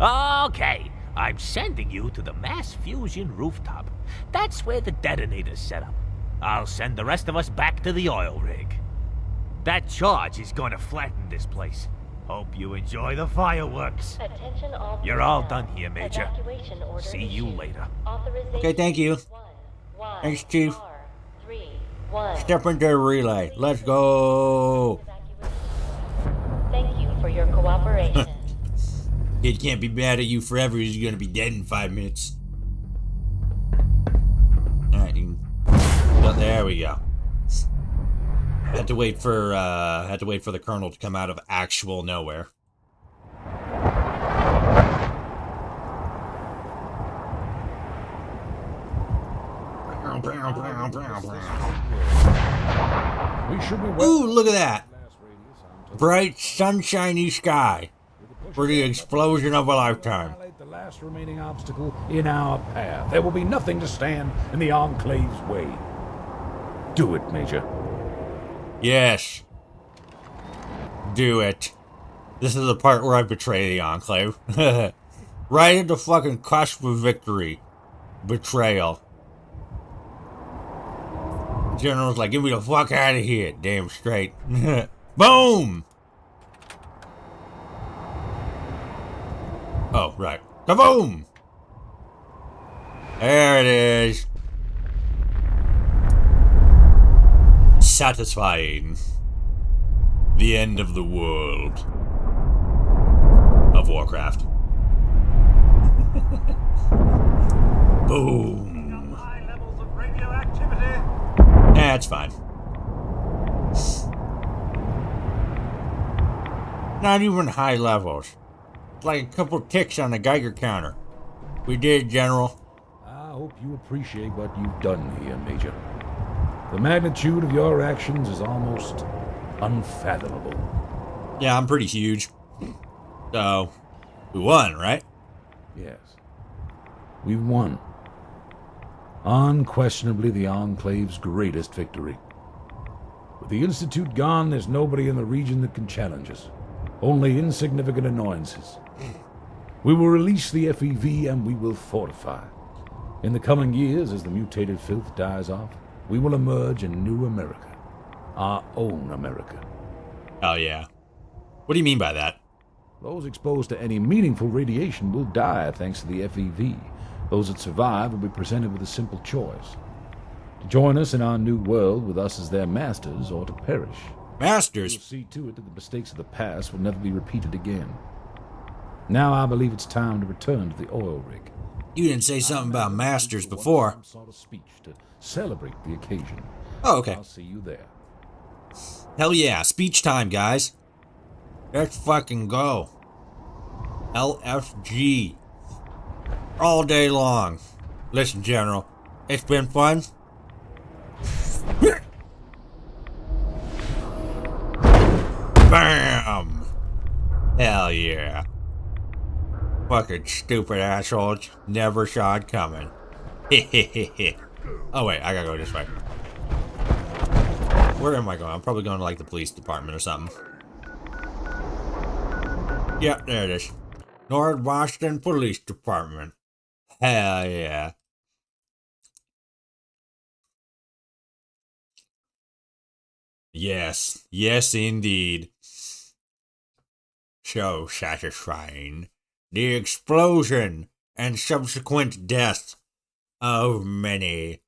Okay. I'm sending you to the mass fusion rooftop. That's where the detonator's set up. I'll send the rest of us back to the oil rig. That charge is going to flatten this place. Hope you enjoy the fireworks.
Attention all
You're all
personnel.
done here, Major.
Evacuation order
See you
issued.
later.
Authorization
Okay, thank you. Thanks, Chief. Step into the relay. Let's go.
Thank you for your cooperation.
Kid can't be mad at you forever. He's gonna be dead in 5 minutes. Alright, well, there we go. Had to wait for the colonel to come out of actual nowhere. Ooh, look at that! Bright, sunshiny sky for the explosion of a lifetime.
The last remaining obstacle in our path. There will be nothing to stand in the Enclave's way. Do it, Major.
Yes. Do it. This is the part where I betray the Enclave. Right at the fucking cusp of victory. Betrayal. General's like, get me the fuck out of here. Damn straight. Boom! Oh, right. Kaboom! There it is. Satisfying. The end of the world. Of Warcraft. Boom. That's fine. Not even high levels. It's like a couple ticks on the Geiger counter. We did, General.
I hope you appreciate what you've done here, Major. The magnitude of your actions is almost unfathomable.
Yeah, I'm pretty huge. So, we won, right?
Yes. We've won. Unquestionably the Enclave's greatest victory. With the Institute gone, there's nobody in the region that can challenge us. Only insignificant annoyances. We will release the FEV and we will fortify. In the coming years, as the mutated filth dies off, we will emerge a new America. Our own America.
Oh, yeah. What do you mean by that?
Those exposed to any meaningful radiation will die thanks to the FEV. Those that survive will be presented with a simple choice. To join us in our new world with us as their masters or to perish.
Masters?
We'll see to it that the mistakes of the past will never be repeated again. Now I believe it's time to return to the oil rig.
You didn't say something about masters before.
Some sort of speech to celebrate the occasion.
Oh, okay.
I'll see you there.
Hell yeah, speech time, guys. Let's fucking go. LFG. All day long. Listen, General, it's been fun. Bam! Hell yeah. Fucking stupid assholes. Never saw it coming. Oh wait, I gotta go this way. Where am I going? I'm probably going to like the police department or something. Yeah, there it is. North Boston Police Department. Hell yeah. Yes. Yes, indeed. So satisfying. The explosion and subsequent death of many.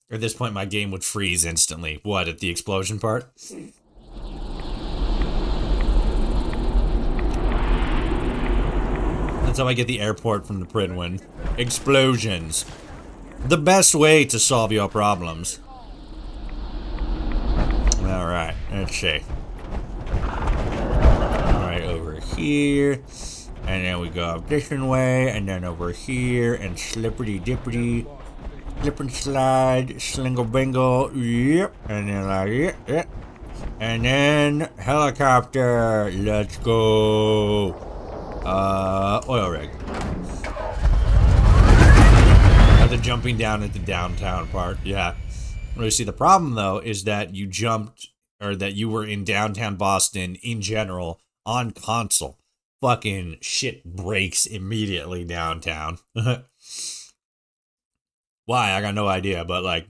At this point, my game would freeze instantly. What, at the explosion part? That's how I get the airport from the Pridwin. Explosions. The best way to solve your problems. Alright, let's see. Right over here. And then we go up this way, and then over here, and slippity-dippity. Slip and slide, slingle bingle, yep, and then like, yep. And then helicopter, let's go. Oil rig. The jumping down at the downtown part, yeah. Well, you see, the problem though is that you jumped, or that you were in downtown Boston in general on console. Fucking shit breaks immediately downtown. Why? I got no idea, but like,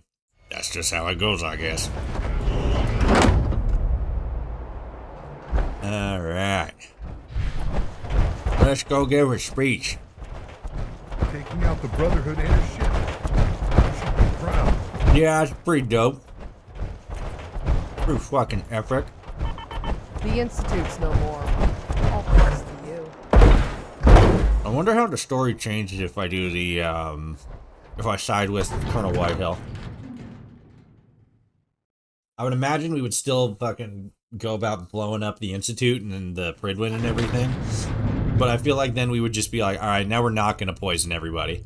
That's just how it goes, I guess. Alright. Let's go give a speech.
Taking out the Brotherhood airship. You should be proud.
Yeah, it's pretty dope. Pretty fucking epic.
The Institute's no more. All thanks to you.
I wonder how the story changes if I do the, if I side with Colonel Whitehill. I would imagine we would still fucking go about blowing up the Institute and the Pridwin and everything. But I feel like then we would just be like, alright, now we're not gonna poison everybody.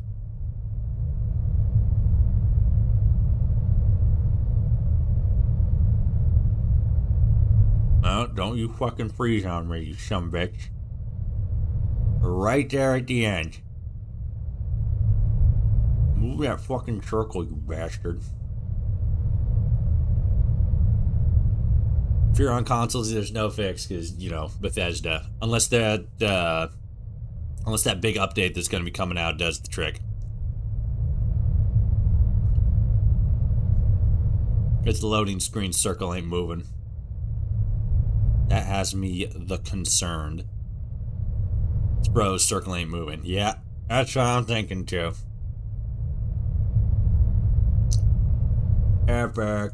No, don't you fucking freeze on me, you sumbitch. Right there at the end. Move that fucking circle, you bastard. If you're on consoles, there's no fix, because, you know, Bethesda. Unless that big update that's going to be coming out does the trick. Its loading screen circle ain't moving. That has me the concerned. Bro, circle ain't moving. Yeah, that's what I'm thinking too. Epic.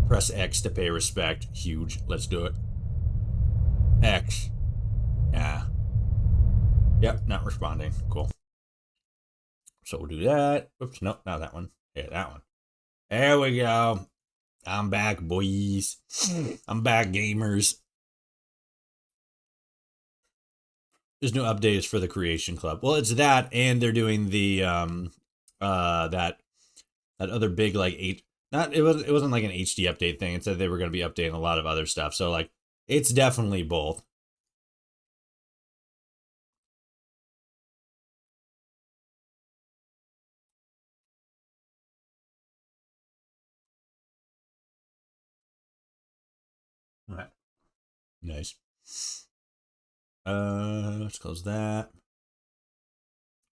Press X to pay respect. Huge. Let's do it. X. Yeah. Yep, not responding. Cool. So we'll do that. Oops, nope, not that one. Yeah, that one. There we go. I'm back, boys. I'm back, gamers. There's no updates for the Creation Club. Well, it's that, and they're doing the that other big like it wasn't like an HD update thing. It said they were going to be updating a lot of other stuff. So like it's definitely both. All right. Nice. Let's close that.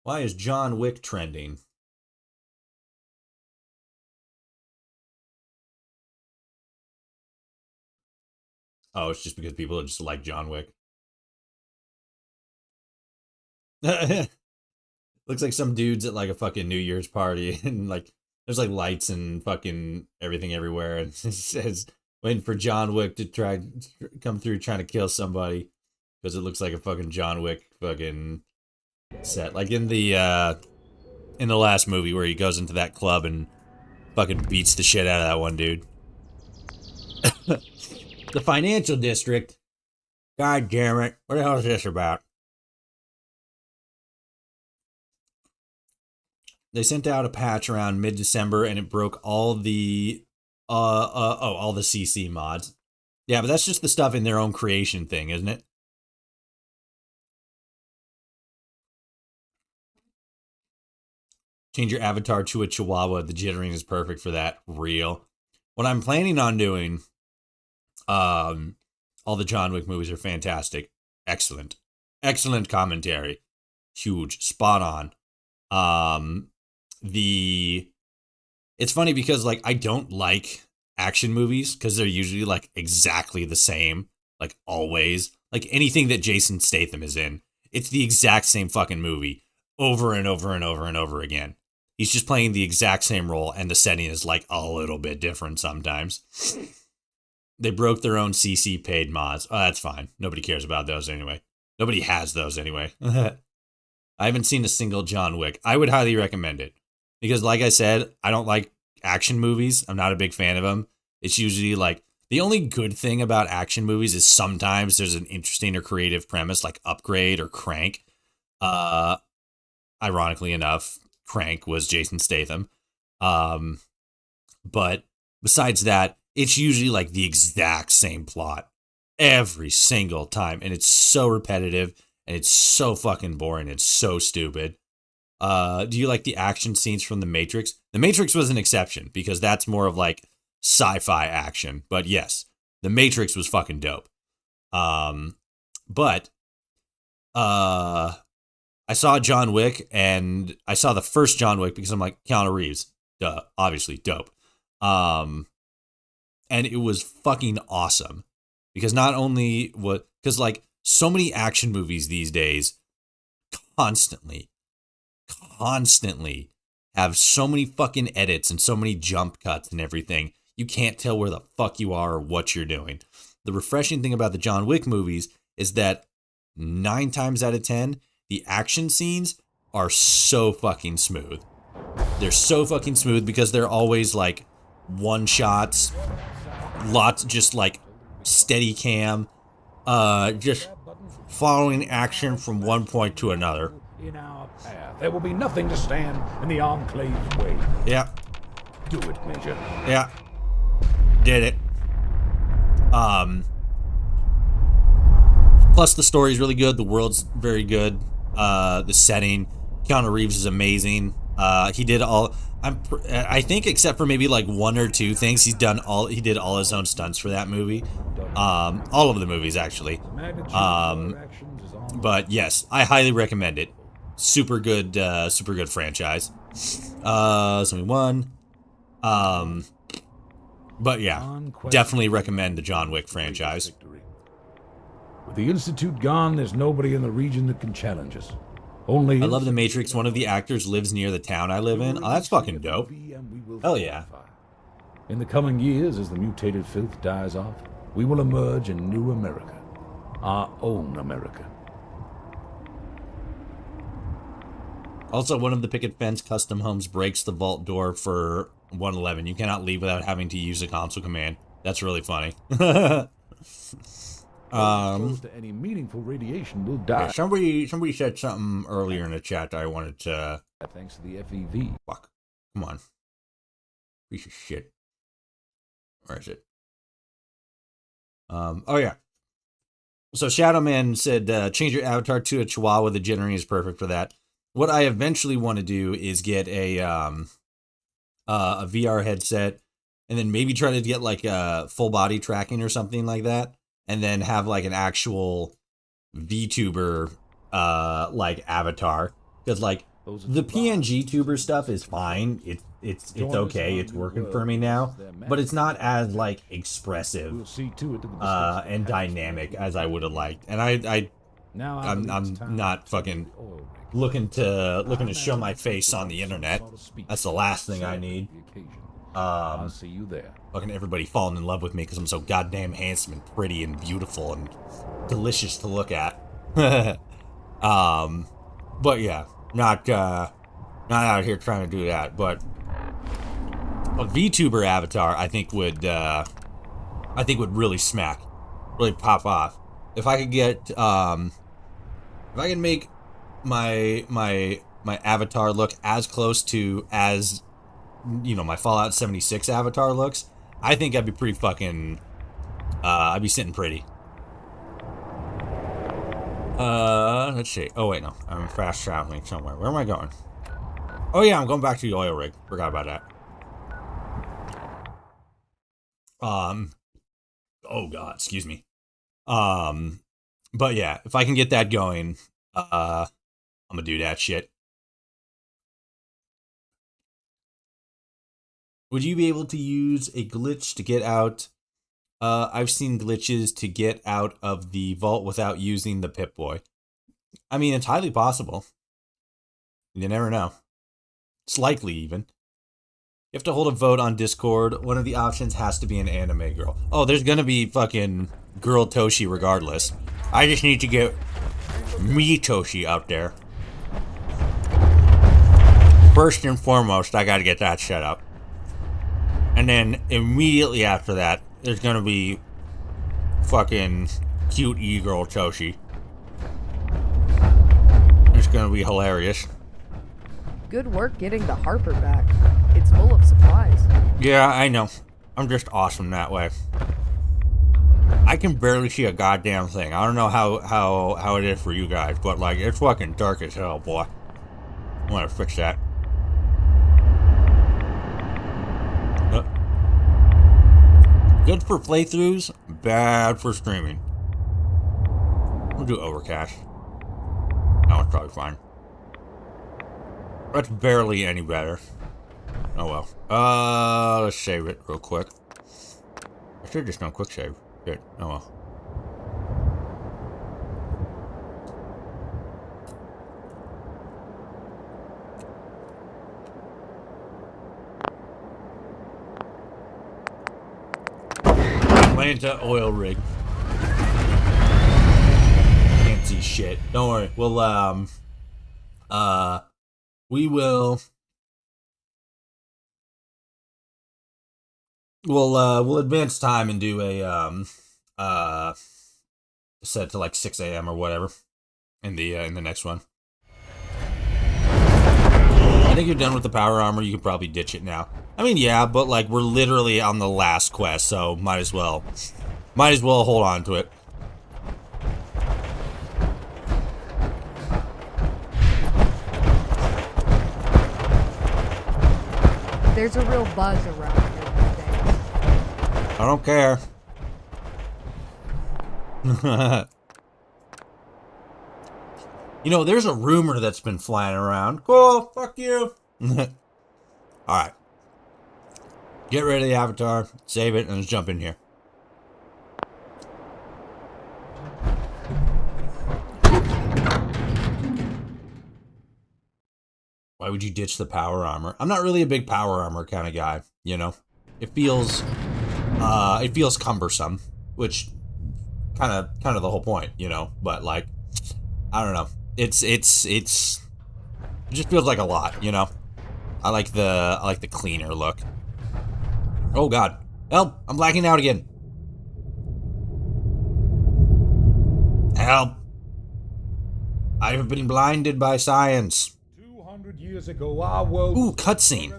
Why is John Wick trending? Oh, it's just because people just like John Wick. Looks like some dudes at like a fucking New Year's party and like there's like lights and fucking everything everywhere and it says waiting for John Wick to come through trying to kill somebody because it looks like a fucking John Wick fucking set. Like in the last movie where he goes into that club and fucking beats the shit out of that one dude. The financial district. God damn it. What the hell is this about? They sent out a patch around mid-December and it broke all the all the CC mods. Yeah, but that's just the stuff in their own creation thing, isn't it? Change your avatar to a chihuahua. The jittering is perfect for that. Real. What I'm planning on doing, all the John Wick movies are fantastic. Excellent. Excellent commentary. Huge. Spot on. It's funny because like I don't like action movies because they're usually like exactly the same, like always. Like anything that Jason Statham is in, it's the exact same fucking movie over and over and over and over again. He's just playing the exact same role and the setting is like a little bit different sometimes. They broke their own CC paid mods. Oh, that's fine. Nobody cares about those anyway. Nobody has those anyway. I haven't seen a single John Wick. I would highly recommend it. Because like I said, I don't like action movies. I'm not a big fan of them. It's usually like, the only good thing about action movies is sometimes there's an interesting or creative premise like Upgrade or Crank. Ironically enough, Crank was Jason Statham. But besides that, it's usually like the exact same plot every single time. And it's so repetitive and it's so fucking boring. It's so stupid. Do you like the action scenes from The Matrix? The Matrix was an exception because that's more of like sci-fi action. But yes, The Matrix was fucking dope. But I I saw John Wick, and I saw the first John Wick because I'm like, Keanu Reeves, duh, obviously dope. And it was fucking awesome because not only because like so many action movies these days constantly have so many fucking edits and so many jump cuts and everything. You can't tell where the fuck you are or what you're doing. The refreshing thing about the John Wick movies is that 9 times out of 10, the action scenes are so fucking smooth. They're so fucking smooth because they're always like one shots, lots just like steady cam, just following action from one point to another.
In our path, there will be nothing to stand in the Enclave's way.
Yeah.
Do it, Major.
Yeah. Did it. Plus the story's really good, the world's very good, the setting. Keanu Reeves is amazing. He did all I think except for maybe like 1 or 2 things, he did all his own stunts for that movie. All of the movies actually. But yes, I highly recommend it. Super good franchise. So we won. But yeah, definitely recommend the John Wick franchise.
With the Institute gone, there's nobody in the region that can challenge us. Only
I love The Matrix. One of the actors lives near the town I live in. Oh, that's fucking dope. Hell yeah.
In the coming years, as the mutated filth dies off, we will emerge in new America. Our own America.
Also, one of the picket fence custom homes breaks the vault door for 111. You cannot leave without having to use a console command. That's really funny.
Exposed to any meaningful radiation will die.
Yeah, somebody said something earlier in the chat that I wanted to.
Thanks to the FEV.
Fuck. Come on. Piece of shit. Where is it? Oh yeah. So Shadowman said, change your avatar to a Chihuahua. The jittering is perfect for that. What I eventually want to do is get a VR headset, and then maybe try to get like a full body tracking or something like that, and then have like an actual VTuber like avatar. Because like the PNG tuber stuff is fine. It's okay. It's working for me now, but it's not as like expressive and dynamic as I would have liked. And I'm not fucking looking to show my face on the internet. That's the last thing I need.
I'll see you there.
Fucking everybody falling in love with me because I'm so goddamn handsome and pretty and beautiful and delicious to look at. But yeah, not out here trying to do that. But a VTuber avatar, I think would really smack, really pop off. If I could get, if I can make my avatar look as close to as, you know, my Fallout 76 avatar looks, I think I'd be pretty fucking, I'd be sitting pretty. Let's see. Oh wait, no, I'm fast traveling somewhere. Where am I going? Oh yeah, I'm going back to the oil rig. Forgot about that. Oh god, excuse me. But yeah, if I can get that going, I'm gonna do that shit. Would you be able to use a glitch to get out? I've seen glitches to get out of the vault without using the Pip-Boy. I mean, it's highly possible. You never know. It's likely, even. You have to hold a vote on Discord. One of the options has to be an anime girl. Oh, there's gonna be fucking girl Toshi regardless. I just need to get me Toshi out there. First and foremost, I gotta get that set up. And then immediately after that, there's gonna be fucking cute e-girl Toshi. It's gonna be hilarious.
Good work getting the Harper back. It's full of supplies.
Yeah, I know. I'm just awesome that way. I can barely see a goddamn thing. I don't know how it is for you guys, but like, it's fucking dark as hell, boy. I want to fix that. Good for playthroughs, bad for streaming. We'll do Overcast. That one's probably fine. That's barely any better. Oh well. Let's save it real quick. I should have just done quick save. Good. Oh well. Atlanta oil rig. Can't see shit. Don't worry. We'll we will. We'll advance time and do a set to like 6 a.m. or whatever in the next one. I think you're done with the power armor. You can probably ditch it now. I mean, yeah, but like we're literally on the last quest, so might as well hold on to it.
There's a real buzz around here these days.
I don't care. You know, there's a rumor that's been flying around. Cool, fuck you. Alright. Get rid of the avatar, save it, and let's jump in here. Why would you ditch the power armor? I'm not really a big power armor kind of guy, you know? It feels cumbersome, which kind of the whole point, you know? But like, I don't know. It just feels like a lot, you know? I like the cleaner look. Oh god. Help! I'm blacking out again. Help! I have been blinded by science.
200 years ago, our world...
Ooh, cutscene.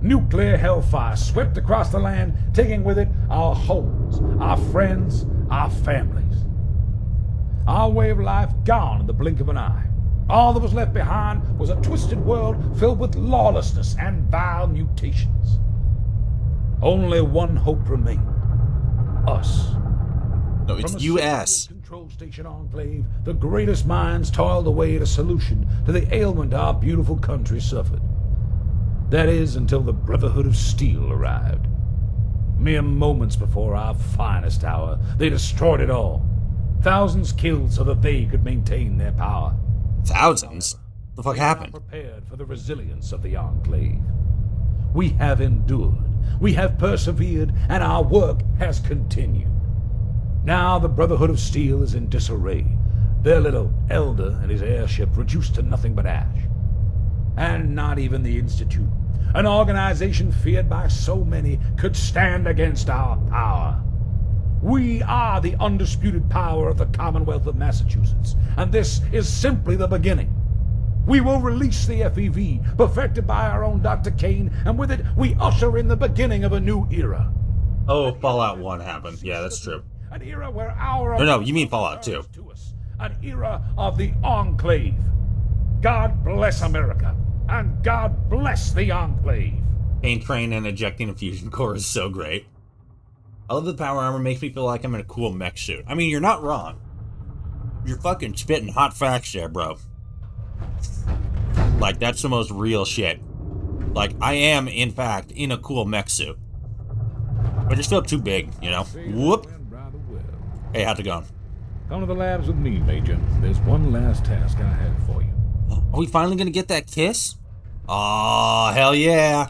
Nuclear hellfire swept across the land, taking with it our homes, our friends, our families. Our way of life gone in the blink of an eye. All that was left behind was a twisted world filled with lawlessness and vile mutations. Only one hope remained. Us.
No, it's U.S.
Control station Enclave, the greatest minds toiled away at a solution to the ailment our beautiful country suffered. That is, until the Brotherhood of Steel arrived. Mere moments before our finest hour, they destroyed it all. Thousands killed so that they could maintain their power.
Thousands? What the fuck happened?
Prepared for the resilience of the Enclave. We have endured, we have persevered, and our work has continued. Now the Brotherhood of Steel is in disarray. Their little elder and his airship reduced to nothing but ash. And not even the Institute, an organization feared by so many, could stand against our power. We are the undisputed power of the Commonwealth of Massachusetts, and this is simply the beginning. We will release the FEV, perfected by our own Dr. Kane, and with it, we usher in the beginning of a new era.
Oh, Fallout 1 happened. Yeah, that's true.
An era where our...
No, you mean Fallout 2.
An era of the Enclave. God bless America, and God bless the Enclave.
Paint train and ejecting a fusion core is so great. I love the power armor. Makes me feel like I'm in a cool mech suit. I mean, you're not wrong. You're fucking spitting hot facts there, bro. Like, that's the most real shit. Like, I am, in fact, in a cool mech suit. I just feel too big, you know? Whoop. Hey, how's it going?
Come to the labs with me, Major. There's one last task I have for you.
Are we finally gonna get that kiss? Oh, hell yeah.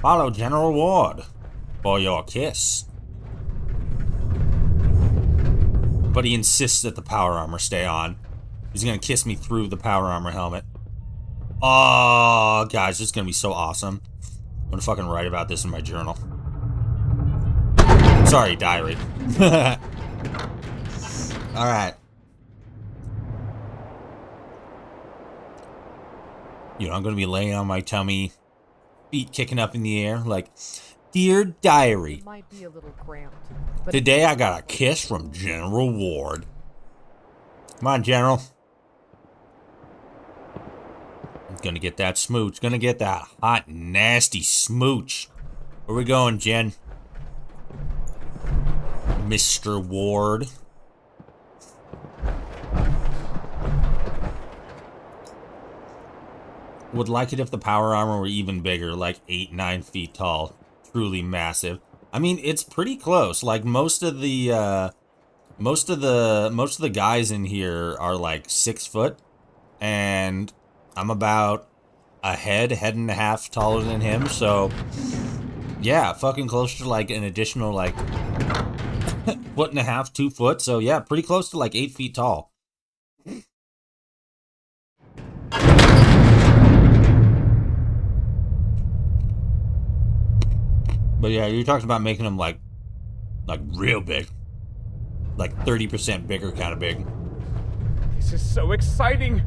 Follow General Ward for your kiss. But he insists that the power armor stay on. He's gonna kiss me through the power armor helmet. Oh, guys, this is gonna be so awesome. I'm gonna fucking write about this in my journal. Sorry, diary. Alright. You know, I'm gonna be laying on my tummy, feet kicking up in the air, like, dear diary.
It might be a little cramped. But
Today I got a kiss from General Ward. Come on, General. I'm gonna get that smooch. Gonna get that hot, nasty smooch. Where we going, Jen? Mr. Ward. Would like it if the power armor were even bigger, like 8, 9 feet tall. Truly massive. I mean, it's pretty close. Like most of the guys in here are like 6 foot, and I'm about a head and a half taller than him. So yeah, fucking close to like an additional like foot and a half, 2 foot. So yeah, pretty close to like 8 feet tall. But yeah, you talked about making them like real big. Like 30% bigger kind of big.
This is so exciting.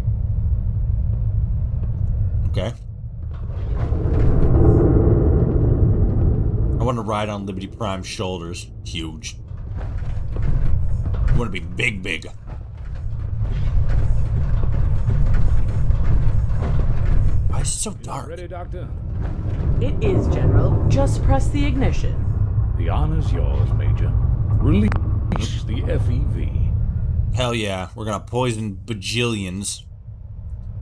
Okay. I want to ride on Liberty Prime's shoulders. Huge. I want to be big. Why is it so dark?
Ready, Doctor?
It is, General. Just press the ignition.
The honor's yours, Major. Release the FEV.
Hell yeah, we're gonna poison bajillions.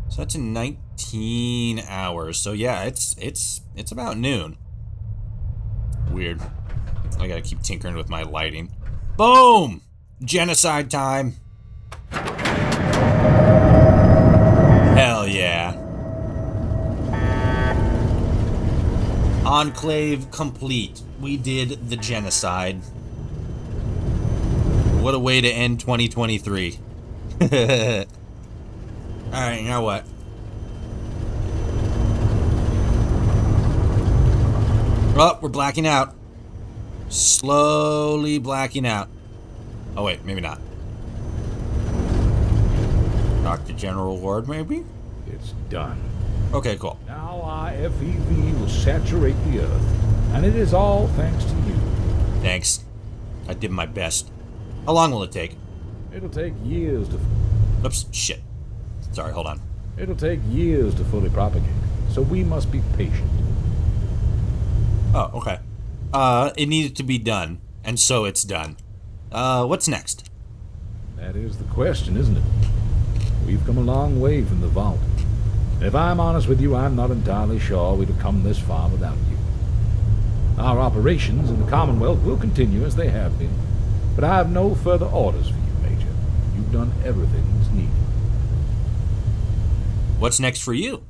So that's in 19 hours. So yeah, it's about noon. Weird. I gotta keep tinkering with my lighting. Boom! Genocide time. Hell yeah. Enclave complete. We did the genocide. What a way to end 2023. Alright, now what? Oh, we're blacking out. Slowly blacking out. Oh wait, maybe not. Dr. General Ward, maybe?
It's done.
Okay, cool.
Now our FEV will saturate the Earth, and it is all thanks to you.
Thanks. I did my best. How long will it take?
It'll take years to...
Oops, shit. Sorry, hold on.
It'll take years to fully propagate, so we must be patient.
Oh, okay. It needed to be done, and so it's done. What's next?
That is the question, isn't it? We've come a long way from the vault. If I'm honest with you, I'm not entirely sure we'd have come this far without you. Our operations in the Commonwealth will continue as they have been, but I have no further orders for you, Major. You've done everything that's needed.
What's next for you?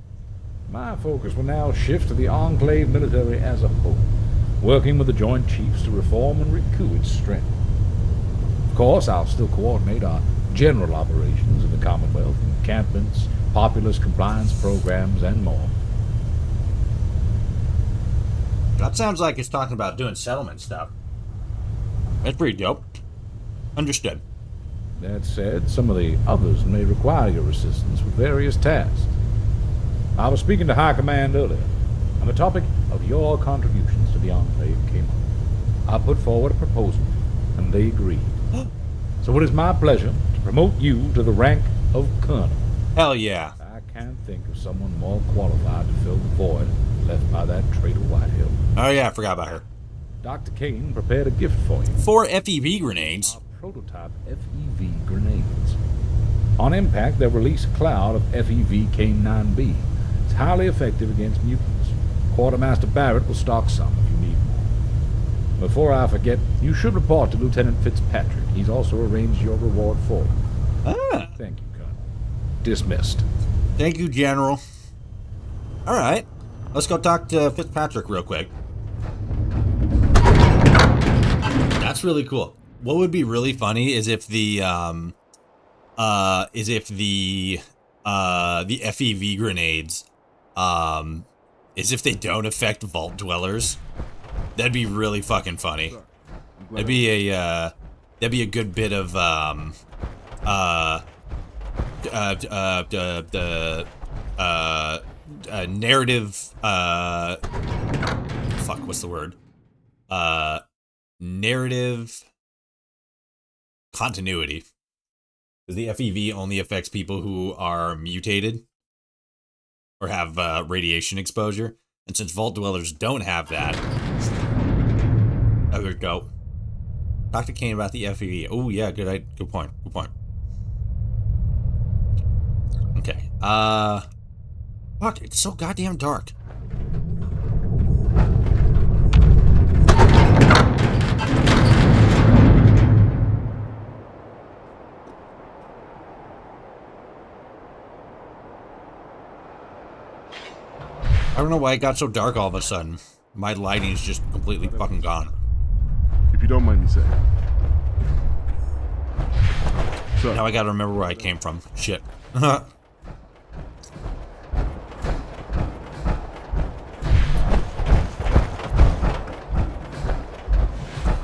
My focus will now shift to the Enclave military as a whole, working with the Joint Chiefs to reform and recoup its strength. Of course, I'll still coordinate our general operations in the Commonwealth, encampments, populous compliance programs, and more.
That sounds like it's talking about doing settlement stuff. That's pretty dope. Understood.
That said, some of the others may require your assistance with various tasks. I was speaking to High Command earlier, and the topic of your contributions to the Enclave came up. I put forward a proposal, and they agreed. So it is my pleasure to promote you to the rank of Colonel.
Hell yeah.
I can't think of someone more qualified to fill the void left by that traitor Whitehill.
Oh yeah, I forgot about her.
Dr. Kane prepared a gift for you.
4 FEV grenades.
Our prototype FEV grenades. On impact, they'll release a cloud of FEV K9B. It's highly effective against mutants. Quartermaster Barrett will stock some if you need more. Before I forget, you should report to Lieutenant Fitzpatrick. He's also arranged your reward for you.
Ah.
Thank you, Colonel. Dismissed.
Thank you, General. Alright. Let's go talk to Fitzpatrick real quick. That's really cool. What would be really funny is if the FEV grenades, is if they don't affect vault dwellers. That'd be really fucking funny. That'd be a good bit of narrative, fuck, what's the word? Narrative continuity. Because the FEV only affects people who are mutated or have radiation exposure. And since vault dwellers don't have that, there we go. Talk to Kane about the FEV. Oh yeah, good point. Good point. Okay. Why Fuck, it's so goddamn dark. I don't know why it got so dark all of a sudden. My lighting is just completely fucking gone.
If you don't mind me saying. So,
now I gotta remember where I came from. Shit.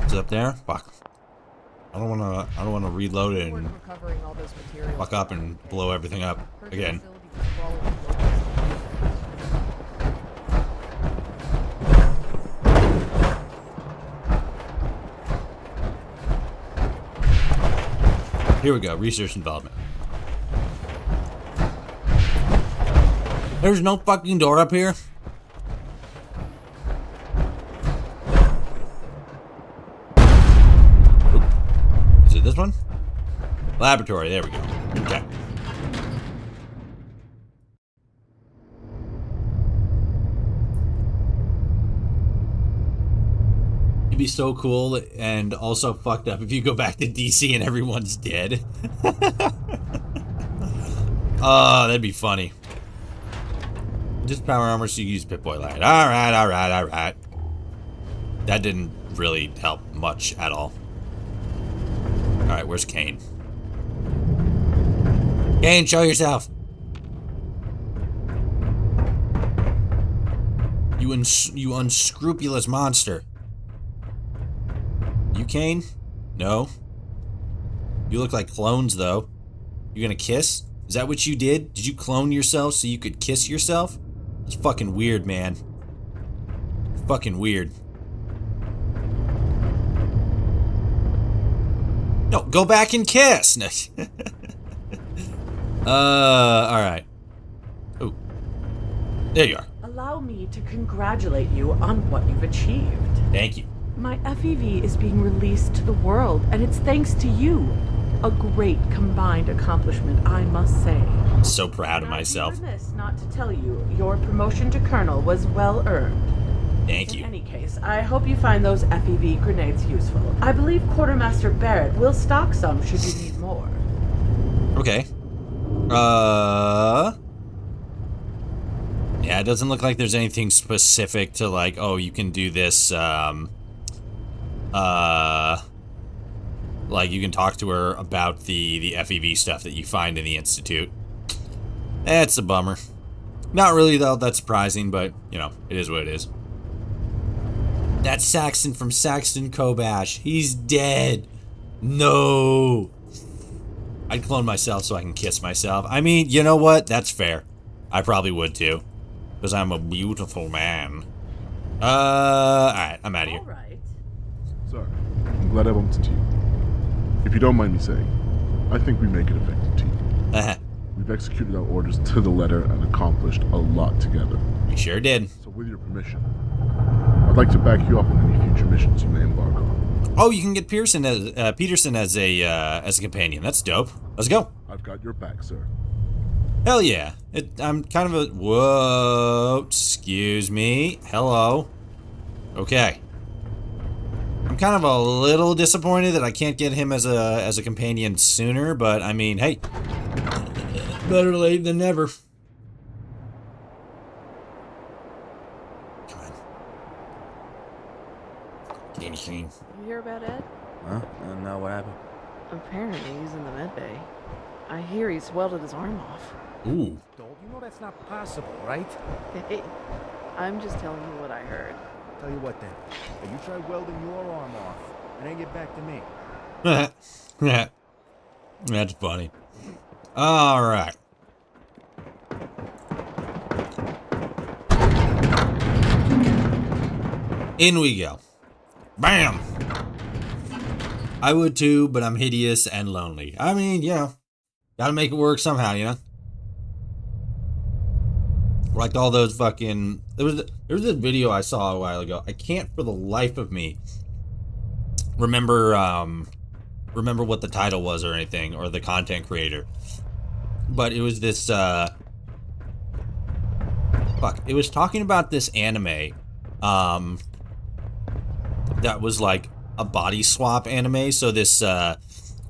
Is it up there? Fuck. I don't wanna reload it and fuck up and blow everything up again. Here we go, research and development. There's no fucking door up here. Oop. Is it this one? Laboratory, there we go. Okay. Be so cool and also fucked up if you go back to DC and everyone's dead. Oh, that'd be funny. Just power armor so you use Pip-Boy light. Alright. That didn't really help much at all. Alright, where's Kane? Kane, show yourself. You unscrupulous monster. You Kane? No. You look like clones, though. You gonna kiss? Is that what you did? Did you clone yourself so you could kiss yourself? It's fucking weird, man. Fucking weird. No, go back and kiss! Alright. Oh. There you are.
Allow me to congratulate you on what you've achieved.
Thank you.
My FEV is being released to the world, and it's thanks to you. A great combined accomplishment, I must say.
I'm so proud of myself.
I'd be remiss not to tell you, your promotion to Colonel was well earned.
Thank you.
In any case, I hope you find those FEV grenades useful. I believe Quartermaster Barrett will stock some should you need more.
Okay. Yeah, it doesn't look like there's anything specific to like, oh, you can do this, like you can talk to her about the FEV stuff that you find in the Institute. That's a bummer. Not really, though. That's surprising, but, you know, it is what it is. That's Saxton from Saxton Kobash. He's dead. No. I'd clone myself so I can kiss myself. I mean, you know what? That's fair. I probably would, too. Because I'm a beautiful man. Alright, I'm out of here.
Sorry, I'm glad I bumped into you. If you don't mind me saying, I think we make an effective team. We've executed our orders to the letter and accomplished a lot together.
We sure did.
So with your permission, I'd like to back you up on any future missions you may embark on.
Oh, you can get Peterson as a companion. That's dope. Let's go.
I've got your back, sir.
Hell yeah. I'm kind of a... Whoa. Excuse me. Hello. Okay. I'm kind of a little disappointed that I can't get him as a companion sooner, but I mean, hey. Better late than never. Come on. Candy cane.
You hear about Ed?
Huh? No, what happened?
Apparently he's in the med bay. I hear he's welded his arm off.
Ooh.
You know that's not possible, right?
Hey, I'm just telling you what I heard.
Tell you what then. If you try welding your arm off, and then get back to me.
That's funny. Alright. In we go. Bam! I would too, but I'm hideous and lonely. I mean, you know, gotta make it work somehow, you know? Like all those fucking... There was a video I saw a while ago. I can't for the life of me remember what the title was or anything, or the content creator. But it was this fuck, it was talking about this anime, that was like a body swap anime. So this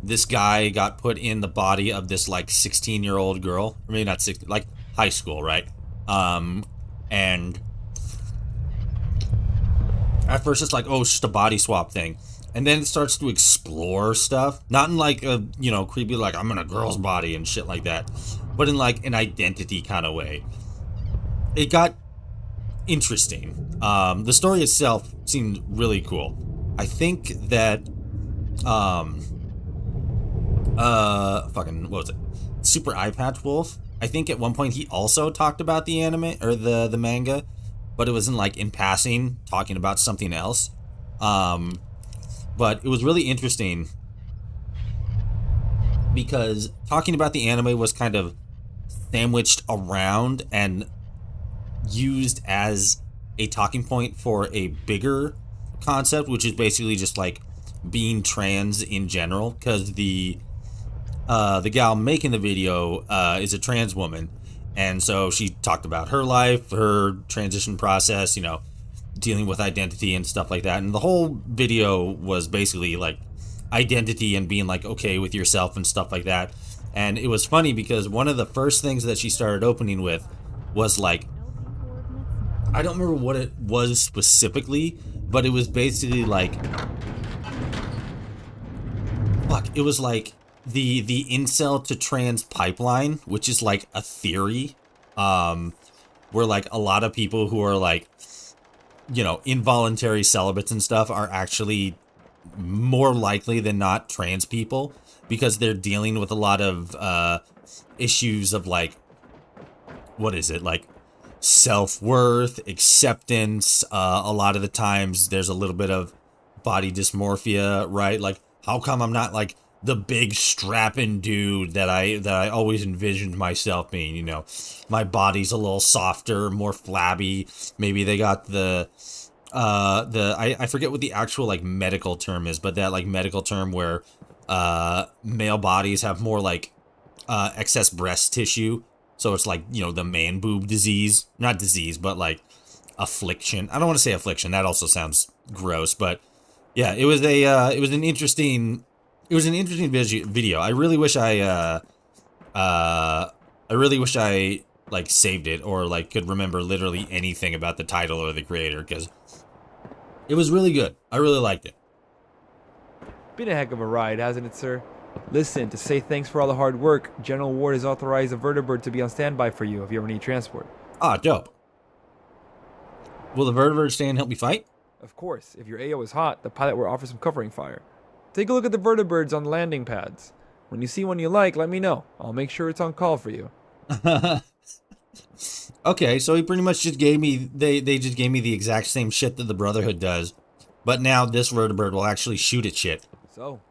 this guy got put in the body of this like 16-year-old girl. I mean, not 16, like high school, right? And at first it's like, oh, it's just a body swap thing. And then it starts to explore stuff. Not in like a, you know, creepy, like I'm in a girl's body and shit like that. But in like an identity kind of way. It got interesting. The story itself seemed really cool. I think that, fucking, what was it? Super Eye Patch Wolf. I think at one point he also talked about the anime, or the manga. But it was in passing, talking about something else. But it was really interesting because talking about the anime was kind of sandwiched around and used as a talking point for a bigger concept, which is basically just like being trans in general, because the gal making the video is a trans woman. And so she talked about her life, her transition process, you know, dealing with identity and stuff like that. And the whole video was basically like identity and being like okay with yourself and stuff like that. And it was funny because one of the first things that she started opening with was like, I don't remember what it was specifically, but it was basically like, fuck, it was like the incel to trans pipeline, which is like a theory, where like a lot of people who are like, you know, involuntary celibates and stuff are actually more likely than not trans people, because they're dealing with a lot of issues of like, what is it, like self-worth, acceptance. A lot of the times there's a little bit of body dysmorphia, right? Like, how come I'm not like the big strapping dude that I always envisioned myself being? You know, my body's a little softer, more flabby. Maybe they got I forget what the actual like medical term is, but that like medical term where male bodies have more like excess breast tissue. So it's like, you know, the man boob disease, not disease, but like affliction. I don't want to say affliction. That also sounds gross, but yeah, it was an interesting video. I really wish I like saved it or like could remember literally anything about the title or the creator, because it was really good. I really liked it.
Been a heck of a ride, hasn't it, sir? Listen, to say thanks for all the hard work, General Ward has authorized a vertibird to be on standby for you if you ever need transport.
Ah, dope. Will the vertibird stay and help me fight?
Of course. If your AO is hot, the pilot will offer some covering fire. Take a look at the vertibirds on the landing pads. When you see one you like, let me know. I'll make sure it's on call for you.
Okay, so he pretty much just gave me, they just gave me the exact same shit that the Brotherhood does. But now this vertibird will actually shoot at shit.
So,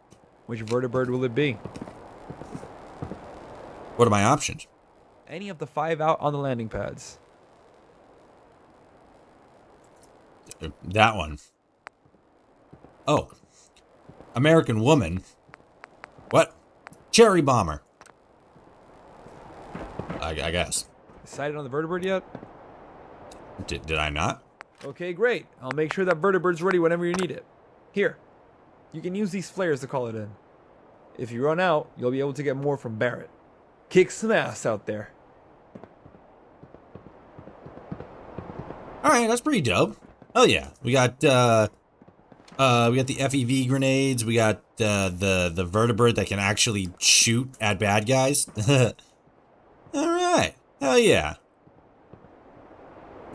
which vertibird will it be?
What are my options?
Any of the 5 out on the landing pads.
That one. Oh. American Woman. What? Cherry Bomber. I guess.
Decided on the vertibird yet?
Did I not?
Okay, great. I'll make sure that vertibird's ready whenever you need it. Here. You can use these flares to call it in. If you run out, you'll be able to get more from Barrett. Kick some ass out there.
Alright, that's pretty dope. Oh yeah. We got the FEV grenades, we got the vertibird that can actually shoot at bad guys. Alright. Hell yeah.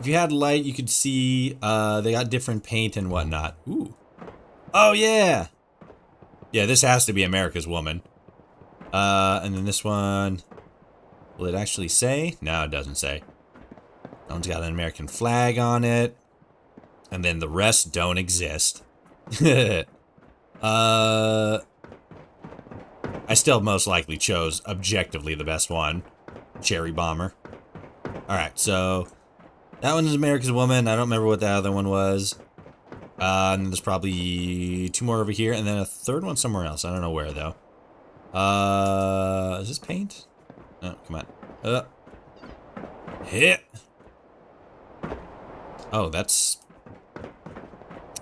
If you had light, you could see they got different paint and whatnot. Ooh. Oh yeah. Yeah, this has to be America's Woman. And then this one, will it actually say? No, it doesn't say. That one's got an American flag on it. And then the rest don't exist. I still most likely chose objectively the best one. Cherry Bomber. Alright, so that one is America's Woman. I don't remember what the other one was. And there's probably 2 more over here, and then a 3rd one somewhere else. I don't know where, though. Is this paint? No, come on. Hit! Oh, that's...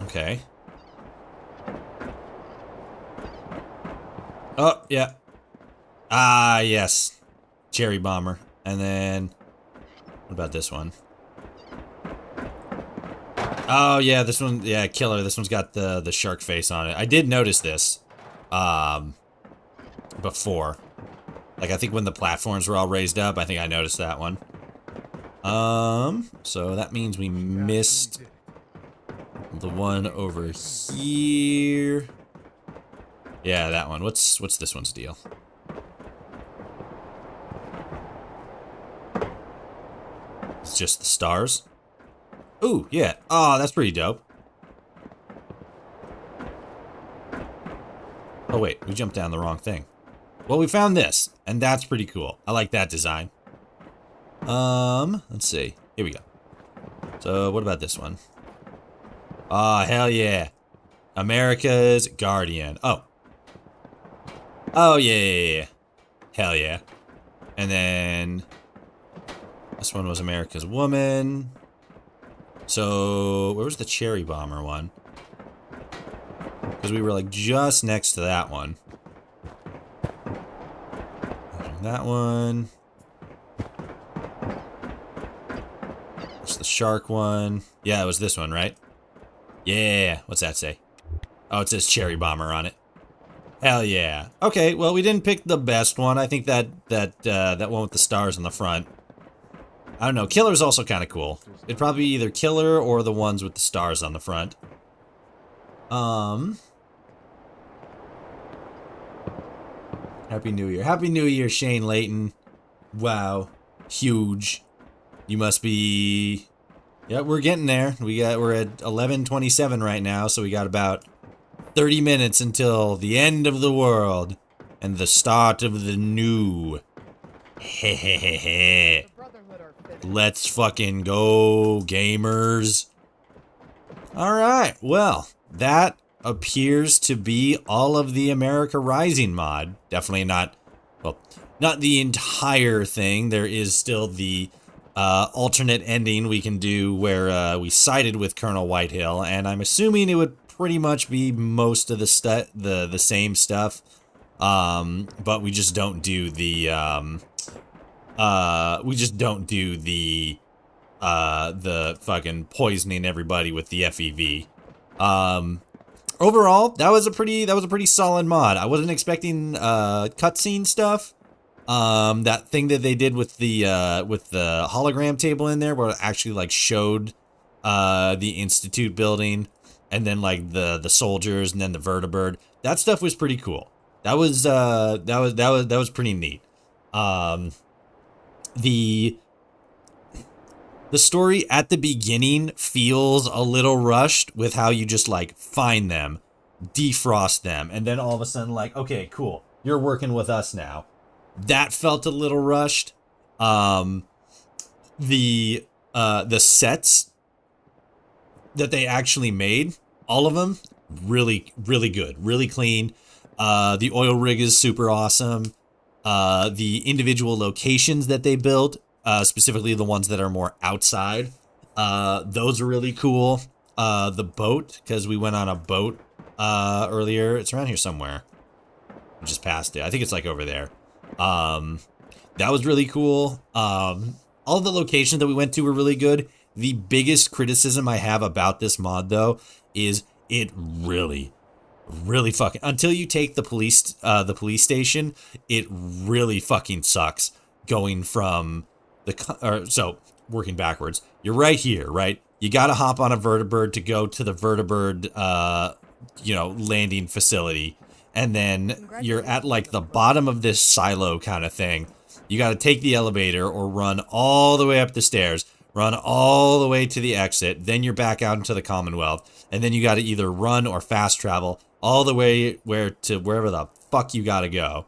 Okay. Oh, yeah. Ah, yes. Cherry bomber. And then... What about this one? Oh, yeah, this one... Yeah, killer. This one's got the shark face on it. I did notice this. Before. Like, I think when the platforms were all raised up, I think I noticed that one. So that means we missed the one over here. Yeah, that one. What's this one's deal? It's just the stars. Ooh, yeah. Oh, that's pretty dope. Oh, wait. We jumped down the wrong thing. Well, we found this, and that's pretty cool. I like that design. Let's see. Here we go. So, what about this one? Oh, hell yeah. America's Guardian. Oh. Oh, yeah. Hell yeah. And then... This one was America's Woman. So, where was the Cherry Bomber one? Because we were, like, just next to that one. That one. It's the shark one. Yeah, it was this one, right? Yeah. What's that say? Oh, it says Cherry Bomber on it. Hell yeah. Okay, well, we didn't pick the best one. I think that one with the stars on the front. I don't know. Killer's also kind of cool. It'd probably be either Killer or the ones with the stars on the front. Happy New Year. Happy New Year, Shane Layton. Wow. Huge. You must be... Yeah, we're getting there. We're at 11:27 right now, so we got about 30 minutes until the end of the world and the start of the new. Hehehehe. Let's fucking go, gamers. Alright, well, that appears to be all of the America Rising mod. Definitely not, well, not the entire thing. There is still the alternate ending we can do where we sided with Colonel Whitehill, and I'm assuming it would pretty much be most of the same stuff, but we just don't do the the fucking poisoning everybody with the FEV. Overall, that was a pretty solid mod. I wasn't expecting cutscene stuff. That thing that they did with the hologram table in there, where it actually like showed the Institute building, and then like the soldiers, and then the vertibird. That stuff was pretty cool. That was pretty neat. The story at the beginning feels a little rushed with how you just like find them, defrost them, and then all of a sudden like, okay, cool, you're working with us now. That felt a little rushed. The sets that they actually made, all of them, really, really good, really clean. The oil rig is super awesome. The individual locations that they built, specifically the ones that are more outside, those are really cool. The boat, because we went on a boat earlier. It's around here somewhere. We just passed it. I think it's like over there. That was really cool. All the locations that we went to were really good. The biggest criticism I have about this mod, though, is it really fucking, until you take the police station, it really fucking sucks going from so working backwards. You're right here, right? You got to hop on a vertibird to go to the vertibird, landing facility. And then you're at like the bottom of this silo kind of thing. You got to take the elevator or run all the way up the stairs, run all the way to the exit. Then you're back out into the Commonwealth. And then you got to either run or fast travel all the way wherever the fuck you got to go.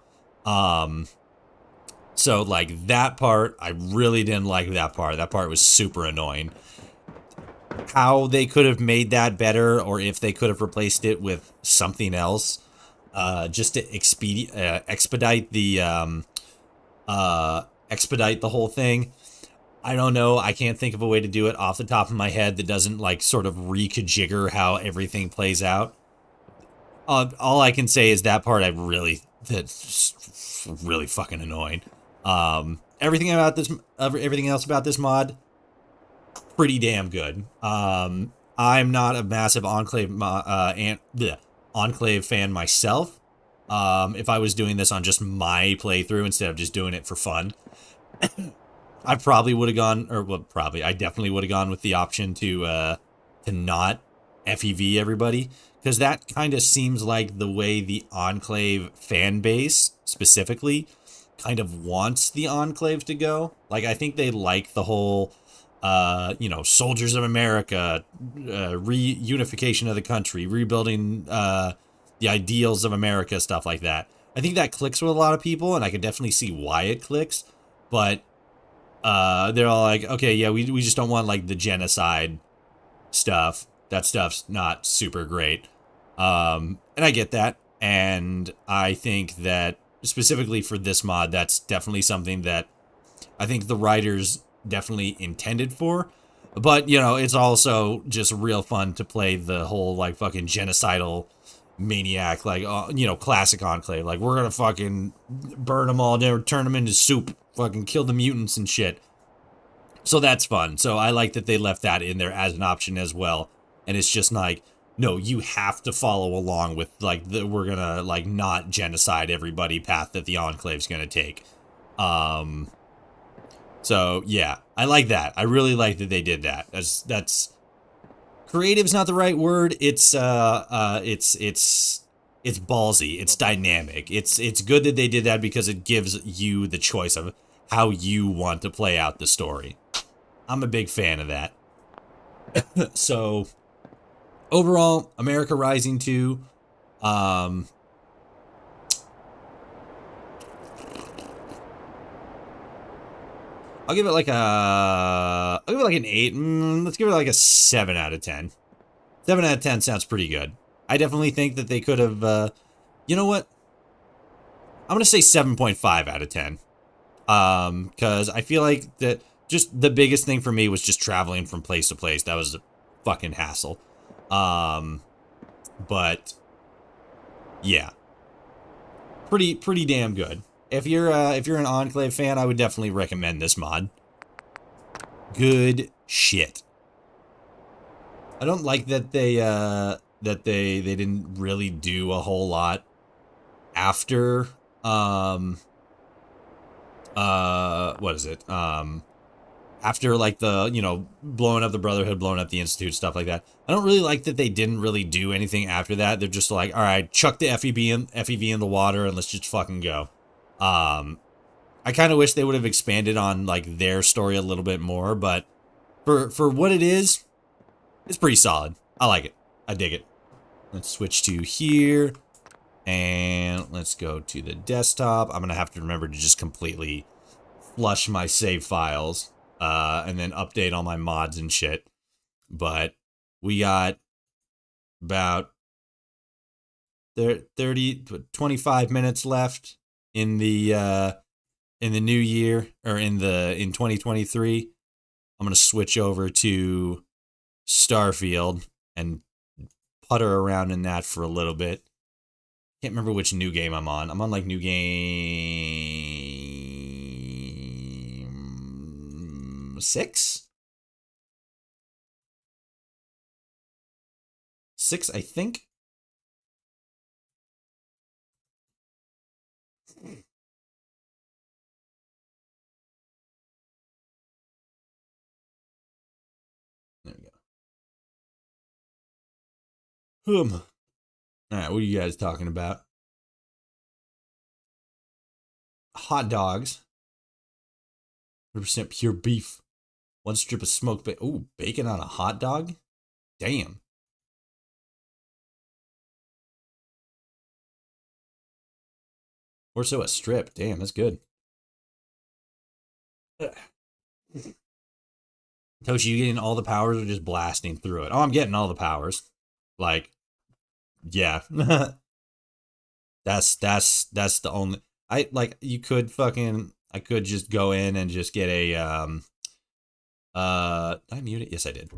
So like that part, I really didn't like that part. That part was super annoying. How they could have made that better, or if they could have replaced it with something else, just to expedite the whole thing. I don't know. I can't think of a way to do it off the top of my head that doesn't like sort of rekajigger how everything plays out. All I can say is that part that's really fucking annoying. Everything else about this mod, pretty damn good. I'm not a massive Enclave fan myself. If I was doing this on just my playthrough instead of just doing it for fun, I probably would have gone, I definitely would have gone with the option to not FEV everybody, because that kind of seems like the way the Enclave fan base specifically kind of wants the Enclave to go. Like, I think they like the whole, Soldiers of America, reunification of the country, rebuilding the ideals of America, stuff like that. I think that clicks with a lot of people, and I can definitely see why it clicks, but they're all like, okay, yeah, we just don't want, like, the genocide stuff. That stuff's not super great. And I get that, and I think that, specifically for this mod, that's definitely something that I think the writers definitely intended for. But, it's also just real fun to play the whole, like, fucking genocidal maniac, like, classic Enclave. Like, we're gonna fucking burn them all, turn them into soup, fucking kill the mutants and shit. So that's fun. So I like that they left that in there as an option as well. And it's just like, no, you have to follow along with, like, we're gonna, like, not genocide everybody path that the Enclave's gonna take. So yeah, I like that. I really like that they did that. That's creative's not the right word. It's ballsy. It's dynamic. It's good that they did that because it gives you the choice of how you want to play out the story. I'm a big fan of that. So overall, America Rising 2, I'll give it like an 8. Let's give it like a 7 out of 10. 7 out of 10 sounds pretty good. I definitely think that they could have, you know what? I'm going to say 7.5 out of 10. Because I feel like that just the biggest thing for me was just traveling from place to place. That was a fucking hassle. But yeah, pretty damn good. If you're an Enclave fan, I would definitely recommend this mod. Good shit. I don't like that they didn't really do a whole lot after what is it? After, like, the, blowing up the Brotherhood, blowing up the Institute, stuff like that. I don't really like that they didn't really do anything after that. They're just like, all right, chuck the FEV in the water and let's just fucking go. I kind of wish they would have expanded on, like, their story a little bit more, but for what it is, it's pretty solid. I like it. I dig it. Let's switch to here, and let's go to the desktop. I'm gonna have to remember to just completely flush my save files, and then update all my mods and shit. But we got about 25 minutes left in the new year, or in 2023. I'm gonna switch over to Starfield and putter around in that for a little bit. Can't remember which new game I'm on. I'm on, like, new game 6? 6, I think. There we go. Alright, what are you guys talking about? Hot dogs. 100% pure beef. 1 strip of smoked bacon. Ooh, bacon on a hot dog? Damn. Or so a strip. Damn, that's good. Toshi, you getting all the powers or just blasting through it? Oh, I'm getting all the powers. Like, yeah. That's the only... I could just go in and just get a Did I mute it? Yes, I did.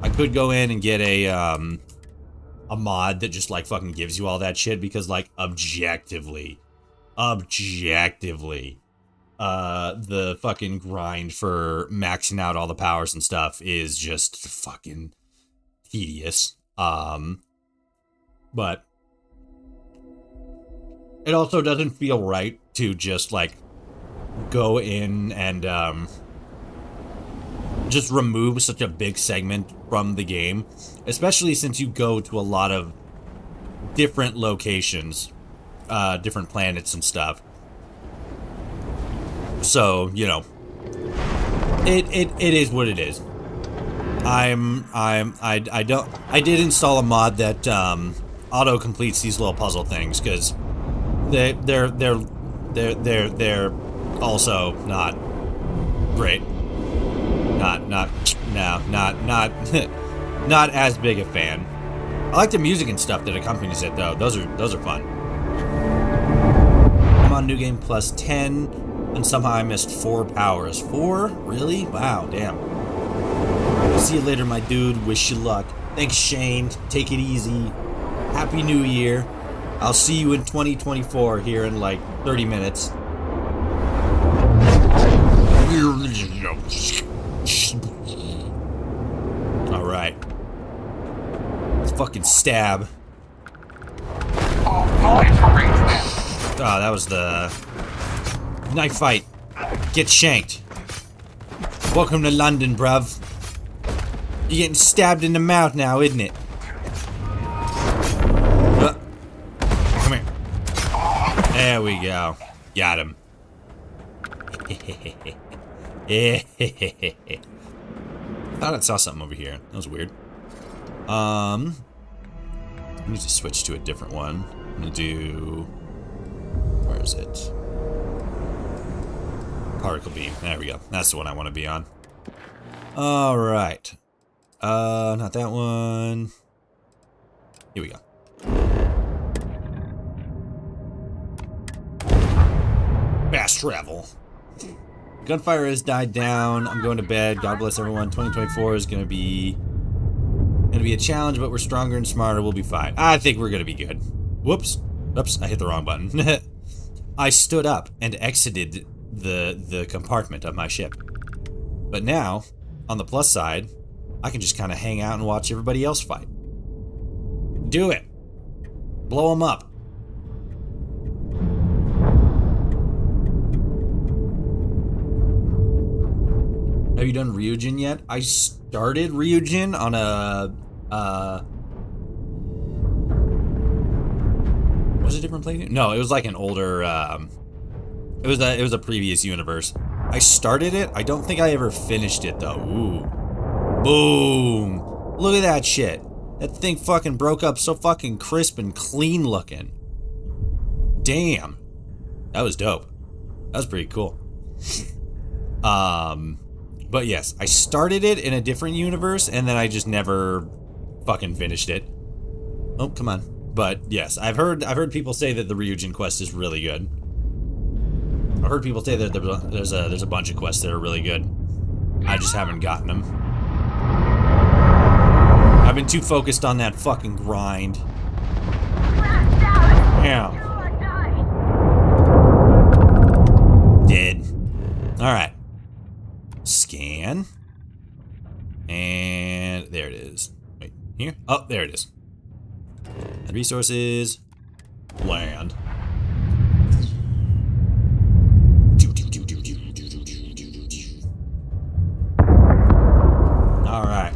I could go in and get a mod that just like fucking gives you all that shit because like objectively, the fucking grind for maxing out all the powers and stuff is just fucking tedious. But it also doesn't feel right to just like go in and just remove such a big segment from the game, especially since you go to a lot of different locations, different planets and stuff. So, you know, it is what it is. I did install a mod that auto completes these little puzzle things because they're also not great. Not as big a fan. I like the music and stuff that accompanies it though. Those are fun. I'm on New Game Plus 10, and somehow I missed 4 powers. 4? Really? Wow, damn. See you later, my dude. Wish you luck. Thanks, Shane. Take it easy. Happy New Year. I'll see you in 2024 here in like 30 minutes. Alright. Let's fucking stab. Oh, that was the knife fight. Get shanked. Welcome to London, bruv. You're getting stabbed in the mouth now, isn't it? Come here. There we go. Got him. Thought I saw something over here. That was weird. I need to switch to a different one. I'm gonna do... Where is it? Particle beam. There we go. That's the one I want to be on. Alright. Not that one. Here we go. Fast travel. Gunfire has died down. I'm going to bed. God bless everyone. 2024 is gonna be a challenge, but we're stronger and smarter. We'll be fine. I think we're gonna be good. Whoops. Oops, I hit the wrong button. I stood up and exited the compartment of my ship. But now, on the plus side, I can just kind of hang out and watch everybody else fight. Do it. Blow them up. Have you done Ryujin yet? I started Ryujin on a was it a different playthrough? No, it was like an older it was a previous universe. I started it. I don't think I ever finished it though. Ooh. Boom. Look at that shit. That thing fucking broke up so fucking crisp and clean looking. Damn. That was dope. That was pretty cool. But yes, I started it in a different universe and then I just never fucking finished it. Oh, come on. But yes, I've heard people say that the Ryujin quest is really good. I've heard people say that there's a bunch of quests that are really good. I just haven't gotten them. I've been too focused on that fucking grind. Yeah. Dead. Alright. Scan. And there it is. Wait, here? Oh, there it is. And resources. Land. Alright.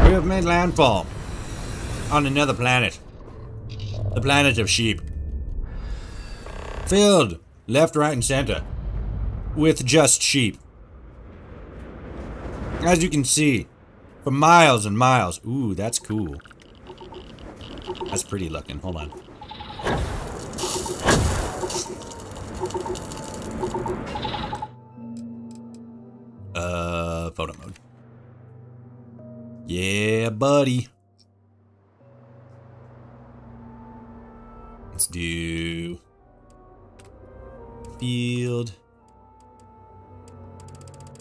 We have made landfall on another planet. The planet of sheep. Filled left, right, and center with just sheep. As you can see, for miles and miles. Ooh, that's cool. That's pretty looking. Hold on. Photo mode. Yeah, buddy. do field.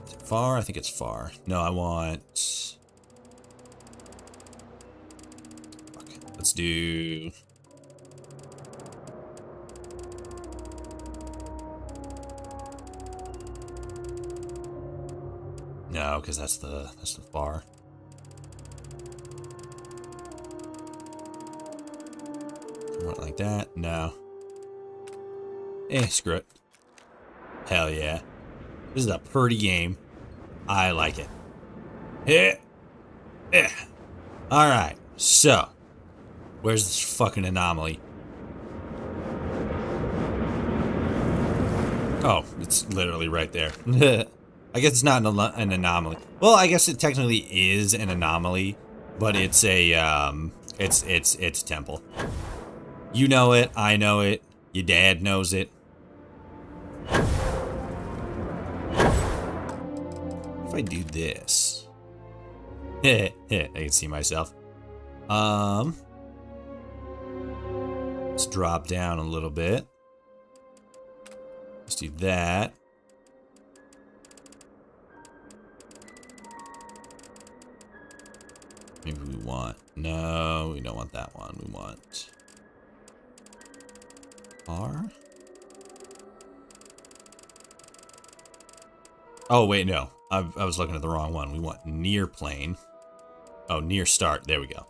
Is it far? I think it's far. No, I want... Okay, let's do... No, because that's the far. Want it like that? No. Screw it. Hell yeah. This is a pretty game. I like it. Alright, so. Where's this fucking anomaly? Oh, it's literally right there. I guess it's not an anomaly. Well, I guess it technically is an anomaly, but it's a, it's a temple. You know it, I know it, your dad knows it. If I do this... I can see myself. Let's drop down a little bit. Let's do that. Maybe we want... No, we don't want that one. We want... R? Oh, wait, no. I was looking at the wrong one. We want near plane. Oh, near start. There we go.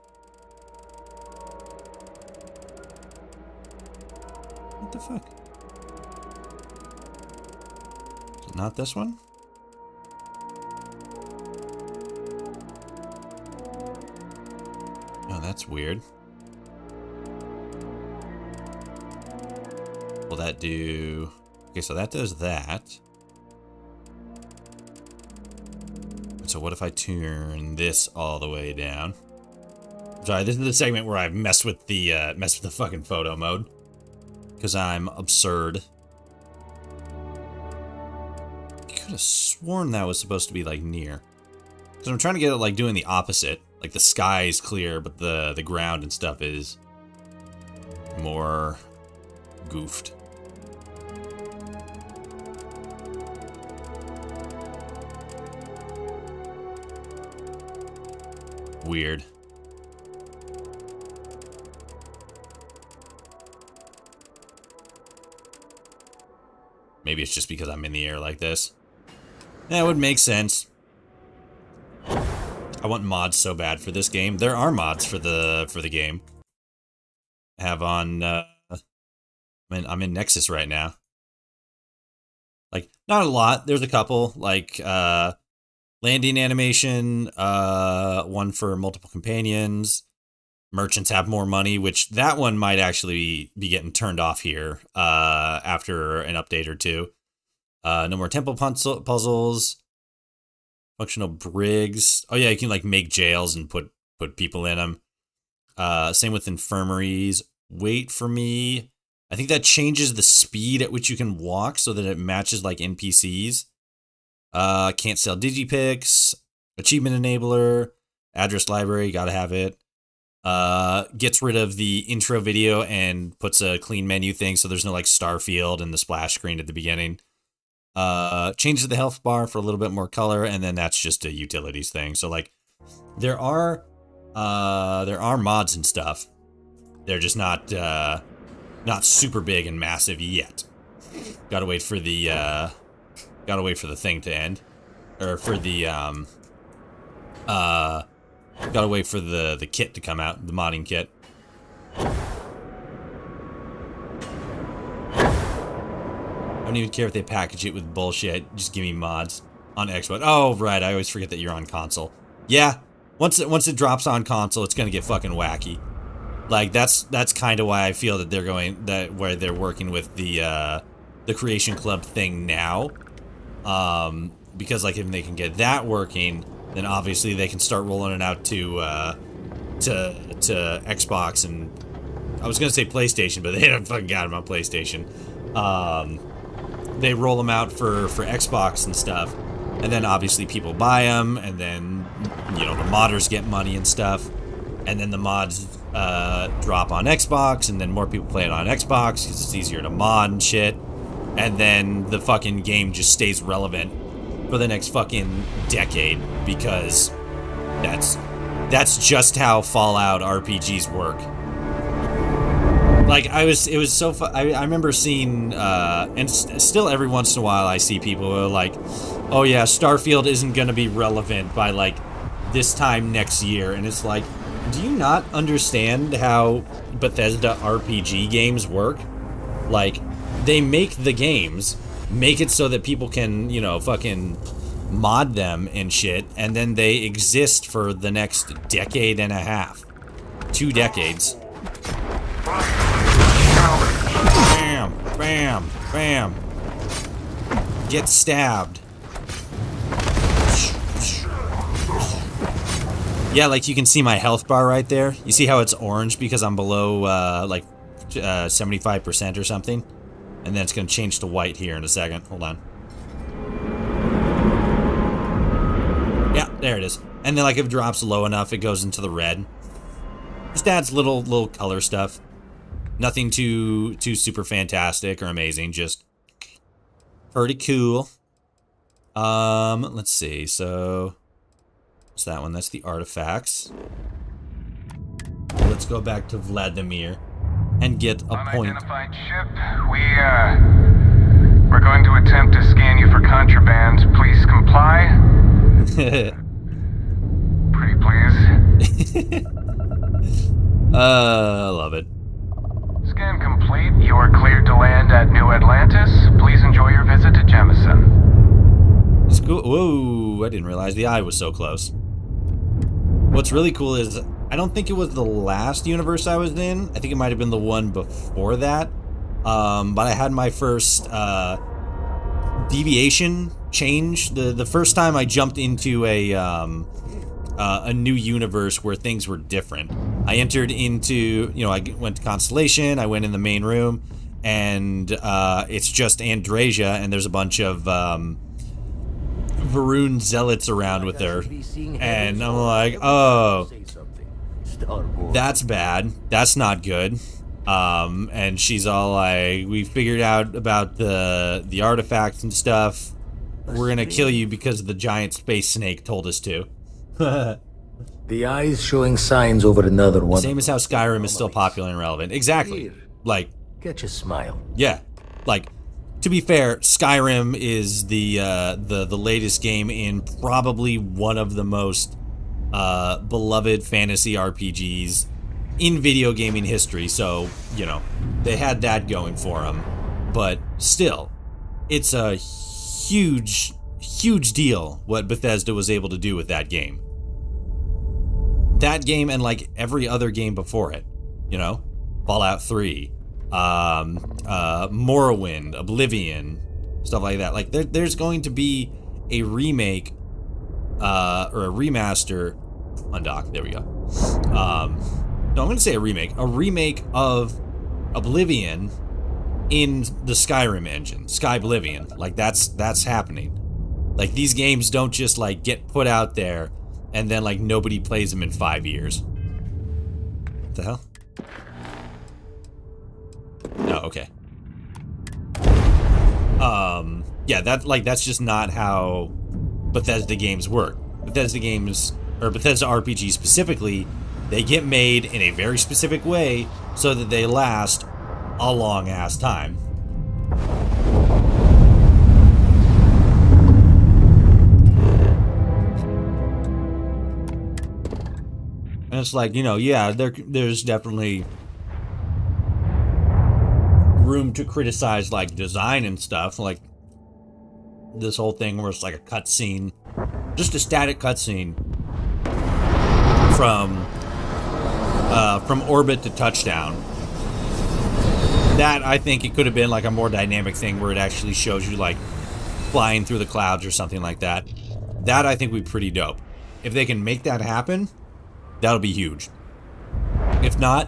What the fuck? Is it not this one? Oh, that's weird. Will that do... Okay, so that does that. So what if I turn this all the way down? Sorry, this is the segment where I've messed with the fucking photo mode. Because I'm absurd. I could have sworn that was supposed to be like near. Because I'm trying to get it like doing the opposite. Like the sky is clear, but the ground and stuff is more goofed. Weird. Maybe it's just because I'm in the air like this. That would make sense. I want mods so bad for this game. There are mods for the game. I have on I'm in Nexus right now. Like, not a lot. There's a couple, like landing animation, one for multiple companions. Merchants have more money, which that one might actually be getting turned off here after an update or two. No more temple puzzles. Functional brigs. Oh yeah, you can like make jails and put people in them. Same with infirmaries. Wait for me. I think that changes the speed at which you can walk so that it matches like NPCs. Can't sell digipics. Achievement enabler. Address library, gotta have it. Gets rid of the intro video and puts a clean menu thing so there's no like Starfield and the splash screen at the beginning. Changes the health bar for a little bit more color, and then that's just a utilities thing. So like there are mods and stuff. They're just not super big and massive yet. Gotta wait for the thing to end. Or for the gotta wait for the kit to come out, the modding kit. I don't even care if they package it with bullshit. Just give me mods on Xbox. Oh, right. I always forget that you're on console. Yeah. Once it drops on console, it's gonna get fucking wacky. Like that's kind of why I feel that they're going where they're working with the Creation Club thing now. Because like if they can get that working, then obviously they can start rolling it out to Xbox and I was gonna say PlayStation, but they haven't fucking got them on PlayStation. They roll them out for Xbox and stuff, and then obviously people buy them, and then you know the modders get money and stuff, and then the mods drop on Xbox, and then more people play it on Xbox because it's easier to mod and shit. And then the fucking game just stays relevant for the next fucking decade because that's just how Fallout RPGs work. Like, it was so fun. I remember seeing, and still every once in a while I see people who are like, oh yeah, Starfield isn't going to be relevant by, like, this time next year. And it's like, do you not understand how Bethesda RPG games work? Like, they make the games, make it so that people can, you know, fucking mod them and shit, and then they exist for the next decade and a half. 2 decades. Bam, bam, bam. Get stabbed. Yeah, like you can see my health bar right there. You see how it's orange because I'm below, like, 75% or something? And then it's going to change to white here in a second. Hold on. Yeah, there it is. And then, like, if it drops low enough, it goes into the red. Just adds little color stuff. Nothing too super fantastic or amazing. Just pretty cool. Let's see. So, what's that one? That's the artifacts. Let's go back to Vladimir and get a point.
Unidentified ship. We're going to attempt to scan you for contraband. Please comply. Pretty please.
I love it.
Scan complete. You are cleared to land at New Atlantis. Please enjoy your visit to Jemison.
It's cool. Whoa, I didn't realize the eye was so close. What's really cool is, I don't think it was the last universe I was in. I think it might have been the one before that. But I had my first deviation change. The first time I jumped into a new universe where things were different. I entered into, you know, I went to Constellation, I went in the main room, and it's just Andrasia, and there's a bunch of Varun zealots around with her. And I'm like, oh, that's bad. That's not good. And she's all like, we figured out about the artifacts and stuff. We're gonna kill you because the giant space snake told us to.
The eye's showing signs over another one.
Same as how Skyrim is still popular and relevant. Exactly. Like,
get your smile.
Yeah. Like, to be fair, Skyrim is the latest game in probably one of the most beloved fantasy RPGs in video gaming history. So, you know, they had that going for them. But still, it's a huge deal what Bethesda was able to do with that game. That game and like every other game before it, you know, Fallout 3, Morrowind, Oblivion, stuff like that. Like there's going to be a remake or a remaster. Undock, there we go. No, I'm going to say a remake of Oblivion in the Skyrim engine, Skyblivion. Like that's happening. Like these games don't just like get put out there and then like nobody plays them in 5 years. What the hell? Oh, okay. Yeah, that's just not how Bethesda games work. Bethesda games, or Bethesda RPGs specifically, they get made in a very specific way so that they last a long ass time. And it's like, you know, yeah, there's definitely room to criticize like design and stuff, like this whole thing where it's like a cutscene, just a static cutscene from orbit to touchdown. That I think it could have been like a more dynamic thing where it actually shows you like flying through the clouds or something like that. That I think would be pretty dope. If they can make that happen, that'll be huge. If not,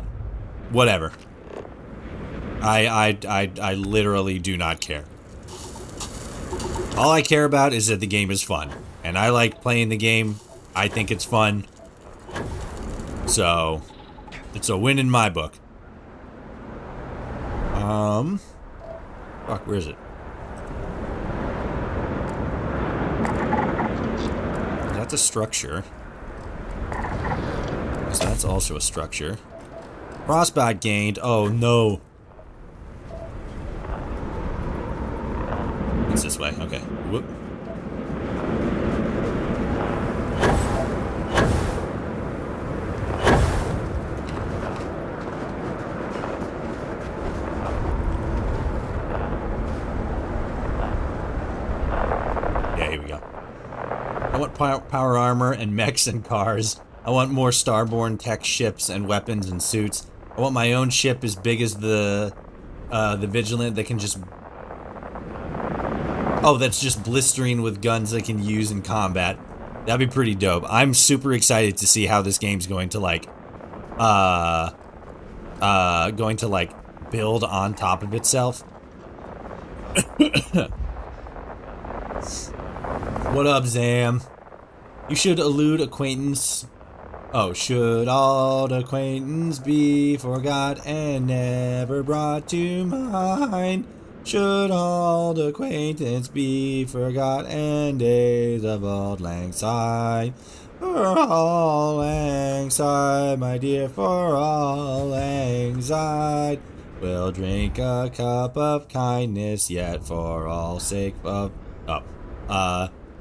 whatever. I literally do not care. All I care about is that the game is fun. And I like playing the game. I think it's fun. So, It's a win in my book. Fuck, where is it? That's a structure. So that's also a structure. Frostbite gained. Oh no. It's this way. Okay. Whoop. Yeah, here we go. I want power armor and mechs and cars. I want more starborn tech ships and weapons and suits. I want my own ship as big as the Vigilant that can just... Oh, that's just blistering with guns I can use in combat. That'd be pretty dope. I'm super excited to see how this game's going to like... build on top of itself. What up, Zam? You should elude acquaintance. Oh, should old acquaintance be forgot and never brought to mind? Should old acquaintance be forgot and days of auld lang syne? For auld lang syne, my dear, for auld lang syne. We'll drink a cup of kindness, yet for all sake of...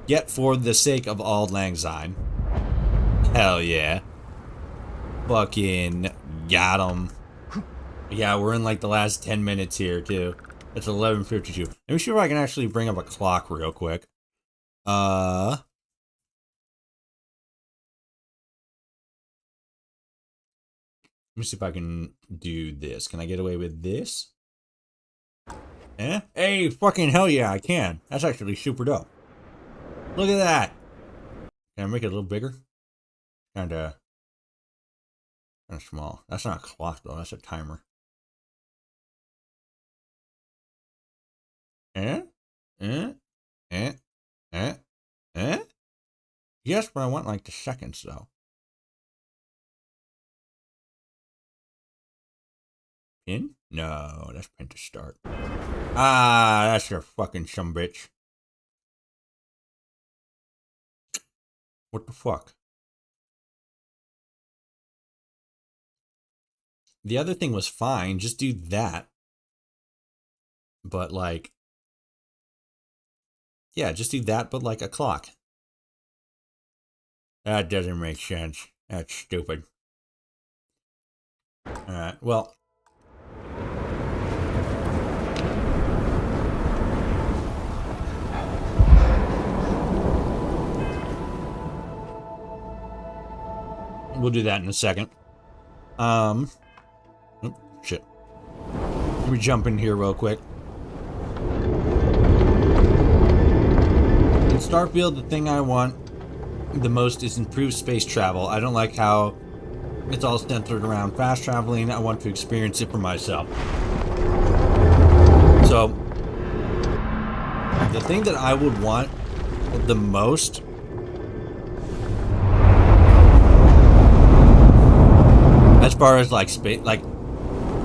yet for the sake of auld lang syne. Hell yeah. Fucking got him. Yeah, we're in like the last 10 minutes here, too. It's 11:52. Let me see if I can actually bring up a clock real quick. Let me see if I can do this. Can I get away with this? Eh? Hey, fucking hell yeah, I can. That's actually super dope. Look at that. Can I make it a little bigger? Kinda small. That's not a clock though, that's a timer. Yes, but I want like the seconds though. Pin? No, that's pin to start. Ah, that's your fucking sumbitch. What the fuck? The other thing was fine, just do that. But like... Yeah, just do that, but like a clock. That doesn't make sense. That's stupid. Alright, well... We'll do that in a second. Oh, shit. Let me jump in here real quick. In Starfield, the thing I want the most is improved space travel. I don't like how it's all centered around fast traveling. I want to experience it for myself. So, the thing that I would want the most... As far as like space, like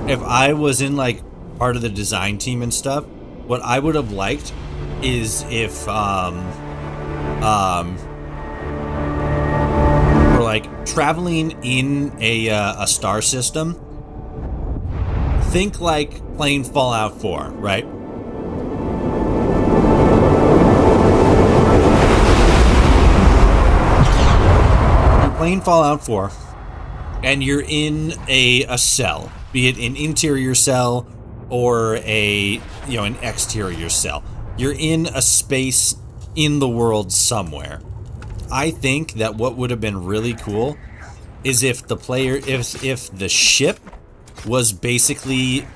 if I was in like part of the design team and stuff, what I would have liked is if for like traveling in a star system, think like playing Fallout 4, right? You're playing Fallout 4. And you're in a cell, be it an interior cell or an exterior cell. You're in a space in the world somewhere. I think that what would have been really cool is if the player, if the ship was basically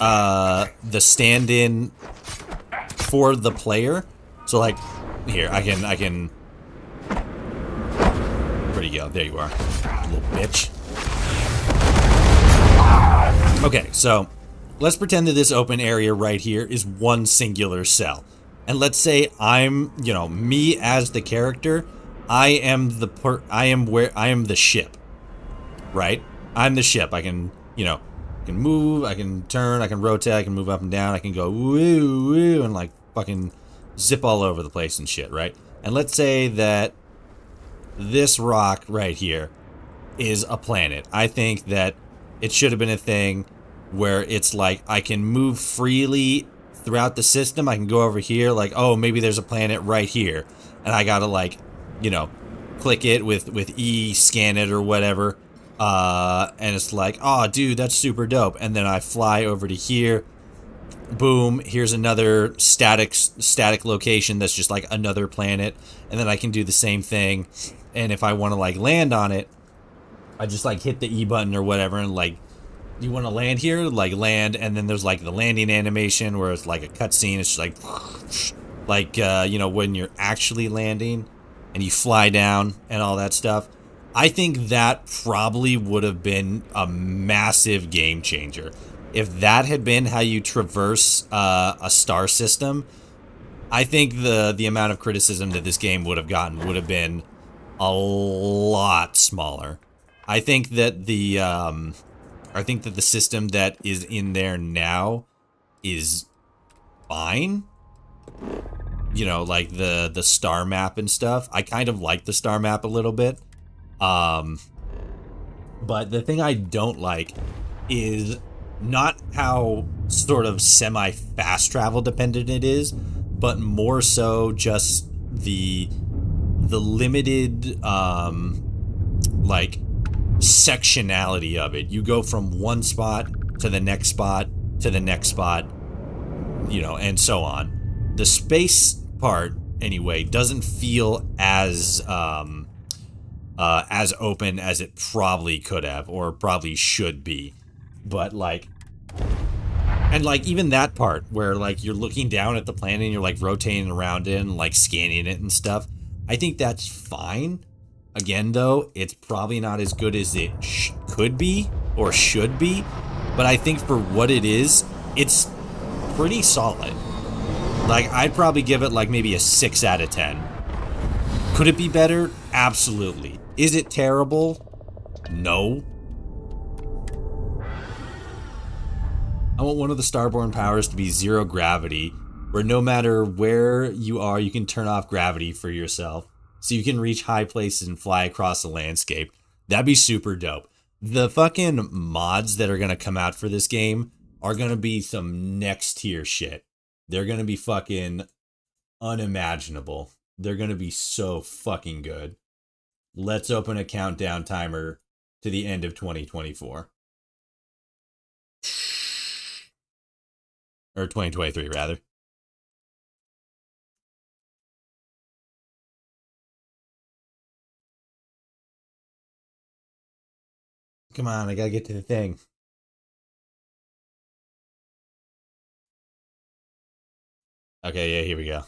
the stand-in for the player. So like, here, I can. Where'd you go? There you are, little bitch. Okay, so let's pretend that this open area right here is one singular cell. And let's say I'm, me as the character, I am the ship, right? I'm the ship. I can, you know, I can move, I can turn, I can rotate, I can move up and down, I can go woo woo and like fucking zip all over the place and shit, right? And let's say that this rock right here is a planet. I think that it should have been a thing where it's like I can move freely throughout the system. I can go over here, like, oh, maybe there's a planet right here, and I gotta, like, you know, click it with E, scan it or whatever, and it's like, oh, dude, that's super dope. And then I fly over to here. Boom, here's another static location that's just like another planet, and then I can do the same thing. And if I want to like land on it, I just like hit the E button or whatever, and like, you want to land here, like land, and then there's like the landing animation where it's like a cutscene. It's just like you know, when you're actually landing and you fly down and all that stuff. I think that probably would have been a massive game changer. If that had been how you traverse a star system, I think the amount of criticism that this game would have gotten would have been a lot smaller. I think that the system that is in there now is fine. You know, like the star map and stuff. I kind of like the star map a little bit. But the thing I don't like is not how sort of semi-fast travel dependent it is, but more so just the limited like sectionality of it. You go from one spot to the next spot to the next spot, you know, and so on. The space part anyway doesn't feel as open as it probably could have or probably should be. But like, and like even that part where like you're looking down at the planet and you're like rotating around it and like scanning it and stuff, I think that's fine. Again though, it's probably not as good as it could be or should be, but I think for what it is, it's pretty solid. Like, I'd probably give it like maybe a 6 out of 10. Could it be better? Absolutely. Is it terrible? No. I want one of the starborn powers to be zero gravity, where no matter where you are, you can turn off gravity for yourself, so you can reach high places and fly across the landscape. That'd be super dope. The fucking mods that are gonna come out for this game are gonna be some next tier shit. They're gonna be fucking unimaginable. They're gonna be so fucking good. Let's open a countdown timer to the end of 2024. Or 2023, rather. Come on, I gotta get to the thing. Okay, yeah, here we go.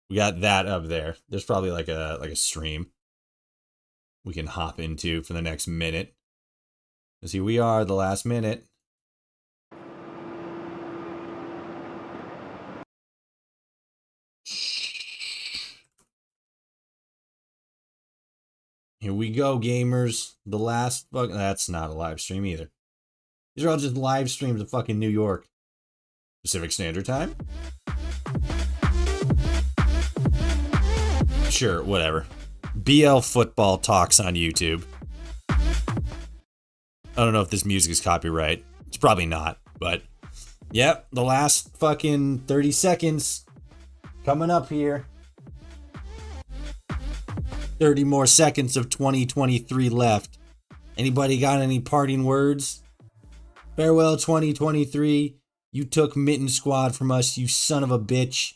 We got that up there. There's probably like a stream we can hop into for the next minute. Let's see, we are the last minute. Here we go, gamers. The last fuck. That's not a live stream either. These are all just live streams of fucking New York. Pacific Standard Time? Sure, whatever. BL Football Talks on YouTube. I don't know if this music is copyright. It's probably not, but yep, the last fucking 30 seconds coming up here. 30 more seconds of 2023 left. Anybody got any parting words? Farewell 2023. You took Mitten Squad from us, you son of a bitch.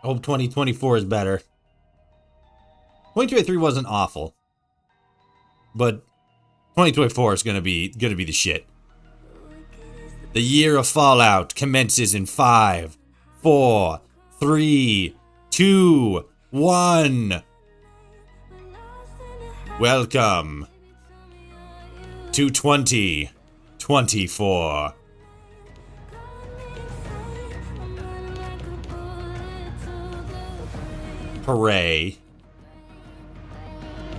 I hope 2024 is better. 2023 wasn't awful, but 2024 is gonna be the shit. The year of Fallout commences in 5, 4, 3, 2, 1. Welcome to 2024. Hooray.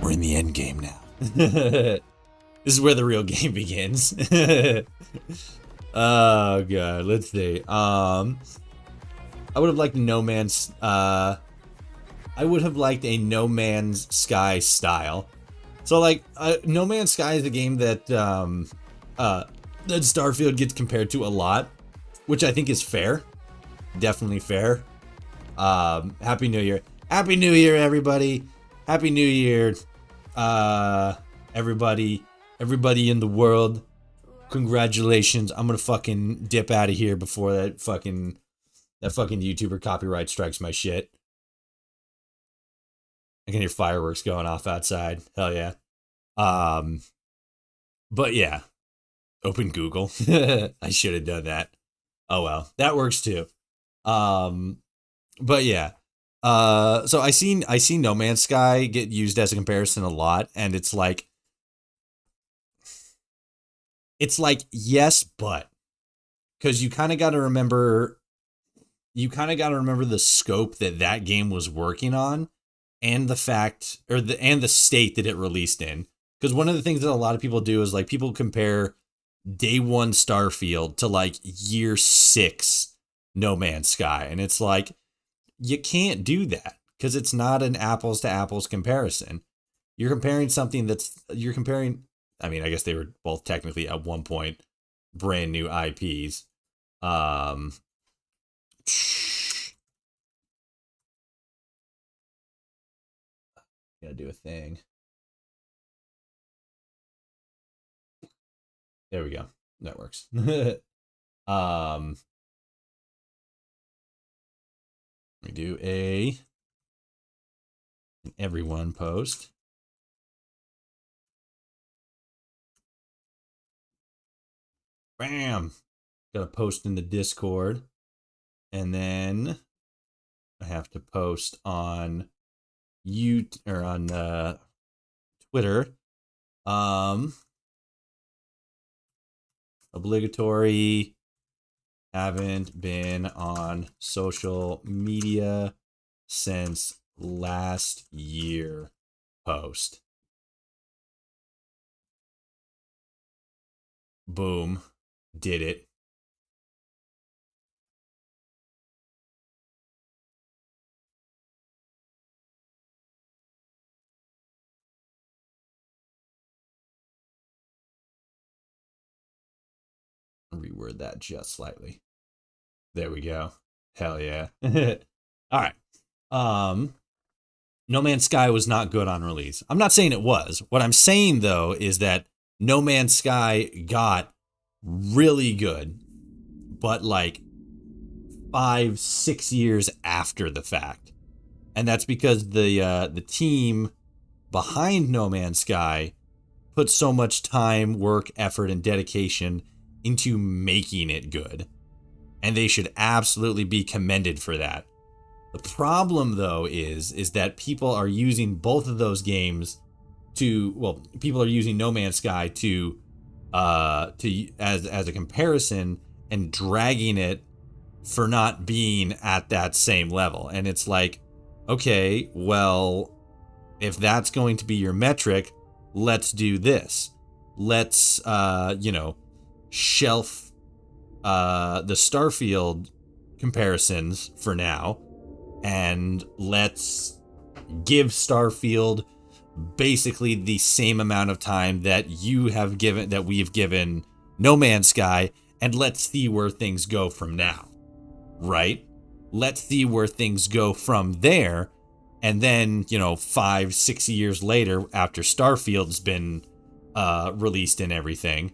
We're in the end game now. This is where the real game begins. Oh god, let's see. I would have liked No Man's I would have liked a No Man's Sky style. So like No Man's Sky is a game that that Starfield gets compared to a lot, which I think is fair. Definitely fair. Happy New Year. Happy New Year, everybody. Happy New Year, everybody in the world. Congratulations. I'm gonna fucking dip out of here before that fucking YouTuber copyright strikes my shit. I can hear fireworks going off outside. Hell yeah. But yeah. Open Google. I should have done that. Oh well. That works too. But yeah. So I seen No Man's Sky get used as a comparison a lot, and it's like yes, but because you kind of got to remember the scope that game was working on, and the fact and the state that it released in. Because one of the things that a lot of people do is like people compare day 1 Starfield to like year 6 No Man's Sky, and it's like you can't do that because it's not an apples to apples comparison. You're comparing something I mean, I guess they were both technically at one point brand new IPs. Gotta do a thing. There we go. That works. We do an everyone post. Bam! Got to post in the Discord, and then I have to post on Twitter. Obligatory. Haven't been on social media since last year post. Boom. Did it. Reword that just slightly. There we go. Hell yeah. All right. No Man's Sky was not good on release. I'm not saying it was. What I'm saying though is that No Man's Sky got really good, but like 5-6 years after the fact. And that's because the team behind No Man's Sky put so much time, work, effort, and dedication into making it good. And they should absolutely be commended for that. The problem though is that people are using both of those games people are using No Man's Sky to as a comparison and dragging it for not being at that same level. And it's like, okay, well, if that's going to be your metric, let's do this. Let's shelf the Starfield comparisons for now, and let's give Starfield basically the same amount of time that we've given No Man's Sky, and let's see where things go from now. Right? Let's see where things go from there, and then 5-6 years later, after Starfield's been released and everything,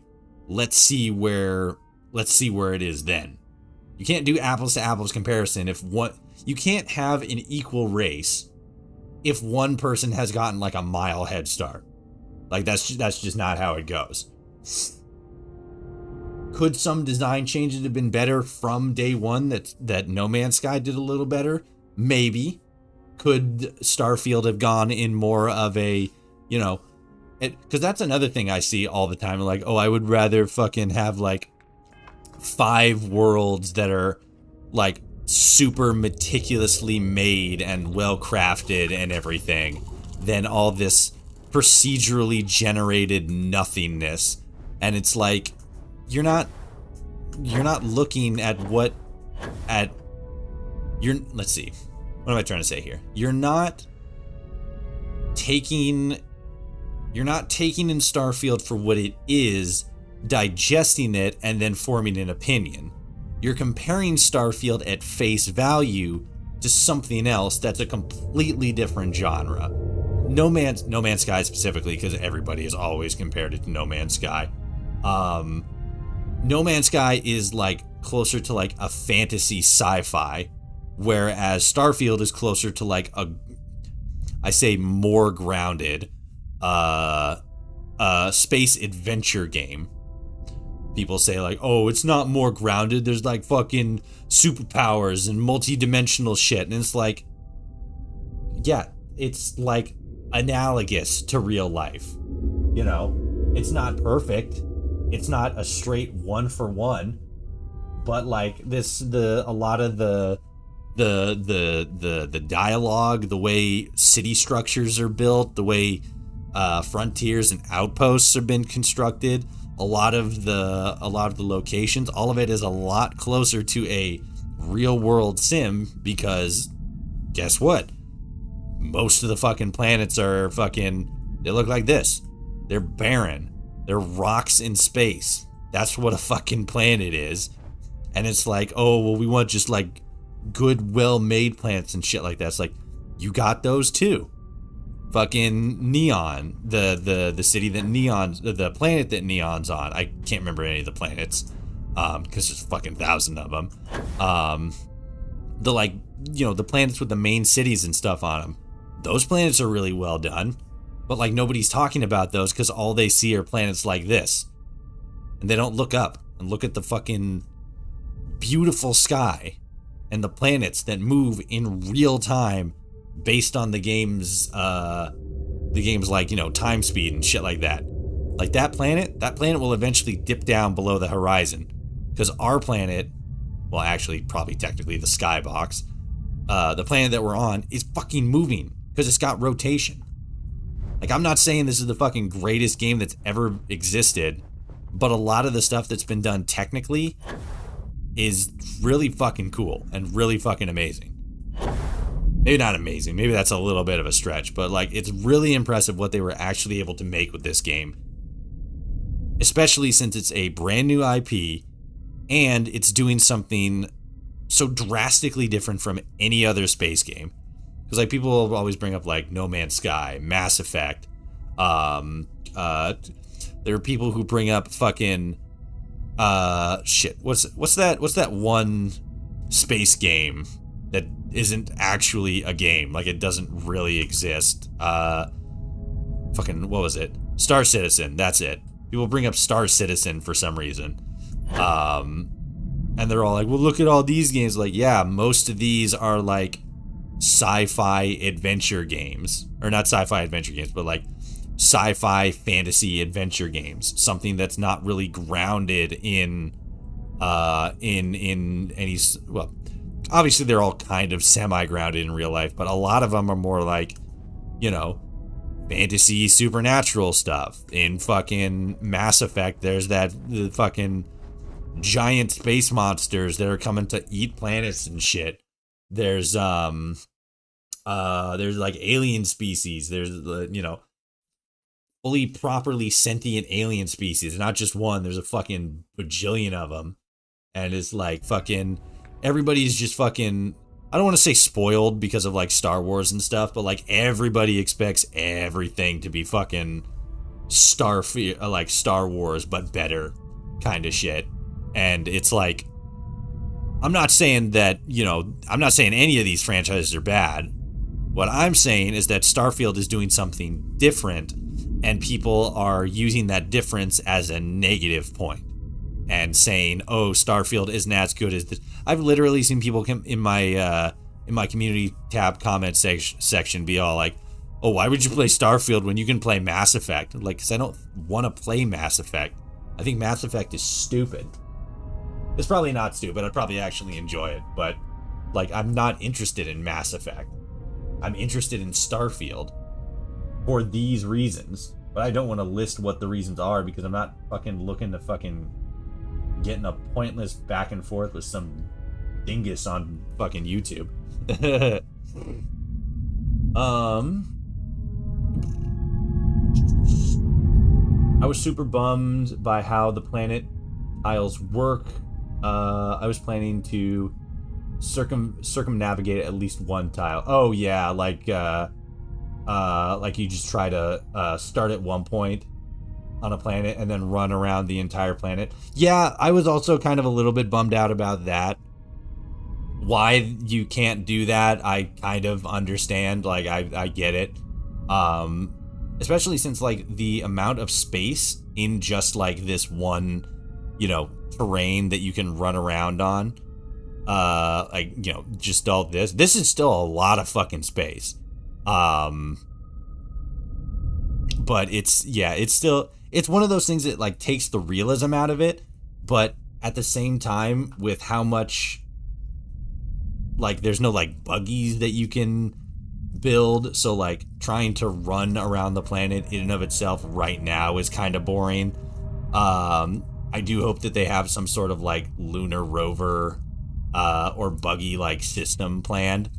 let's see where it is then. You can't do apples to apples comparison you can't have an equal race if one person has gotten like a mile head start. Like that's just not how it goes. Could some design changes have been better from day one that No Man's Sky did a little better? Maybe. Could Starfield have gone in more of a, because that's another thing I see all the time. Like, oh, I would rather fucking have like 5 worlds that are like super meticulously made and well crafted and everything than all this procedurally generated nothingness, and it's like you're not looking at let's see, what am I trying to say here? You're not taking in Starfield for what it is, digesting it, and then forming an opinion. You're comparing Starfield at face value to something else that's a completely different genre. No Man's Sky specifically, because everybody has always compared it to No Man's Sky. No Man's Sky is like closer to like a fantasy sci-fi, whereas Starfield is closer to like more grounded space adventure game. People say like, oh, it's not more grounded, there's like fucking superpowers and multi-dimensional shit, and it's like, yeah, it's like analogous to real life. You know, it's not perfect, it's not a straight one for one, but like a lot of the dialogue, the way city structures are built, the way frontiers and outposts have been constructed, a lot of the locations, all of it is a lot closer to a real world sim, because guess what? Most of the fucking planets are they look like this. They're barren. They're rocks in space. That's what a fucking planet is. And it's like, oh, well, we want just like good, well-made planets and shit like that. It's like, you got those too. Fucking Neon, the city that the planet that Neon's on. I can't remember any of the planets, because there's fucking 1,000 of them. The planets with the main cities and stuff on them. Those planets are really well done, but like nobody's talking about those because all they see are planets like this, and they don't look up and look at the fucking beautiful sky and the planets that move in real time based on the game's like, you know, time speed and shit like that. Like that planet will eventually dip down below the horizon, because our planet, well, actually probably technically the skybox, the planet that we're on is fucking moving because it's got rotation. Like, I'm not saying this is the fucking greatest game that's ever existed, but a lot of the stuff that's been done technically is really fucking cool and really fucking amazing. Maybe not amazing, maybe that's a little bit of a stretch, but like, it's really impressive what they were actually able to make with this game. Especially since it's a brand new IP, and it's doing something so drastically different from any other space game. Because like, people will always bring up like No Man's Sky, Mass Effect. There are people who bring up fucking shit. What's that one space game that isn't actually a game? Like, it doesn't really exist. Fucking, what was it? Star Citizen. That's it. People bring up Star Citizen for some reason. And they're all like, well, look at all these games. Like, yeah, most of these are like sci-fi adventure games. Or not sci-fi adventure games, but like sci-fi fantasy adventure games. Something that's not really grounded in any, well, obviously they're all kind of semi-grounded in real life, but a lot of them are more like, you know, fantasy supernatural stuff. In fucking Mass Effect, there's the fucking giant space monsters that are coming to eat planets and shit. There's like alien species. There's, you know, fully properly sentient alien species, not just one. There's a fucking bajillion of them, and it's like fucking everybody's just fucking, I don't want to say spoiled because of like Star Wars and stuff, but like everybody expects everything to be fucking Starfield, like Star Wars, but better kind of shit. And it's like, I'm not saying that, you know, I'm not saying any of these franchises are bad. What I'm saying is that Starfield is doing something different, and people are using that difference as a negative point and saying, oh, Starfield isn't as good as this. I've literally seen people come in my community tab comment section be all like, oh, why would you play Starfield when you can play Mass Effect? Like, because I don't want to play Mass Effect. I think Mass Effect is stupid. It's probably not stupid. I'd probably actually enjoy it, but like, I'm not interested in Mass Effect. I'm interested in Starfield. for these reasons. But I don't want to list what the reasons are because I'm not fucking looking to fucking get in a pointless back and forth with some dingus on fucking YouTube. I was super bummed by how the planet tiles work. I was planning to circumnavigate at least one tile. Oh yeah, like you just try to start at one point on a planet and then run around the entire planet. Yeah, I was also kind of a little bit bummed out about that. Why you can't do that, I kind of understand. Like, I get it. Especially since, like, the amount of space in just, like, this one, you know, terrain that you can run around on. Like, you know, just all this. This is still a lot of fucking space. But it's, yeah, it's still, it's one of those things that, like, takes the realism out of it. But at the same time, with how much, like, there's no, like, buggies that you can build, so like trying to run around the planet in and of itself right now is kind of boring. I do hope that they have some sort of like lunar rover or buggy like system planned.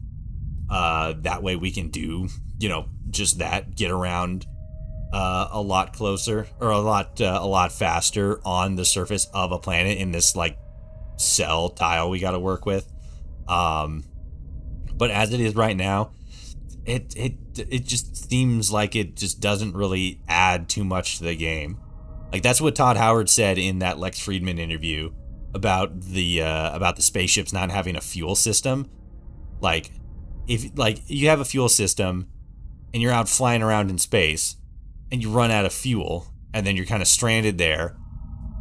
That way we can do, you know, just that, get around a lot closer or a lot faster on the surface of a planet in this like cell tile we got to work with. But as it is right now, it just seems like it just doesn't really add too much to the game. Like, that's what Todd Howard said in that Lex Friedman interview about the spaceships not having a fuel system. Like, if like you have a fuel system and you're out flying around in space and you run out of fuel and then you're kind of stranded there,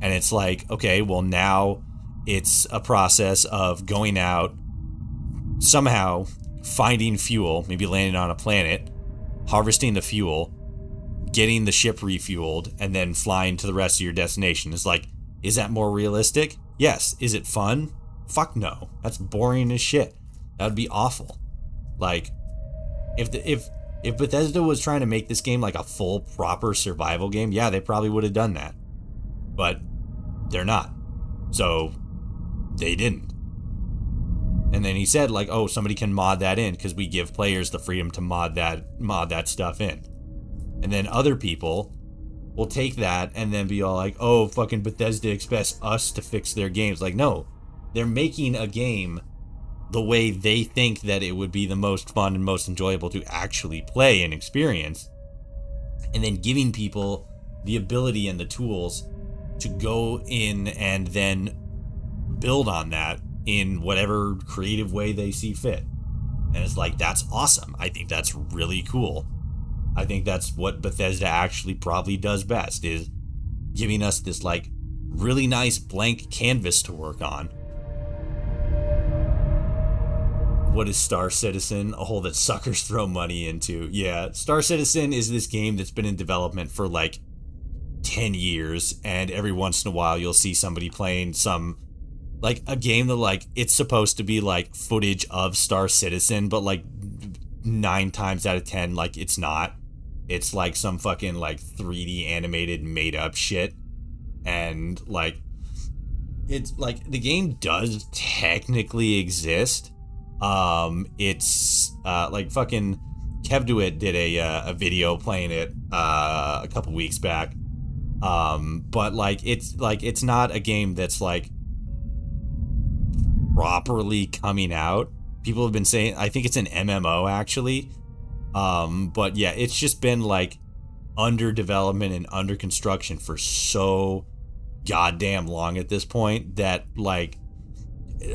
and it's like, okay, well now it's a process of going out, somehow finding fuel, maybe landing on a planet, harvesting the fuel, getting the ship refueled, and then flying to the rest of your destination. It's like, is that more realistic? Yes. Is it fun? Fuck no. That's boring as shit. That would be awful. Like, if Bethesda was trying to make this game like a full, proper survival game, yeah, they probably would have done that. But they're not. So, they didn't. And then he said, like, oh, somebody can mod that in because we give players the freedom to mod that stuff in. And then other people will take that and then be all like, oh, fucking Bethesda expects us to fix their games. Like, no, they're making a game the way they think that it would be the most fun and most enjoyable to actually play and experience. And then giving people the ability and the tools to go in and then build on that in whatever creative way they see fit. And it's like, that's awesome. I think that's really cool. I think that's what Bethesda actually probably does best, is giving us this like really nice blank canvas to work on. What is Star Citizen? A hole that suckers throw money into. Yeah, Star Citizen is this game that's been in development for like 10 years, and every once in a while you'll see somebody playing some like a game that like it's supposed to be like footage of Star Citizen, but like 9 times out of 10 like it's not. It's like some fucking like 3D animated made up shit. And like it's like the game does technically exist. It's like fucking Kev DeWitt did a video playing it a couple weeks back. But like it's not a game that's like properly coming out. People have been saying, I think it's an MMO actually. But yeah, it's just been like under development and under construction for so goddamn long at this point that like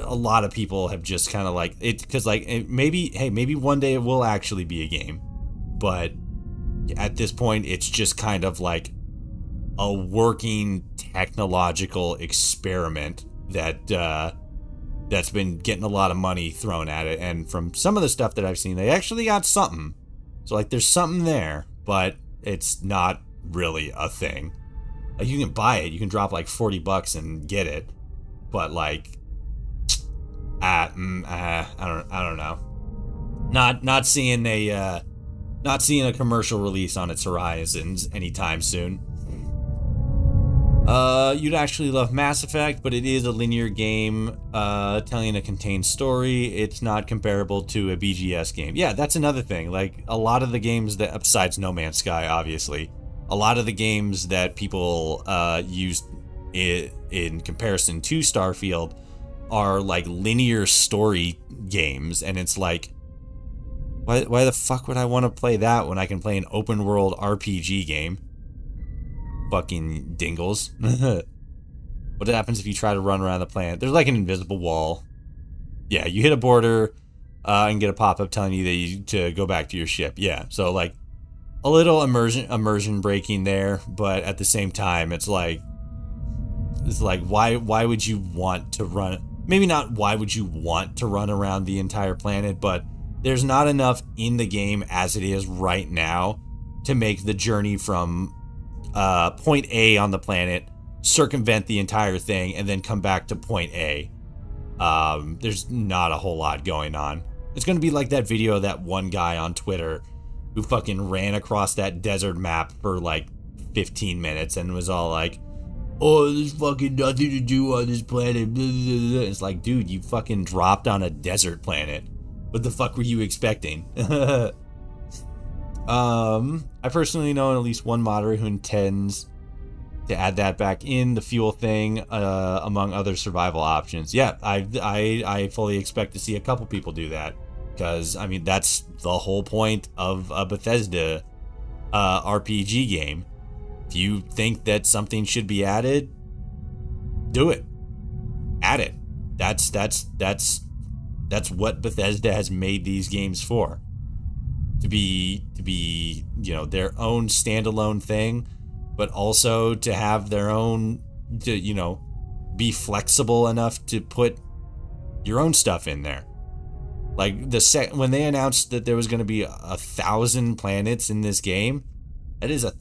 a lot of people have just kind of like it, because like maybe one day it will actually be a game, but at this point it's just kind of like a working technological experiment that that's been getting a lot of money thrown at it. And from some of the stuff that I've seen, they actually got something. So like there's something there, but it's not really a thing. Like you can buy it, you can drop like $40 and get it, but like I don't know. Not seeing a not seeing a commercial release on its horizons anytime soon. You'd actually love Mass Effect, but it is a linear game telling a contained story. It's not comparable to a BGS game. Yeah, that's another thing. Like, a lot of the games that, besides No Man's Sky, obviously, a lot of the games that people used in comparison to Starfield are like linear story games, and it's like, why the fuck would I want to play that when I can play an open world RPG game? Fucking dingles. What happens if you try to run around the planet? There's like an invisible wall. Yeah, you hit a border and get a pop-up telling you that you to go back to your ship. Yeah, so like a little immersion breaking there, but at the same time, it's like why would you want to run? Maybe not why would you want to run around the entire planet, but there's not enough in the game as it is right now to make the journey from point A on the planet, circumvent the entire thing, and then come back to point A. There's not a whole lot going on. It's gonna be like that video of that one guy on Twitter who fucking ran across that desert map for like 15 minutes and was all like, oh, there's fucking nothing to do on this planet. It's like, dude, you fucking dropped on a desert planet. What the fuck were you expecting? I personally know at least one modder who intends to add that back in the fuel thing, among other survival options. Yeah, I fully expect to see a couple people do that, because I mean that's the whole point of a Bethesda RPG game. If you think that something should be added, do it. Add it. That's what Bethesda has made these games for. To be, you know, their own standalone thing, but also to have their own, to, you know, be flexible enough to put your own stuff in there. Like when they announced that there was going to be 1,000 planets in this game, that is a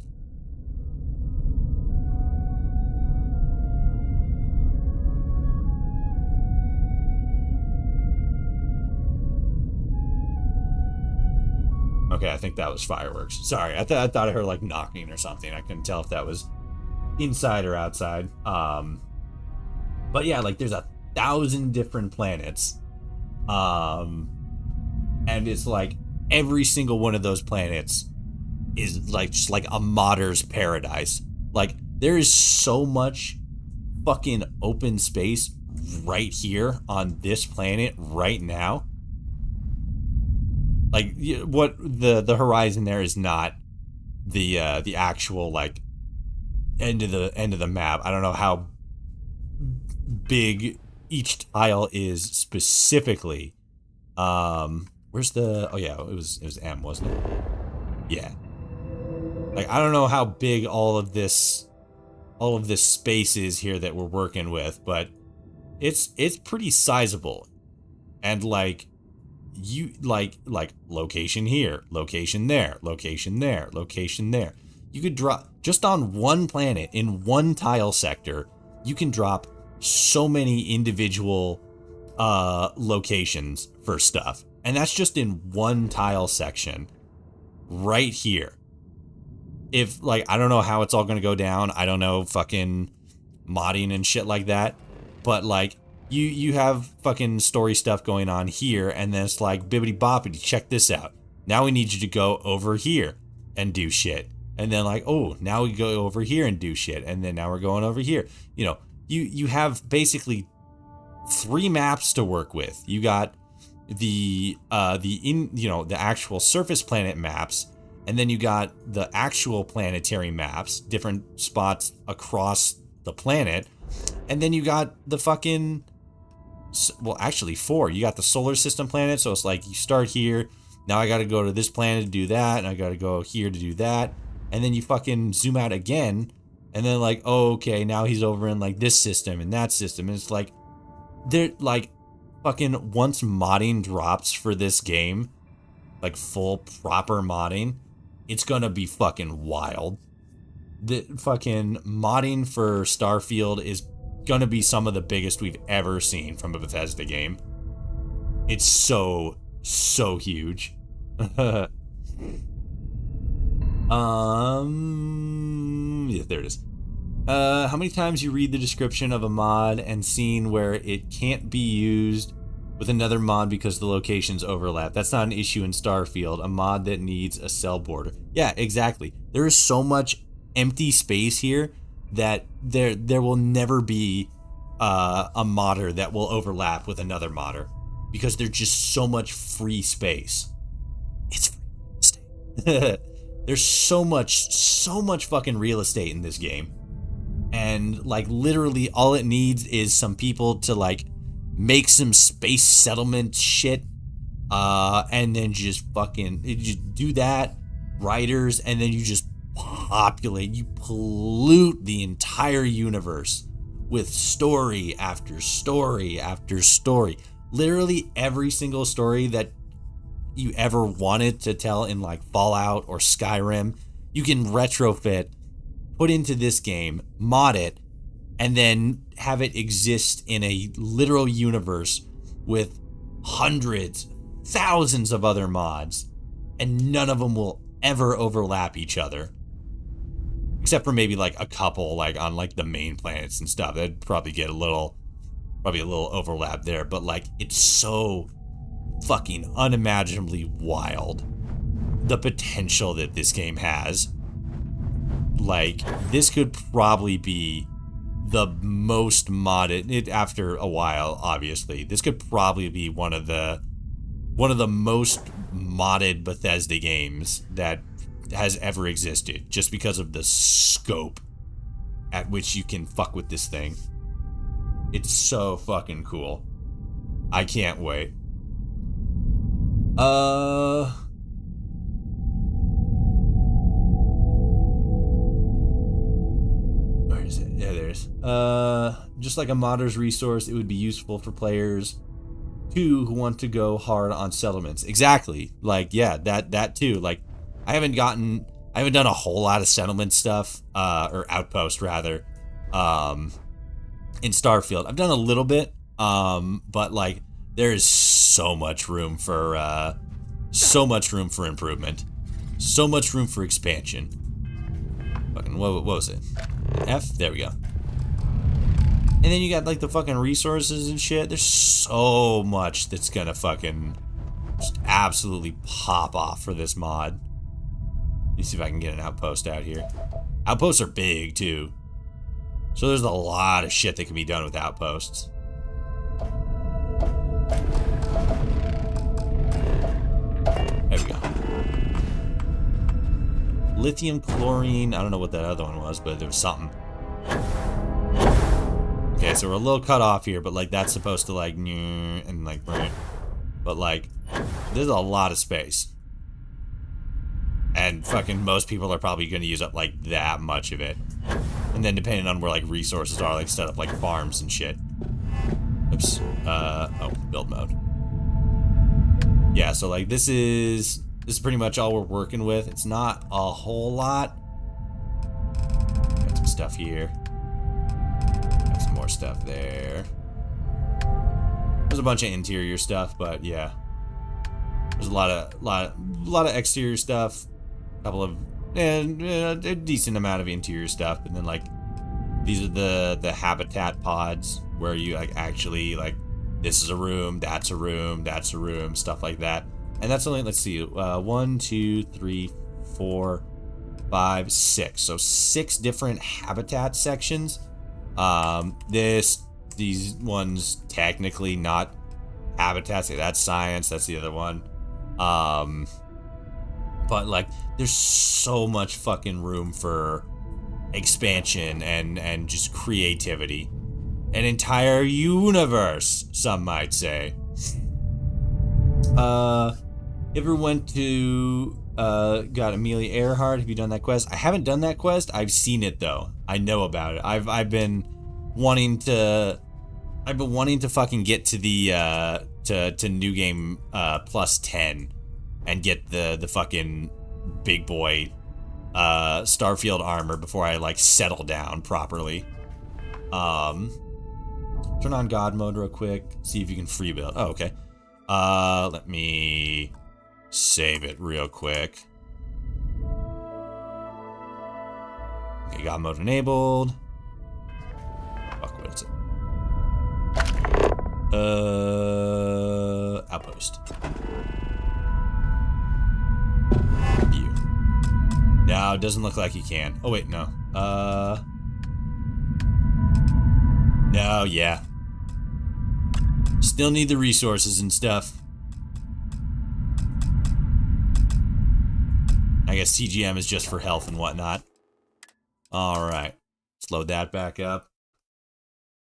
Okay, I think that was fireworks. Sorry, I thought I heard like knocking or something. I couldn't tell if that was inside or outside. But yeah, like there's 1,000 different planets. And it's like every single one of those planets is like just like a modder's paradise. Like there is so much fucking open space right here on this planet right now. Like what the horizon there is not the actual like end of the map. I don't know how big each tile is specifically. Where's the? Oh yeah, it was M, wasn't it? Yeah. Like I don't know how big all of this space is here that we're working with, but it's pretty sizable, and like. You like location here, location there, location there, location there. You could drop just on one planet in one tile sector. You can drop so many individual locations for stuff, and that's just in one tile section right here. If like I don't know how it's all gonna go down. I don't know fucking modding and shit like that, but like. You have fucking story stuff going on here, and then it's like, bibbity boppity, check this out. Now we need you to go over here and do shit. And then like, oh, now we go over here and do shit. And then now we're going over here. You know, you have basically 3 maps to work with. You got the actual surface planet maps, and then you got the actual planetary maps, different spots across the planet. And then you got the fucking, well, actually 4. You got the solar system planet, so it's like you start here, now I gotta go to this planet to do that, and I gotta go here to do that, and then you fucking zoom out again, and then like, oh, okay, now he's over in like this system and that system, and it's like, they're like, fucking once modding drops for this game, like full proper modding, it's gonna be fucking wild. The fucking modding for Starfield is gonna be some of the biggest we've ever seen from a Bethesda game. It's so huge. Yeah, there it is. How many times you read the description of a mod and seen where it can't be used with another mod because the locations overlap? That's not an issue in Starfield. A mod that needs a cell border. Yeah, exactly. There is so much empty space here that there will never be a modder that will overlap with another modder because there's just so much free space. It's free estate. There's so much fucking real estate in this game. And like literally all it needs is some people to like make some space settlement shit, and then just fucking just do that, writers, and then you just pollute the entire universe with story after story after story. Literally every single story that you ever wanted to tell in like Fallout or Skyrim, you can retrofit, put into this game, mod it, and then have it exist in a literal universe with hundreds, thousands of other mods, and none of them will ever overlap each other. Except for maybe like a couple, like on like the main planets and stuff. That'd probably get a little overlap there, but like it's so fucking unimaginably wild, the potential that this game has. Like, this could probably be the most modded, after a while, obviously. This could probably be one of the most modded Bethesda games that has ever existed, just because of the scope at which you can fuck with this thing. It's so fucking cool. I can't wait. Where is it? Yeah, there it is. Just like a modder's resource, it would be useful for players who want to go hard on settlements. Exactly. Like, yeah, that too. Like, I haven't done a whole lot of settlement stuff, or outpost rather, in Starfield. I've done a little bit, but like, there is so much room for improvement, so much room for expansion. Fucking what was it? F? There we go. And then you got like the fucking resources and shit. There's so much that's gonna fucking just absolutely pop off for this mod. Let me see if I can get an outpost out here. Outposts are big too, so there's a lot of shit that can be done with outposts. There we go. Lithium, chlorine, I don't know what that other one was, but there was something. Okay, so we're a little cut off here, but like that's supposed to like, and like, but like, there's a lot of space. And fucking most people are probably going to use up like that much of it. And then depending on where like resources are, like set up like farms and shit. Oops. Oh, build mode. Yeah, so like this is pretty much all we're working with. It's not a whole lot. Got some stuff here. Got some more stuff there. There's a bunch of interior stuff, but yeah. There's a lot of exterior stuff. A couple of a decent amount of interior stuff, and then like these are the habitat pods where you like actually like this is a room, that's a room, that's a room, stuff like that. And that's only, let's see, 1, 2, 3, 4, 5, 6. So 6 different habitat sections. These ones technically not habitats. That's science. That's the other one. But like, there's so much fucking room for expansion and just creativity. An entire universe, some might say. Ever went to got Amelia Earhart? Have you done that quest? I haven't done that quest. I've seen it though. I know about it. I've been wanting to fucking get to the to New Game plus 10 and get the fucking big boy Starfield armor before I like settle down properly. Turn on God mode real quick. See if you can free build. Oh, okay. Let me save it real quick. God mode enabled. Fuck, what is it? Outpost. View. No, it doesn't look like you can. Oh, wait, no. No, yeah. Still need the resources and stuff. I guess CGM is just for health and whatnot. Alright. Let's load that back up.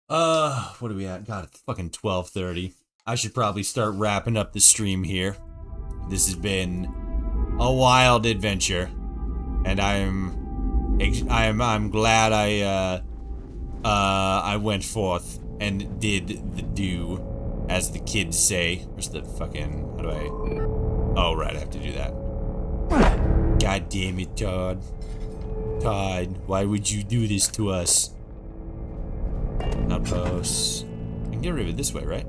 What are we at? God, it's fucking 12:30. I should probably start wrapping up the stream here. This has been a wild adventure. And I'm glad I went forth and did the do, as the kids say. Where's the fucking, how do I, oh right, I have to do that. God damn it, Todd. Todd, why would you do this to us? Outposts. I can get rid of it this way, right?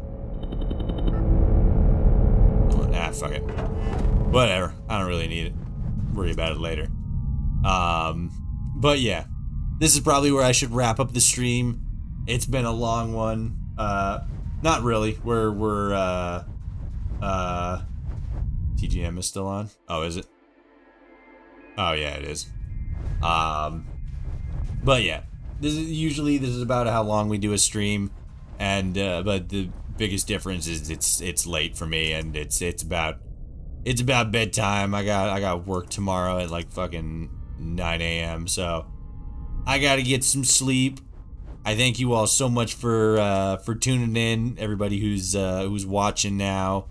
Oh, ah, fuck it. Whatever, I don't really need it. Worry about it later. But yeah, this is probably where I should wrap up the stream. It's been a long one. Not really. TGM is still on. Oh, is it? Oh yeah, it is. But yeah, this is about how long we do a stream, and but the biggest difference is it's late for me, and it's about bedtime. I got work tomorrow at like fucking 9 a.m. so I gotta get some sleep. I thank you all so much for tuning in. Everybody who's watching now,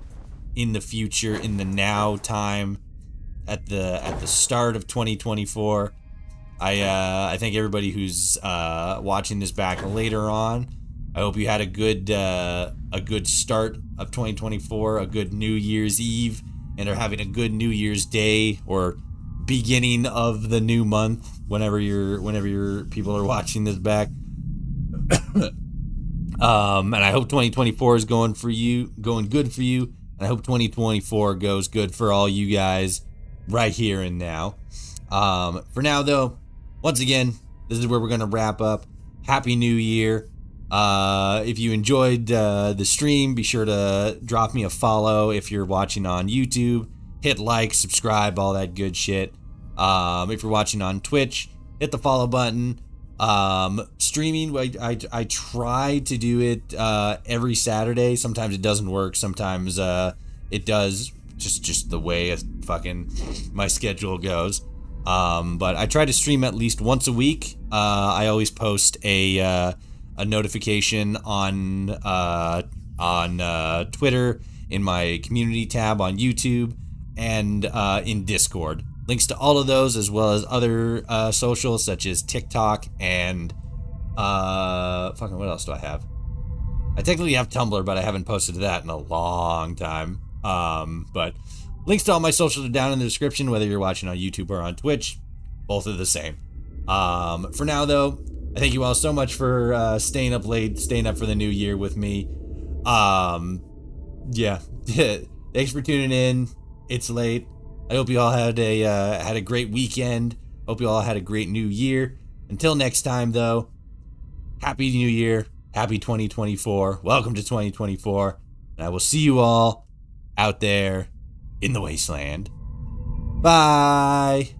in the future, in the now time, at the start of 2024. I thank everybody who's watching this back later on. I hope you had a good start of 2024, a good New Year's Eve, and are having a good New Year's Day or beginning of the new month whenever your people are watching this back. And I hope 2024 is going good for you, and I hope 2024 goes good for all you guys right here and now. For now though, once again, this is where we're gonna wrap up. Happy New Year. If you enjoyed the stream, be sure to drop me a follow. If you're watching on YouTube, hit like, subscribe, all that good shit. If you're watching on Twitch, hit the follow button. Streaming, I try to do it every Saturday. Sometimes it doesn't work, sometimes it does, just the way fucking my schedule goes. But I try to stream at least once a week. I always post a notification on Twitter, in my community tab on YouTube, and in Discord. Links to all of those, as well as other socials such as TikTok and fucking what else do I have? I technically have Tumblr, but I haven't posted to that in a long time. But links to all my socials are down in the description, whether you're watching on YouTube or on Twitch. Both are the same. For now, though, I thank you all so much for staying up late, staying up for the new year with me. Yeah. Thanks for tuning in. It's late. I hope you all had a great weekend. Hope you all had a great new year. Until next time, though, Happy New Year. Happy 2024. Welcome to 2024. And I will see you all out there in the wasteland. Bye.